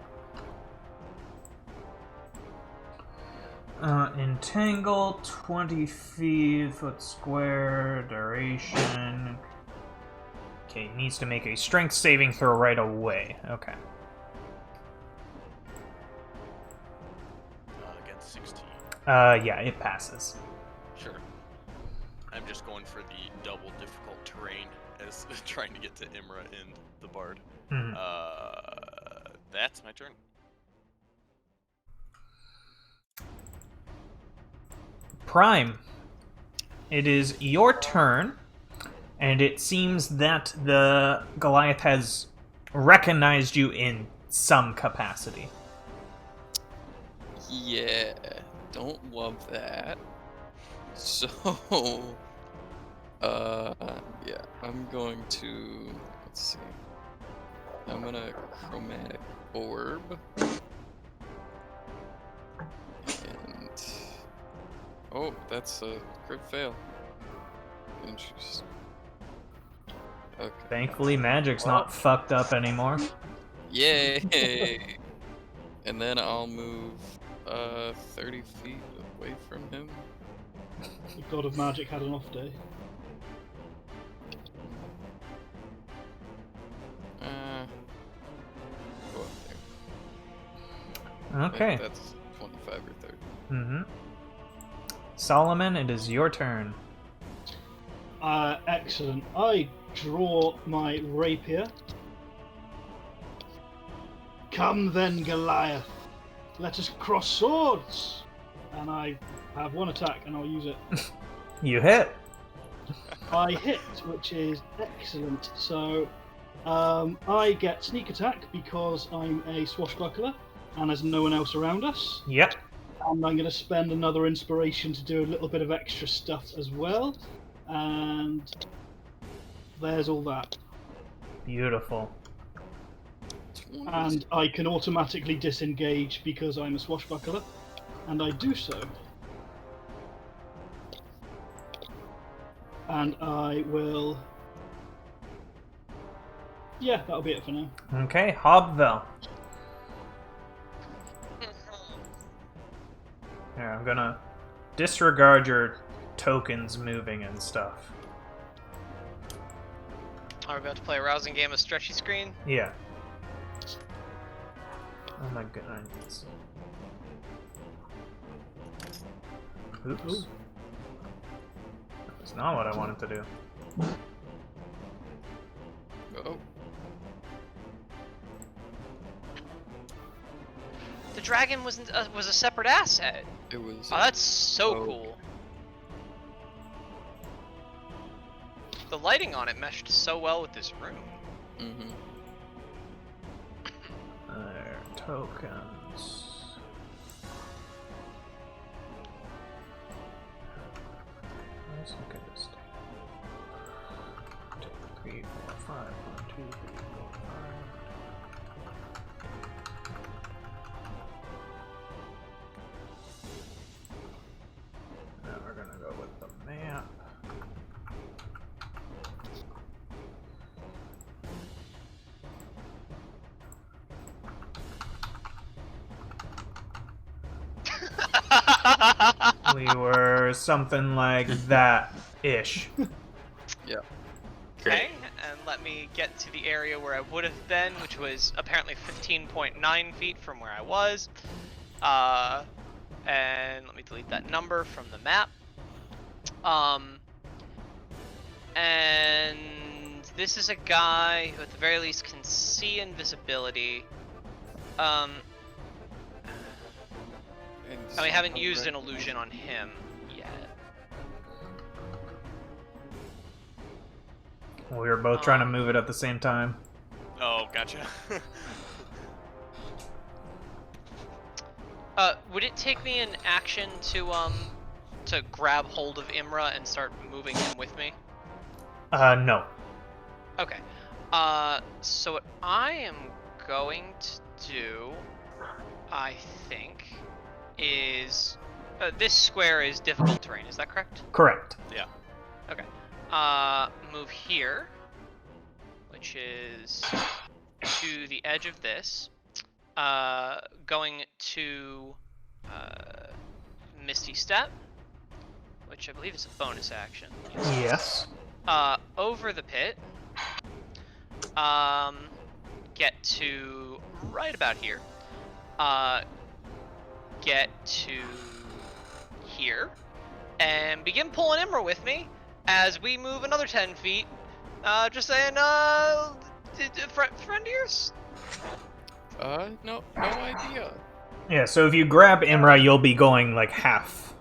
Entangle, 20 foot square, duration. Okay, needs to make a strength saving throw right away. Okay. Against 16. Yeah, it passes. Sure. I'm just going for the double difficult terrain as trying to get to Imra and the Bard. Mhm. That's my turn. Prime, it is your turn, and it seems that the Goliath has recognized you in some capacity. Yeah, don't love that. So, yeah, I'm going to, let's see. I'm gonna chromatic orb. And, oh, that's a crit fail. Interesting. Okay. Thankfully, magic's not fucked up anymore. Yay! And then I'll move 30 feet away from him. The god of magic had an off day. Go up there. Okay. That's 25 or 30. Mm-hmm. Solomon, it is your turn. Excellent. I draw my rapier. Come then, Goliath. Let us cross swords. And I have one attack, and I'll use it. You hit. I hit, which is excellent. So I get sneak attack because I'm a swashbuckler, and there's no one else around us. Yep. And I'm going to spend another inspiration to do a little bit of extra stuff as well. And there's all that. Beautiful. And I can automatically disengage because I'm a swashbuckler, and I do so. And I will... Yeah, that'll be it for now. Okay, Hobvel. Here, I'm gonna disregard your tokens moving and stuff. Are we about to play a rousing game of stretchy screen? Yeah. Oh my goodness. Oops. That's not what I wanted to do. Oh. The dragon was a separate asset. It was. Oh, that's so Oh. cool. The lighting on it meshed so well with this room. Mm-hmm. There, tokens. Let's look at this. 2, 3, 4, 5. 1, 2, 3, 4, 5. Now we're gonna go with the map. We were something like that-ish. Yeah. Okay, and let me get to the area where I would have been, which was apparently 15.9 feet from where I was. And let me delete that number from the map. And this is a guy who at the very least can see invisibility. And we haven't used an illusion on him yet. We were both trying to move it at the same time. Oh, gotcha. Would it take me an action to grab hold of Imra and start moving him with me? No. Okay. So what I am going to do, I think, is this square is difficult terrain. Is that correct? Correct. Yeah. Okay. Move here, which is to the edge of this. Going to Misty Step, which I believe is a bonus action. Yes. Over the pit. Get to right about here. Get to here. And begin pulling Imra with me as we move another 10 feet. Just saying, friend of yours? No idea. Yeah, so if you grab Imra, you'll be going like half.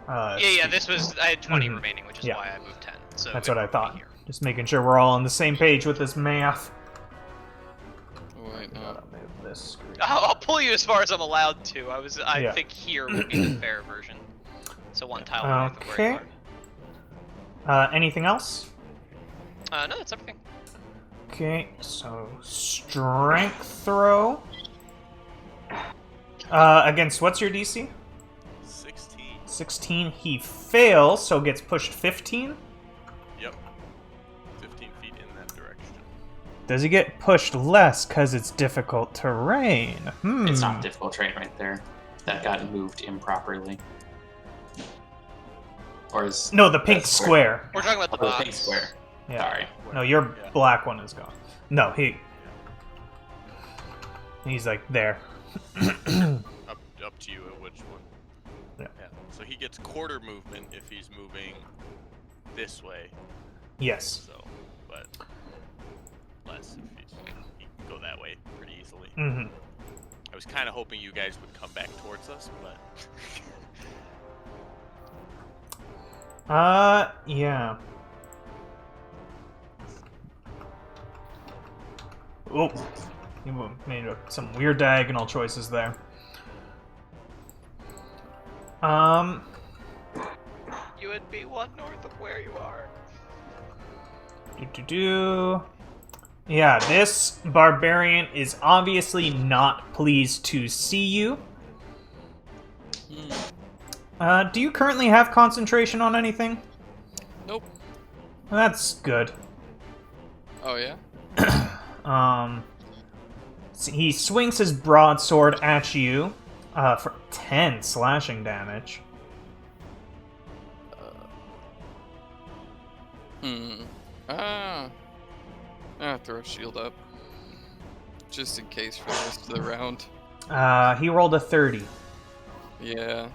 Yeah, this was, I had 20 Mhm. remaining, which is Yeah. why I moved 10. So That's it what I would be thought. here. Just making sure we're all on the same page with this math. this. I'll pull you as far as I'm allowed to. I Yeah. think here would be the fair version. So one tile north of where you Okay. are. Anything else? No, that's everything. Okay, so strength throw. Against what's your DC? 16. 16. He fails, so gets pushed 15. Yep. 15 feet in that direction. Does he get pushed less because it's difficult terrain? It's not difficult terrain right there. That got moved improperly. Or is No, the pink that square. We're talking about the Oh, the box. pink square. Yeah. Sorry. No, your Yeah. black one is gone. No, he's like there. Up to you at which one. Yeah. So he gets quarter movement if he's moving this way. Yes. So, but less if he can go that way pretty easily. Mm-hmm. I was kind of hoping you guys would come back towards us, but Yeah. Oh, you made some weird diagonal choices there. You would be one north of where you are. Yeah, this barbarian is obviously not pleased to see you. Do you currently have concentration on anything? Nope. That's good. Oh yeah. He swings his broadsword at you for 10 slashing damage. Throw a shield up. Just in case for the rest of the round. He rolled a 30. Yeah.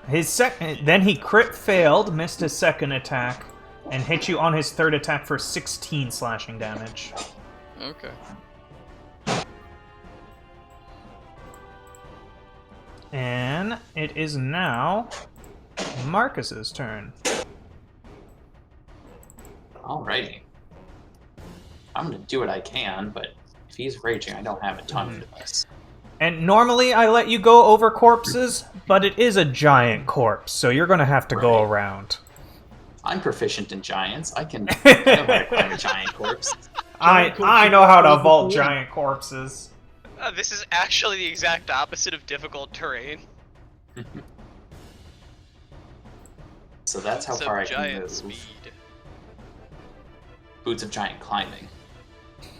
His second, then he crit failed, missed his second attack, and hit you on his third attack for 16 slashing damage. Okay. And it is now Marcus's turn. Alrighty. I'm gonna do what I can, but if he's raging, I don't have a ton for this. And normally I let you go over corpses, but it is a giant corpse, so you're gonna have to go Right. around. I'm proficient in giants. I know how to climb a giant corpse. I know how to vault giant corpses. This is actually the exact opposite of difficult terrain. So that's how So far I can giant move. speed. Boots of giant climbing.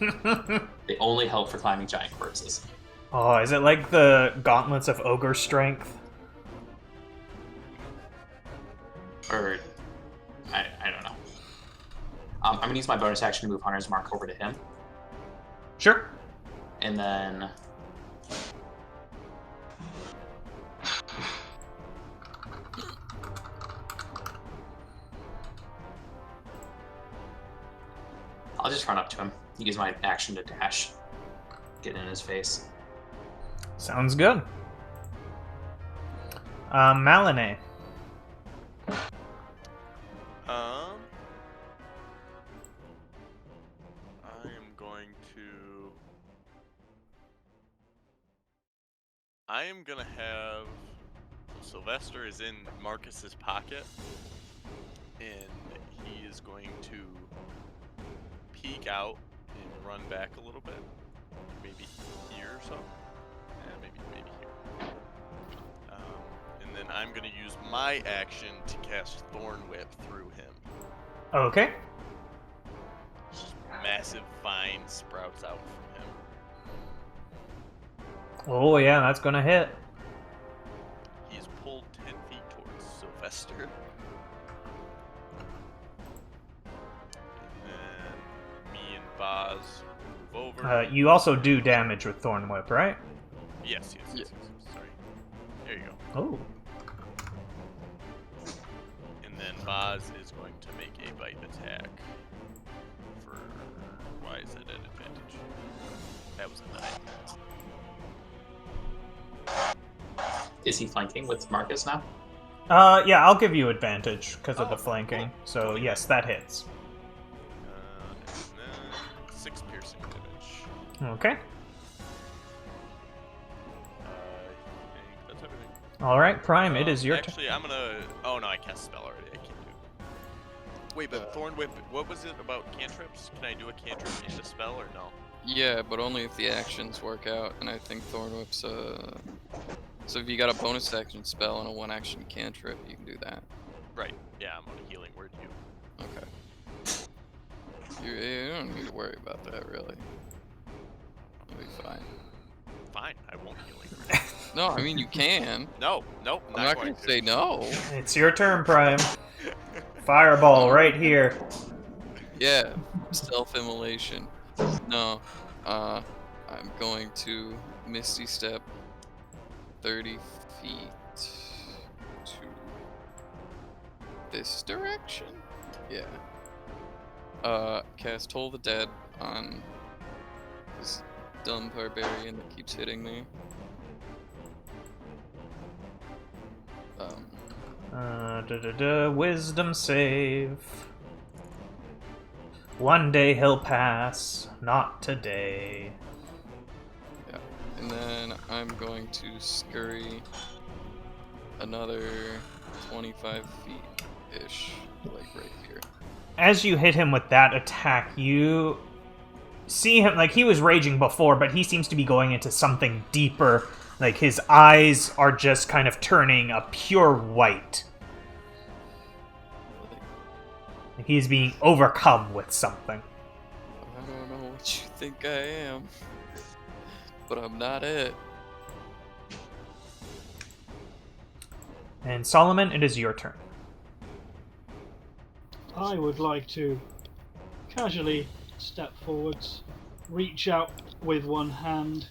They only help for climbing giant corpses. Oh, is it like the gauntlets of ogre strength? Or, I don't know. I'm gonna use my bonus action to move Hunter's Mark over to him. Sure. And then... I'll just run up to him. Use my action to dash. Get in his face. Sounds good. Malinee. I am gonna have Sylvester is in Marcus's pocket, and he is going to peek out and run back a little bit, maybe here or so. Maybe here. And then I'm gonna use my action to cast Thorn Whip through him. Okay. Just massive vine sprouts out from him. Oh yeah, that's gonna hit. He's pulled 10 feet towards Sylvester. And then me and Boz move over. You also do damage with Thorn Whip, right? Yes. Sorry. There you go. Oh. And then Boz is going to make a bite attack. Why is it an advantage? That was a 9. Is he flanking with Marcus now? Yeah, I'll give you advantage because of the flanking. So yes, that hits. And then 6 piercing damage. Okay. All right, Prime, it is your turn. Actually, I'm gonna. Oh no, I cast spell already. I can't do it. Wait, but Thorn Whip. What was it about cantrips? Can I do a cantrip into spell or no? Yeah, but only if the actions work out, and I think Thorn Whip's So if you got a bonus action spell and a 1-action cantrip, you can do that. Right. Yeah, I'm on a healing word. You. Okay. You don't need to worry about that, really. You'll be fine. Fine, I won't healing. No, I mean, you can. No, nope. I'm not going to say no. It's your turn, Prime. Fireball right here. Yeah, self-immolation. No, I'm going to Misty Step 30 feet to this direction? Yeah. Cast Toll the Dead on this dumb barbarian that keeps hitting me. Wisdom save. One day he'll pass, not today. Yeah. And then I'm going to scurry another 25 feet-ish, like right here. As you hit him with that attack, you see him, like, he was raging before, but he seems to be going into something deeper. Like, his eyes are just kind of turning a pure white. Like he's being overcome with something. I don't know what you think I am, but I'm not it. And Solomon, it is your turn. I would like to casually step forwards, reach out with one hand,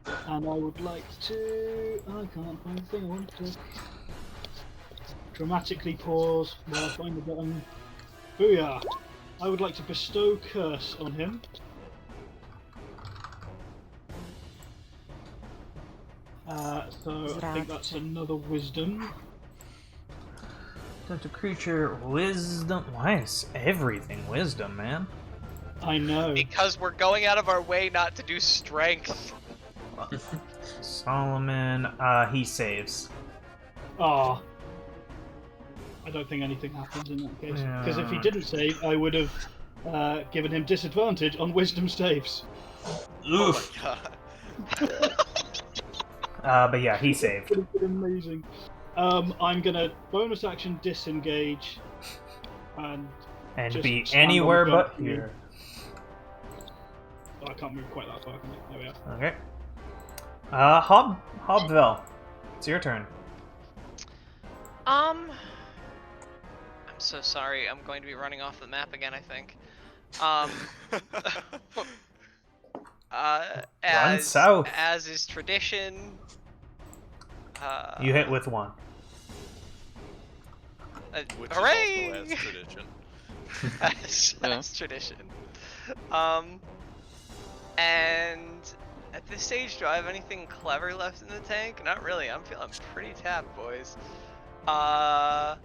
and I would like to. I can't find the thing I want to. Dramatically pause while I find the button. Booyah! I would like to bestow Curse on him. So I think that's another Wisdom. Such a creature, wisdom. Why is everything wisdom, man? I know. Because we're going out of our way not to do strength. Solomon, he saves. Ah. I don't think anything happens in that case. Because if he didn't save, I would have given him disadvantage on Wisdom saves. Oof. Oh my god. But yeah, he saved. Would have been amazing. I'm gonna bonus action disengage and just be stand on anywhere the but balcony. here. Oh, I can't move quite that far, can I? There we are. Okay. Hobville, it's your turn. I'm so sorry. I'm going to be running off the map again, I think. Run south. As is tradition. You hit with one. Which Hooray! is also as tradition. As tradition. And at this stage, do I have anything clever left in the tank? Not really. I'm feeling pretty tapped, boys. I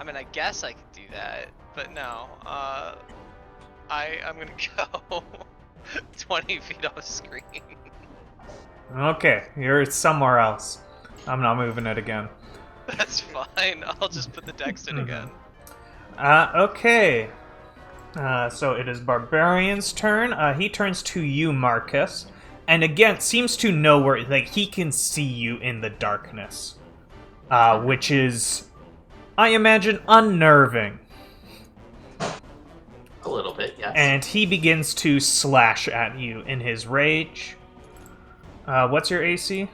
mean, I guess I could do that, but no. I'm gonna go 20 feet off screen. Okay, you're somewhere else. I'm not moving it again. That's fine. I'll just put the dex in again. Okay. So it is Barbarian's turn. He turns to you, Marcus, and again seems to know where, like, he can see you in the darkness, which is, I imagine, unnerving. A little bit, yes. And he begins to slash at you in his rage. What's your AC?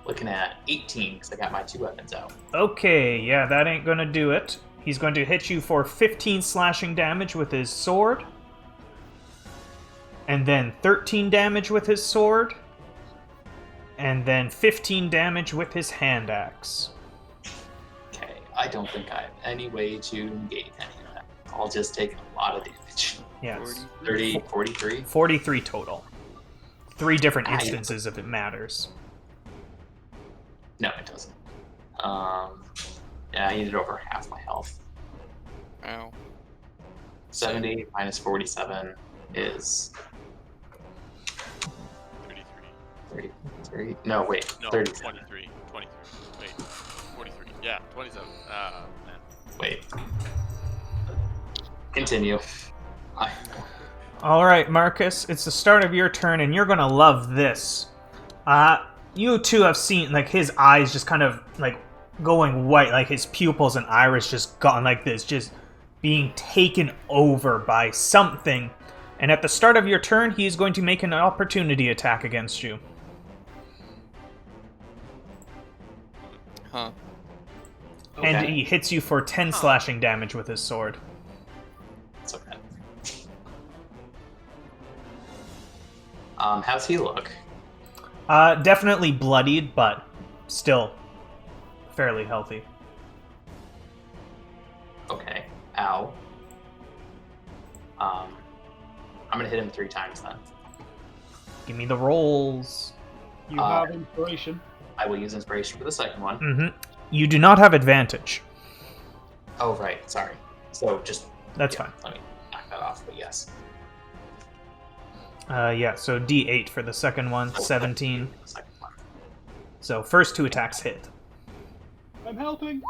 Looking at 18, because I got my 2 weapons out. Okay, yeah, that ain't gonna do it. He's going to hit you for 15 slashing damage with his sword. And then 13 damage with his sword. And then 15 damage with his hand axe. Okay, I don't think I have any way to negate any of that. I'll just take a lot of damage. Yes. 30, 43? 43 total. 3 different Ah, yeah. instances if it matters. No, it doesn't. Yeah, I needed over half my health. Ow. 70 minus 47 is 33. 30. 23. No, wait. No, 37. 23. 23. Wait. 43. Yeah, 27. Man. Wait. Continue. All right, Marcus, it's the start of your turn, and you're gonna love this. You two have seen like his eyes just kind of like going white, like his pupils and iris just gone like this, just being taken over by something. And at the start of your turn, he is going to make an opportunity attack against you. Huh. And Okay. he hits you for 10 slashing damage with his sword. It's okay. How's he look? Definitely bloodied, but still fairly healthy. Okay. Ow. I'm gonna hit him 3 times then. Give me the rolls. You have inspiration. I will use inspiration for the second one. Mm-hmm. You do not have advantage. Oh, right. Sorry. So just... That's yeah, fine. Let me knock that off, but yes. Yeah, so D8 for the second one, 17. The second one. So first 2 attacks hit. I'm helping.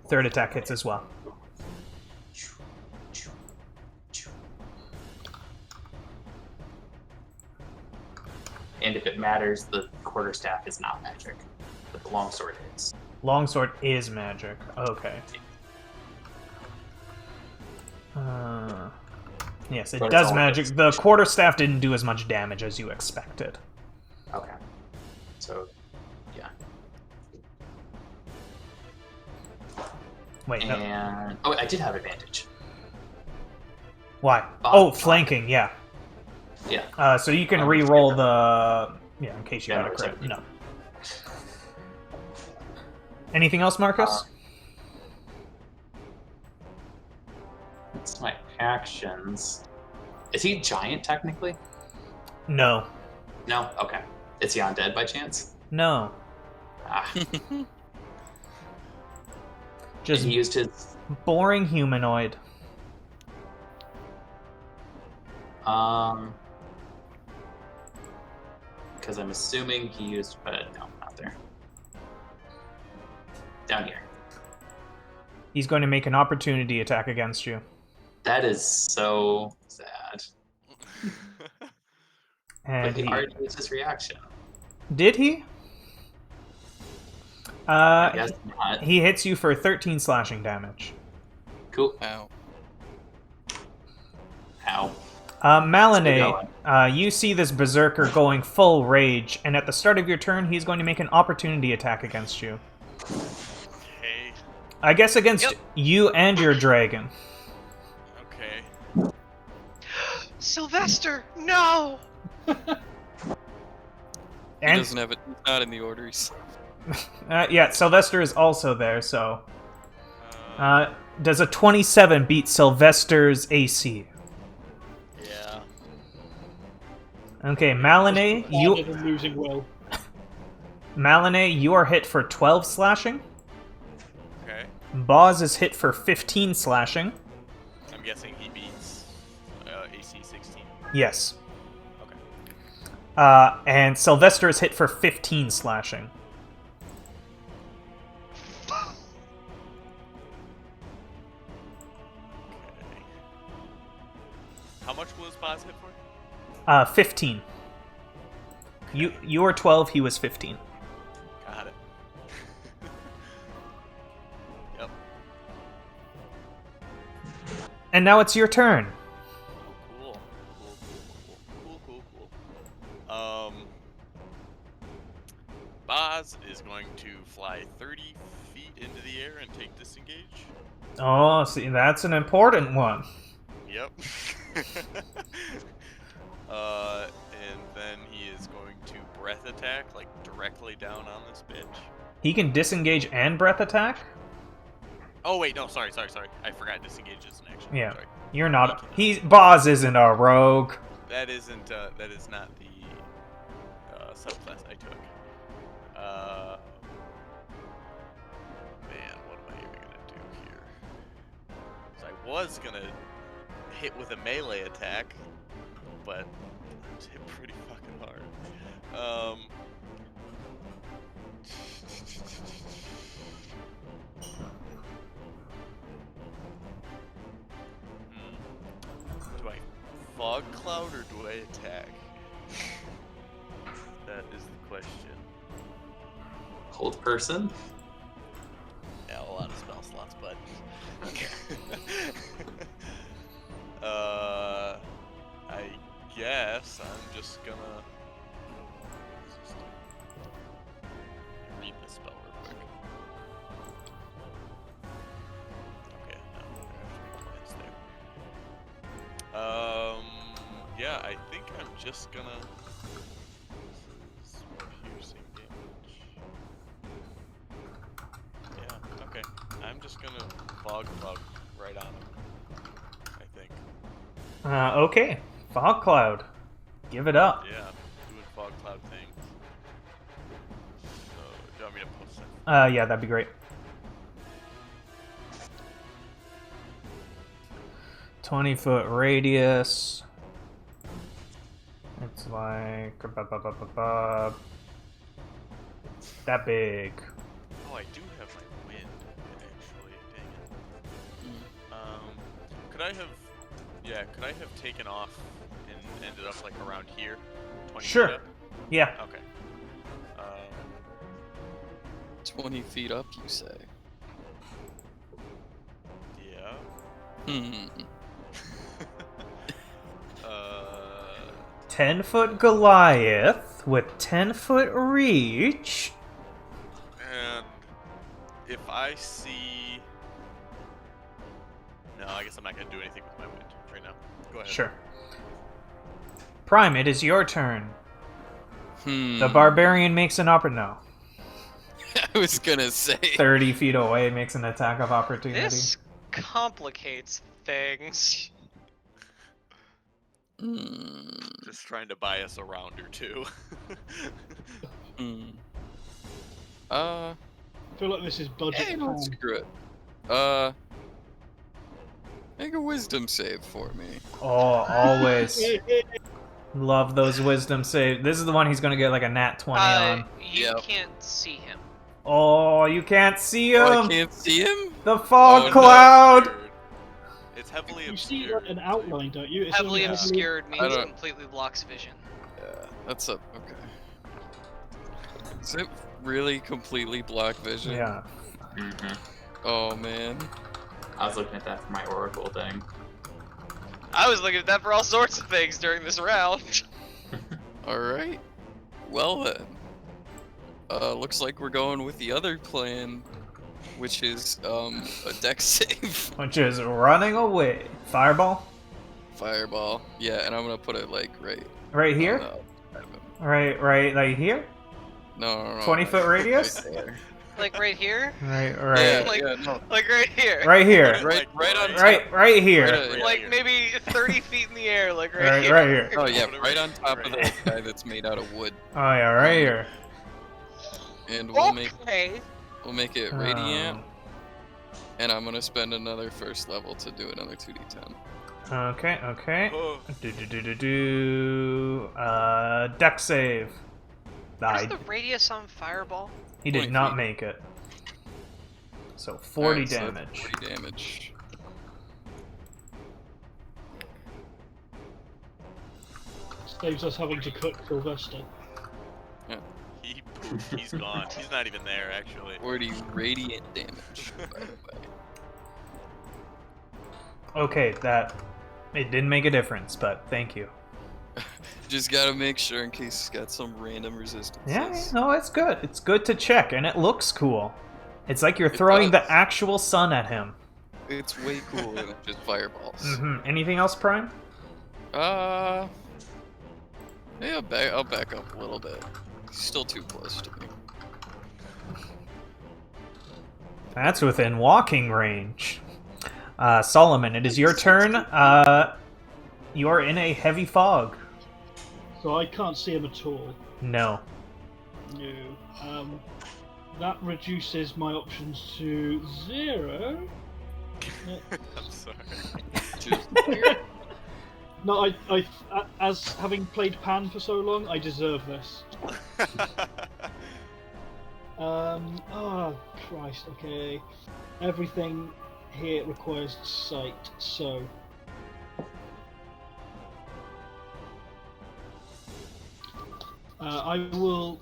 Third attack hits as well. And if it matters, the quarterstaff is not magic, but the longsword is. Longsword is magic. Okay. Yes, it But it's does all magic. good. The quarterstaff didn't do as much damage as you expected. Okay. So, yeah. Wait, no. And... Oh, I did have advantage. Why? Oh, Oh, flanking, yeah. Yeah. So you can I'm re-roll scared. the... Yeah, in case you Yeah, got a no, crit. sorry. No. Anything else, Marcus? It's my actions. Is he giant, technically? No. No? Okay. Is he undead by chance? No. Ah. Just And he used his... boring humanoid. Because I'm assuming he used... no, not there. Down here. He's going to make an opportunity attack against you. That is so sad. And But he he... already used his reaction. Did he? I guess not. He hits you for 13 slashing damage. Cool. Ow. Ow. Malinay, you see this berserker going full rage, and at the start of your turn, he's going to make an opportunity attack against you. Okay. I guess against Yep. you and your dragon. Okay. Sylvester, no! He And doesn't have it. He's not in the order. He's... yeah, Sylvester is also there, so... does a 27 beat Sylvester's AC? Yeah. Okay, Malinay, Harder than losing will. You are hit for 12 slashing. Okay. Boz is hit for 15 slashing. I'm guessing he beats AC 16. Yes. Okay. And Sylvester is hit for 15 slashing. Okay. How much was Boz hit for? 15. You were 12, he was 15. Got it. Yep. And now it's your turn. Oh, cool. Boz is going to fly 30 feet into the air and take disengage. Oh, see, that's an important one. Yep. And then he is going to breath attack, like directly down on this bitch. He can disengage and breath attack? Oh wait, no, sorry. I forgot disengage is an action. Yeah. Sorry. You're not. Boz isn't a rogue. That is not the subclass I took. Man, what am I even gonna do here? 'Cause I was gonna hit with a melee attack, but I was hit pretty fucking hard. fog cloud or do I attack? That is the question. Hold person. Yeah, a lot of spell slots, but. Okay. I guess I'm just gonna read the spell real quick. Okay, no, there have to be plans there. Yeah, I think I'm just gonna. This is piercing damage. Yeah, okay. I'm just gonna fog cloud right on him. I think. Okay. Fog cloud. Give it up. Yeah, doing fog cloud things. So, do you want me to post that? Yeah, that'd be great. 20-foot radius. It's like that big. Oh, I do have my wind, actually. Dang it. Could I have taken off and ended up like around here? 20 Sure. feet up? Yeah. Okay. 20 feet up, you say? Yeah. Hmm. 10-foot Goliath with 10-foot reach. And if I see... No, I guess I'm not going to do anything with my wind right now. Go ahead. Sure. Prime, it is your turn. Hmm. The barbarian makes an no. I was gonna say. 30 feet away makes an attack of opportunity. This complicates things. Hmm. Just trying to buy us a round or two. Hmm. I feel like this is budget. Hey, no, time. screw it. Make a wisdom save for me. Oh, always. Love those wisdom saves. This is the one he's going to get like a nat 20 on. You Yep. can't see him. Oh, you can't see Oh, him! I can't see him? The fog Oh, no. cloud! It's heavily You see obscured. like, an outline, don't you? It's Heavily only obscured I means don't- completely blocks vision. Yeah, that's okay. Is it really completely block vision? Yeah. hmm Oh man. I was looking at that for my oracle thing. I was looking at that for all sorts of things during this round. Alright. Well then. Looks like we're going with the other plan, which is a dex save. Which is running away. Fireball? Fireball. Yeah, and I'm gonna put it like Right here? on the- Right, like here? No. 20-foot radius? Right there. Like right here? Right. Yeah, Like- no. Like right here? Right here. Right on top. Right here. Right- Like maybe 30 feet in the air, like right, Right here. here. Oh yeah, Put it right on top of right. the guy that's made out of wood, Oh yeah, right here. and we'll make Okay. it radiant. And I'm gonna spend another first level to do another 2d10. Okay. Oh, Deck save. What is Died. the radius on fireball? He did 20 not feet. make it. So 40 Alright, so that's damage. 40 damage. saves us having to cook Sylvester. he poofed. He's gone. He's not even there, actually. 40 radiant damage, by the way. Okay, it didn't make a difference, but thank you. Just gotta make sure in case it's got some random resistances. Yeah, no, it's good. It's good to check, and it looks cool. It's like you're It throwing does. the actual sun at him. It's way cooler than just fireballs. Anything else, Prime? Yeah, I'll back up a little bit. He's still too close to me. That's within walking range. Solomon, it is your turn. You are in a heavy fog. So I can't see him at all. No. No. That reduces my options to 0. I'm sorry. Just No, as having played Pan for so long, I deserve this. Oh, Christ, okay. Everything here requires sight, so... I will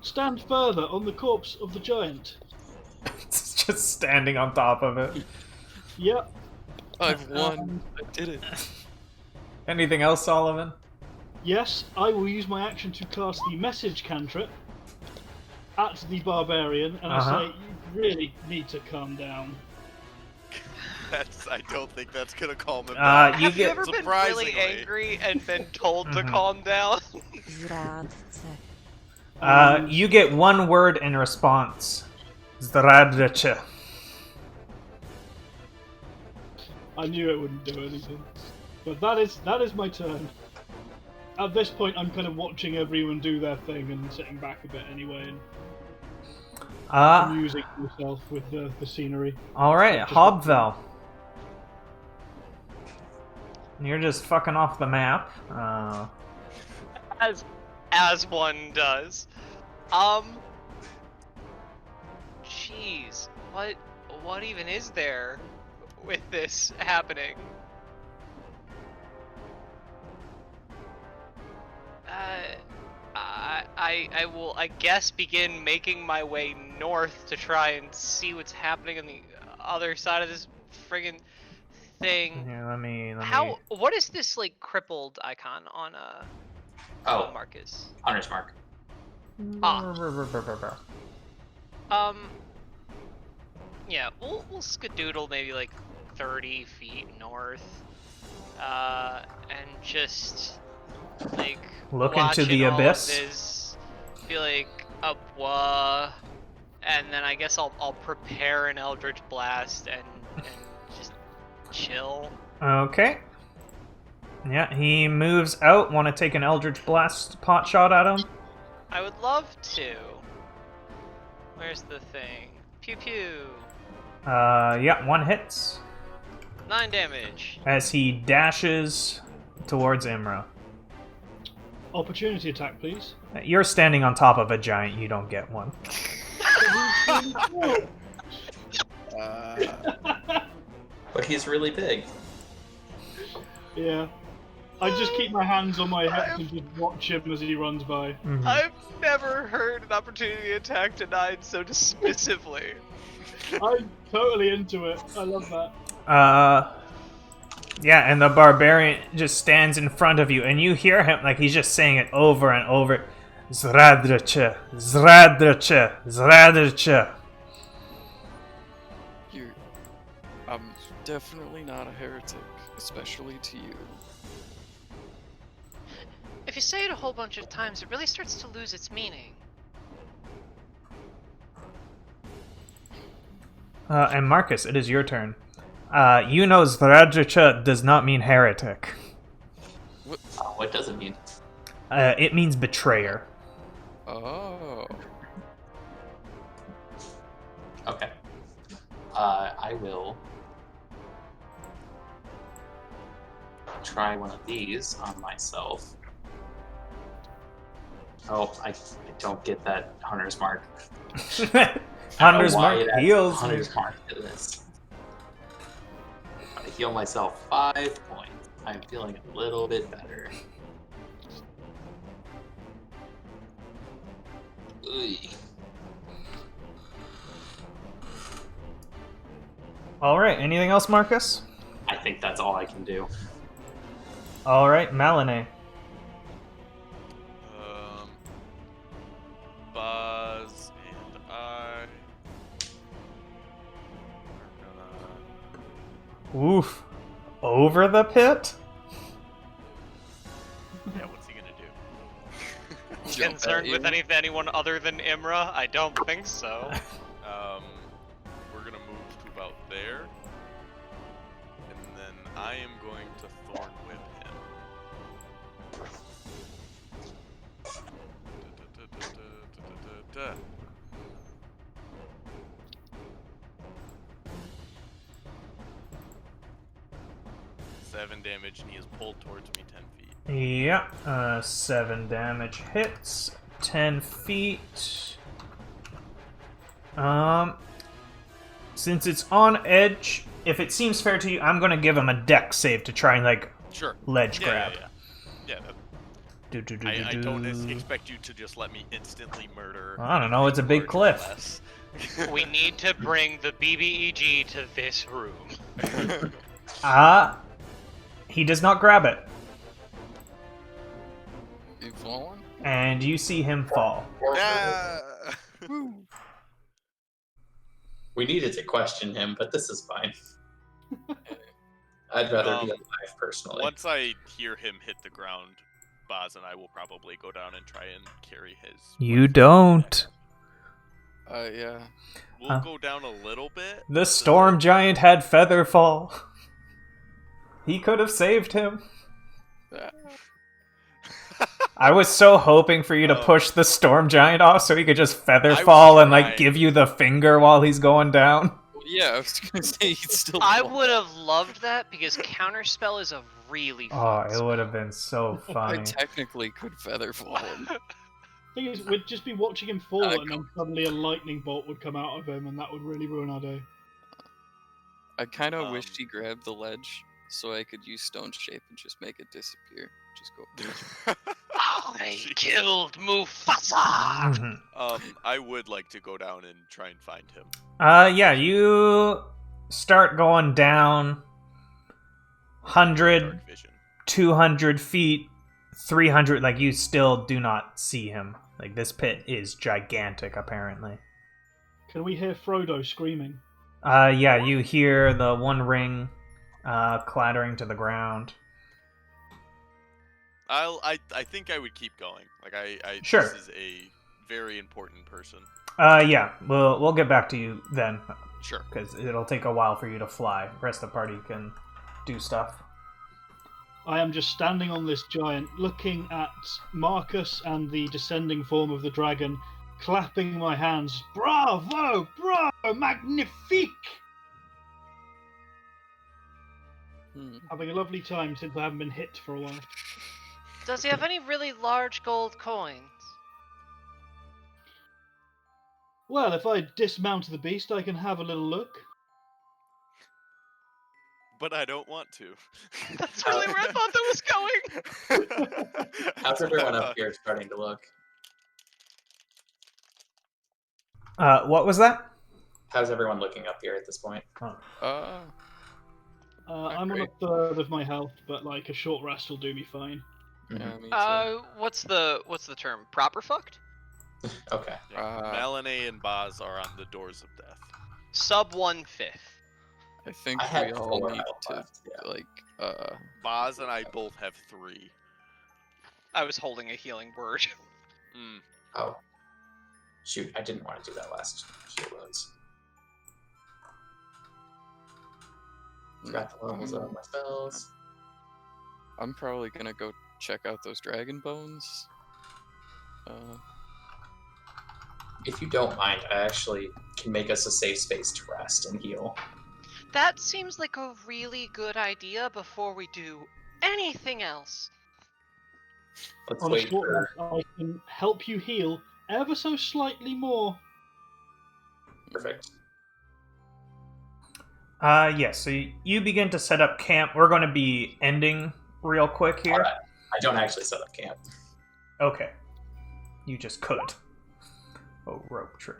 stand further on the corpse of the giant. It's just standing on top of it. Yep. I've won. I did it. Anything else, Solomon? Yes, I will use my action to cast the message cantrip at the barbarian, and I say, you really need to calm down. I don't think that's gonna calm him down. You Have you get ever been really surprisingly. angry and been told to calm down? you get one word in response. Zdradreche. I knew it wouldn't do anything. But that is my turn. At this point, I'm kind of watching everyone do their thing and sitting back a bit anyway, and amusing myself with the scenery. Alright, Hobvel. You're just fucking off the map. As one does. Jeez, what even is there with this happening? I will, I guess, begin making my way north to try and see what's happening on the other side of this friggin' thing. Here, let me. What is this, like, crippled icon on Marcus? Hunter's Mark. Yeah, we'll skedoodle maybe like 30 feet north, and just like look into watching the all of abyss. this, be like, and then I guess I'll prepare an Eldritch Blast and just chill. Okay. Yeah, he moves out. Want to take an Eldritch Blast pot shot at him? I would love to. Where's the thing? Pew pew. Yeah, one hits 9 damage. as he dashes towards Imra. Opportunity attack, please. You're standing on top of a giant. You don't get one. But he's really big. Yeah. I just keep my hands on my hips and just watch him as he runs by. Mhm. I've never heard an opportunity attack denied so dismissively. I'm totally into it. I love that. Yeah, and the barbarian just stands in front of you, and you hear him like he's just saying it over and over. Zdradreche, Zdradreche, Zdradreche. I'm definitely not a heretic, especially to you. If you say it a whole bunch of times, it really starts to lose its meaning. And Marcus, it is your turn. You know Zdradreche does not mean heretic. What does it mean? It means betrayer. Oh. Okay. I will try one of these on myself. Oh, I don't get that Hunter's Mark. Hunter's Mark heals. Hunter's Mark to this. I heal myself 5 points. I'm feeling a little bit better. Oy. Alright, anything else, Marcus? I think that's all I can do. Alright, Malinae. Buzz and I are gonna... Oof. Over the pit? Yeah, what's he gonna do? Jump Concerned at with you. anyone other than Imra? I don't think so. We're gonna move to about there, and then I am going to Thorn Whip him. 7 damage, and he is pulled towards me 10 feet. Yeah, 7 damage hits, 10 feet. Since it's on edge, if it seems fair to you, I'm gonna give him a dex save to try and, like, Sure. ledge Yeah, grab. yeah. I don't expect you to just let me instantly murder. I don't know, it's a anything big large or cliff. less. We need to bring the BBEG to this room. He does not grab it, You fallen? and you see him fall. Yeah. We needed to question him, but this is fine. I'd rather be alive personally. Once I hear him hit the ground, Boz and I will probably go down and try and carry his. You don't. Yeah. We'll go down a little bit. The storm giant had feather fall. He could have saved him. I was so hoping for you to push the storm giant off so he could just feather fall and like give you the finger while he's going down. Yeah, I was gonna say he'd still. I would have loved that because counterspell is a really fun Oh, it would have been so I funny. technically could feather fall him. Thing is, we'd just be watching him fall, I and then suddenly a lightning bolt would come out of him, and that would really ruin our day. I kind of wished he grabbed the ledge so I could use stone shape and just make it disappear. Just go. I killed Mufasa! Mhm. I would like to go down and try and find him. Yeah, you start going down 100, Dark vision. 200 feet, 300, like you still do not see him. Like this pit is gigantic, apparently. Can we hear Frodo screaming? Yeah, you hear the one ring clattering to the ground. I think I would keep going. Like I Sure. This is a very important person. Yeah, we'll get back to you then, Sure. because it'll take a while for you to fly. The rest of the party can do stuff. I am just standing on this giant, looking at Marcus and the descending form of the dragon, clapping my hands. Bravo! Bravo! Magnifique! Having a lovely time since I haven't been hit for a while. Does he have any really large gold coins? Well, if I dismount the beast, I can have a little look. But I don't want to. That's really where I thought that was going! How's everyone up here starting to look? What was that? How's everyone looking up here at this point? I'm on a great. third of my health, but like a short rest will do me fine. Yeah, me too. What's the term? Proper fucked? Okay. Malanae and Boz are on the doors of death. Sub 1/5. I think I had we all 4 need health to left, yeah. Boz and I both have 3. I was holding a healing word. Oh. Shoot, I didn't want to do that last shield wounds. Forgot the levels of my spells. I'm probably gonna go check out those dragon bones. If you don't mind, I actually can make us a safe space to rest and heal. That seems like a really good idea before we do anything else. Let's On a wait short for... rest, I can help you heal ever so slightly more. Perfect. Yes, so you begin to set up camp. We're going to be ending real quick here. Alright. I don't actually set up camp. Okay. You just could. Oh, rope trick.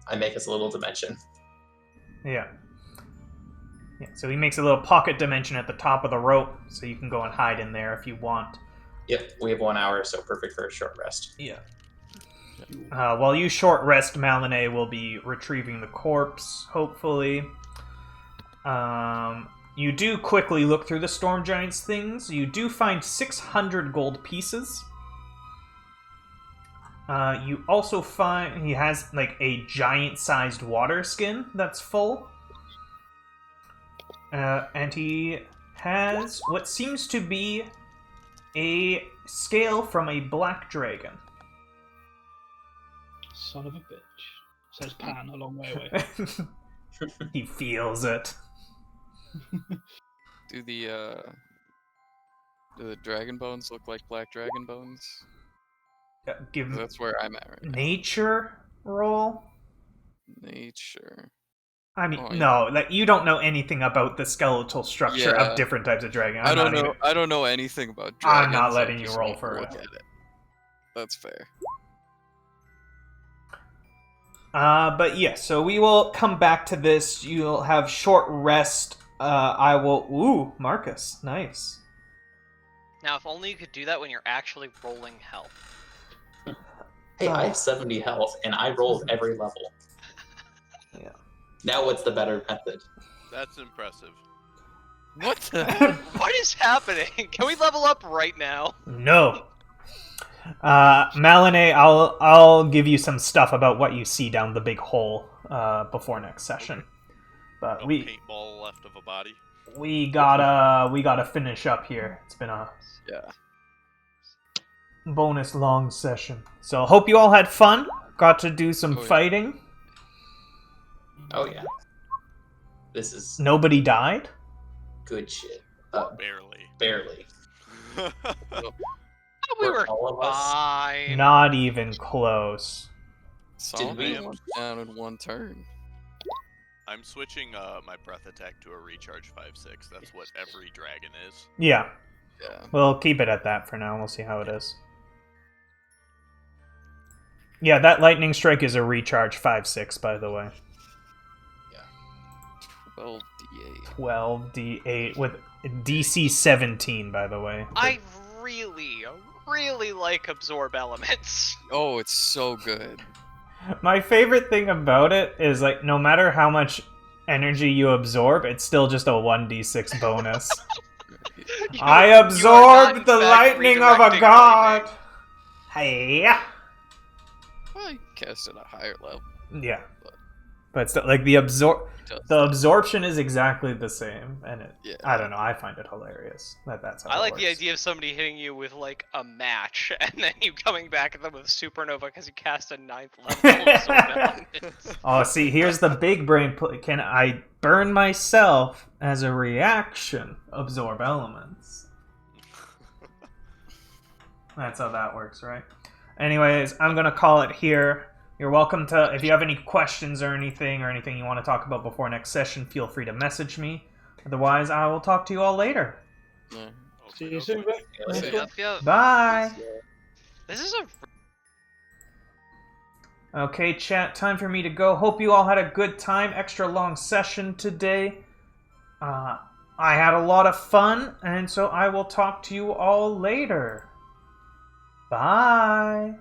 I make us a little dimension. Yeah. Yeah, so he makes a little pocket dimension at the top of the rope, so you can go and hide in there if you want. Yep, we have 1 hour, so perfect for a short rest. Yeah. While you short rest, Malanae will be retrieving the corpse, hopefully. You do quickly look through the Storm Giant's things. You do find 600 gold pieces. You also find he has like a giant-sized water skin that's full. And he has what seems to be a scale from a black dragon. Son of a bitch. Says Pan a long way away. He feels it. Do the dragon bones look like black dragon bones? Give 'Cause that's where I'm at right now. nature roll. Nature. I mean, Oh, no, like you don't know anything about the skeletal structure Yeah. of different types of dragon. I don't know. Even, I don't know anything about I'm dragons. not letting I you just roll want to for look it. at it. That's fair. But yeah, so we will come back to this. You'll have short rest. I will. Ooh, Marcus, nice. Now, if only you could do that when you're actually rolling health. Hey, I have 70 health, and I rolled every level. Yeah. Now what's the better method? That's impressive. What the? What is happening? Can we level up right now? No. Malinae, I'll give you some stuff about what you see down the big hole before next session. But No we paintball left of a body. gotta finish up here. It's been a Yeah. bonus long session. So hope you all had fun. Got to do some Oh, yeah. fighting. Oh yeah. This is Nobody died. good shit. Barely. Barely. We were all of us. fine. Not even close. Zombie we- went down in one turn. I'm switching my breath attack to a recharge 5/6. That's what every dragon is. Yeah, Yeah. we'll keep it at that for now. We'll see how it is. Yeah, that lightning strike is a recharge 5/6, by the way. 12d8. 12d8 with DC 17, by the way. I really like absorb elements. Oh, it's so good. My favorite thing about it is, like, no matter how much energy you absorb, it's still just a 1d6 bonus. I You are not, absorbed in the fact, lightning of a redirecting god! lightning. Hey! Well, you cast at a higher level. Yeah. But still, like, the absorption is exactly the same, and Yeah. I don't know, I find it hilarious that's how I it like the works. idea of somebody hitting you with like a match, and then you coming back at them with supernova because you cast a 9th level absorb elements. Oh, see, here's the big brain. Can I burn myself as a reaction? Absorb elements. That's how that works, right? Anyways, I'm gonna call it here. You're welcome to, if you have any questions or anything you want to talk about before next session, feel free to message me. Otherwise, I will talk to you all later. Yeah. See you soon, Vic. Later. Yep. Bye! This is a Okay, chat, time for me to go. Hope you all had a good time. Extra long session today. I had a lot of fun, and so I will talk to you all later. Bye!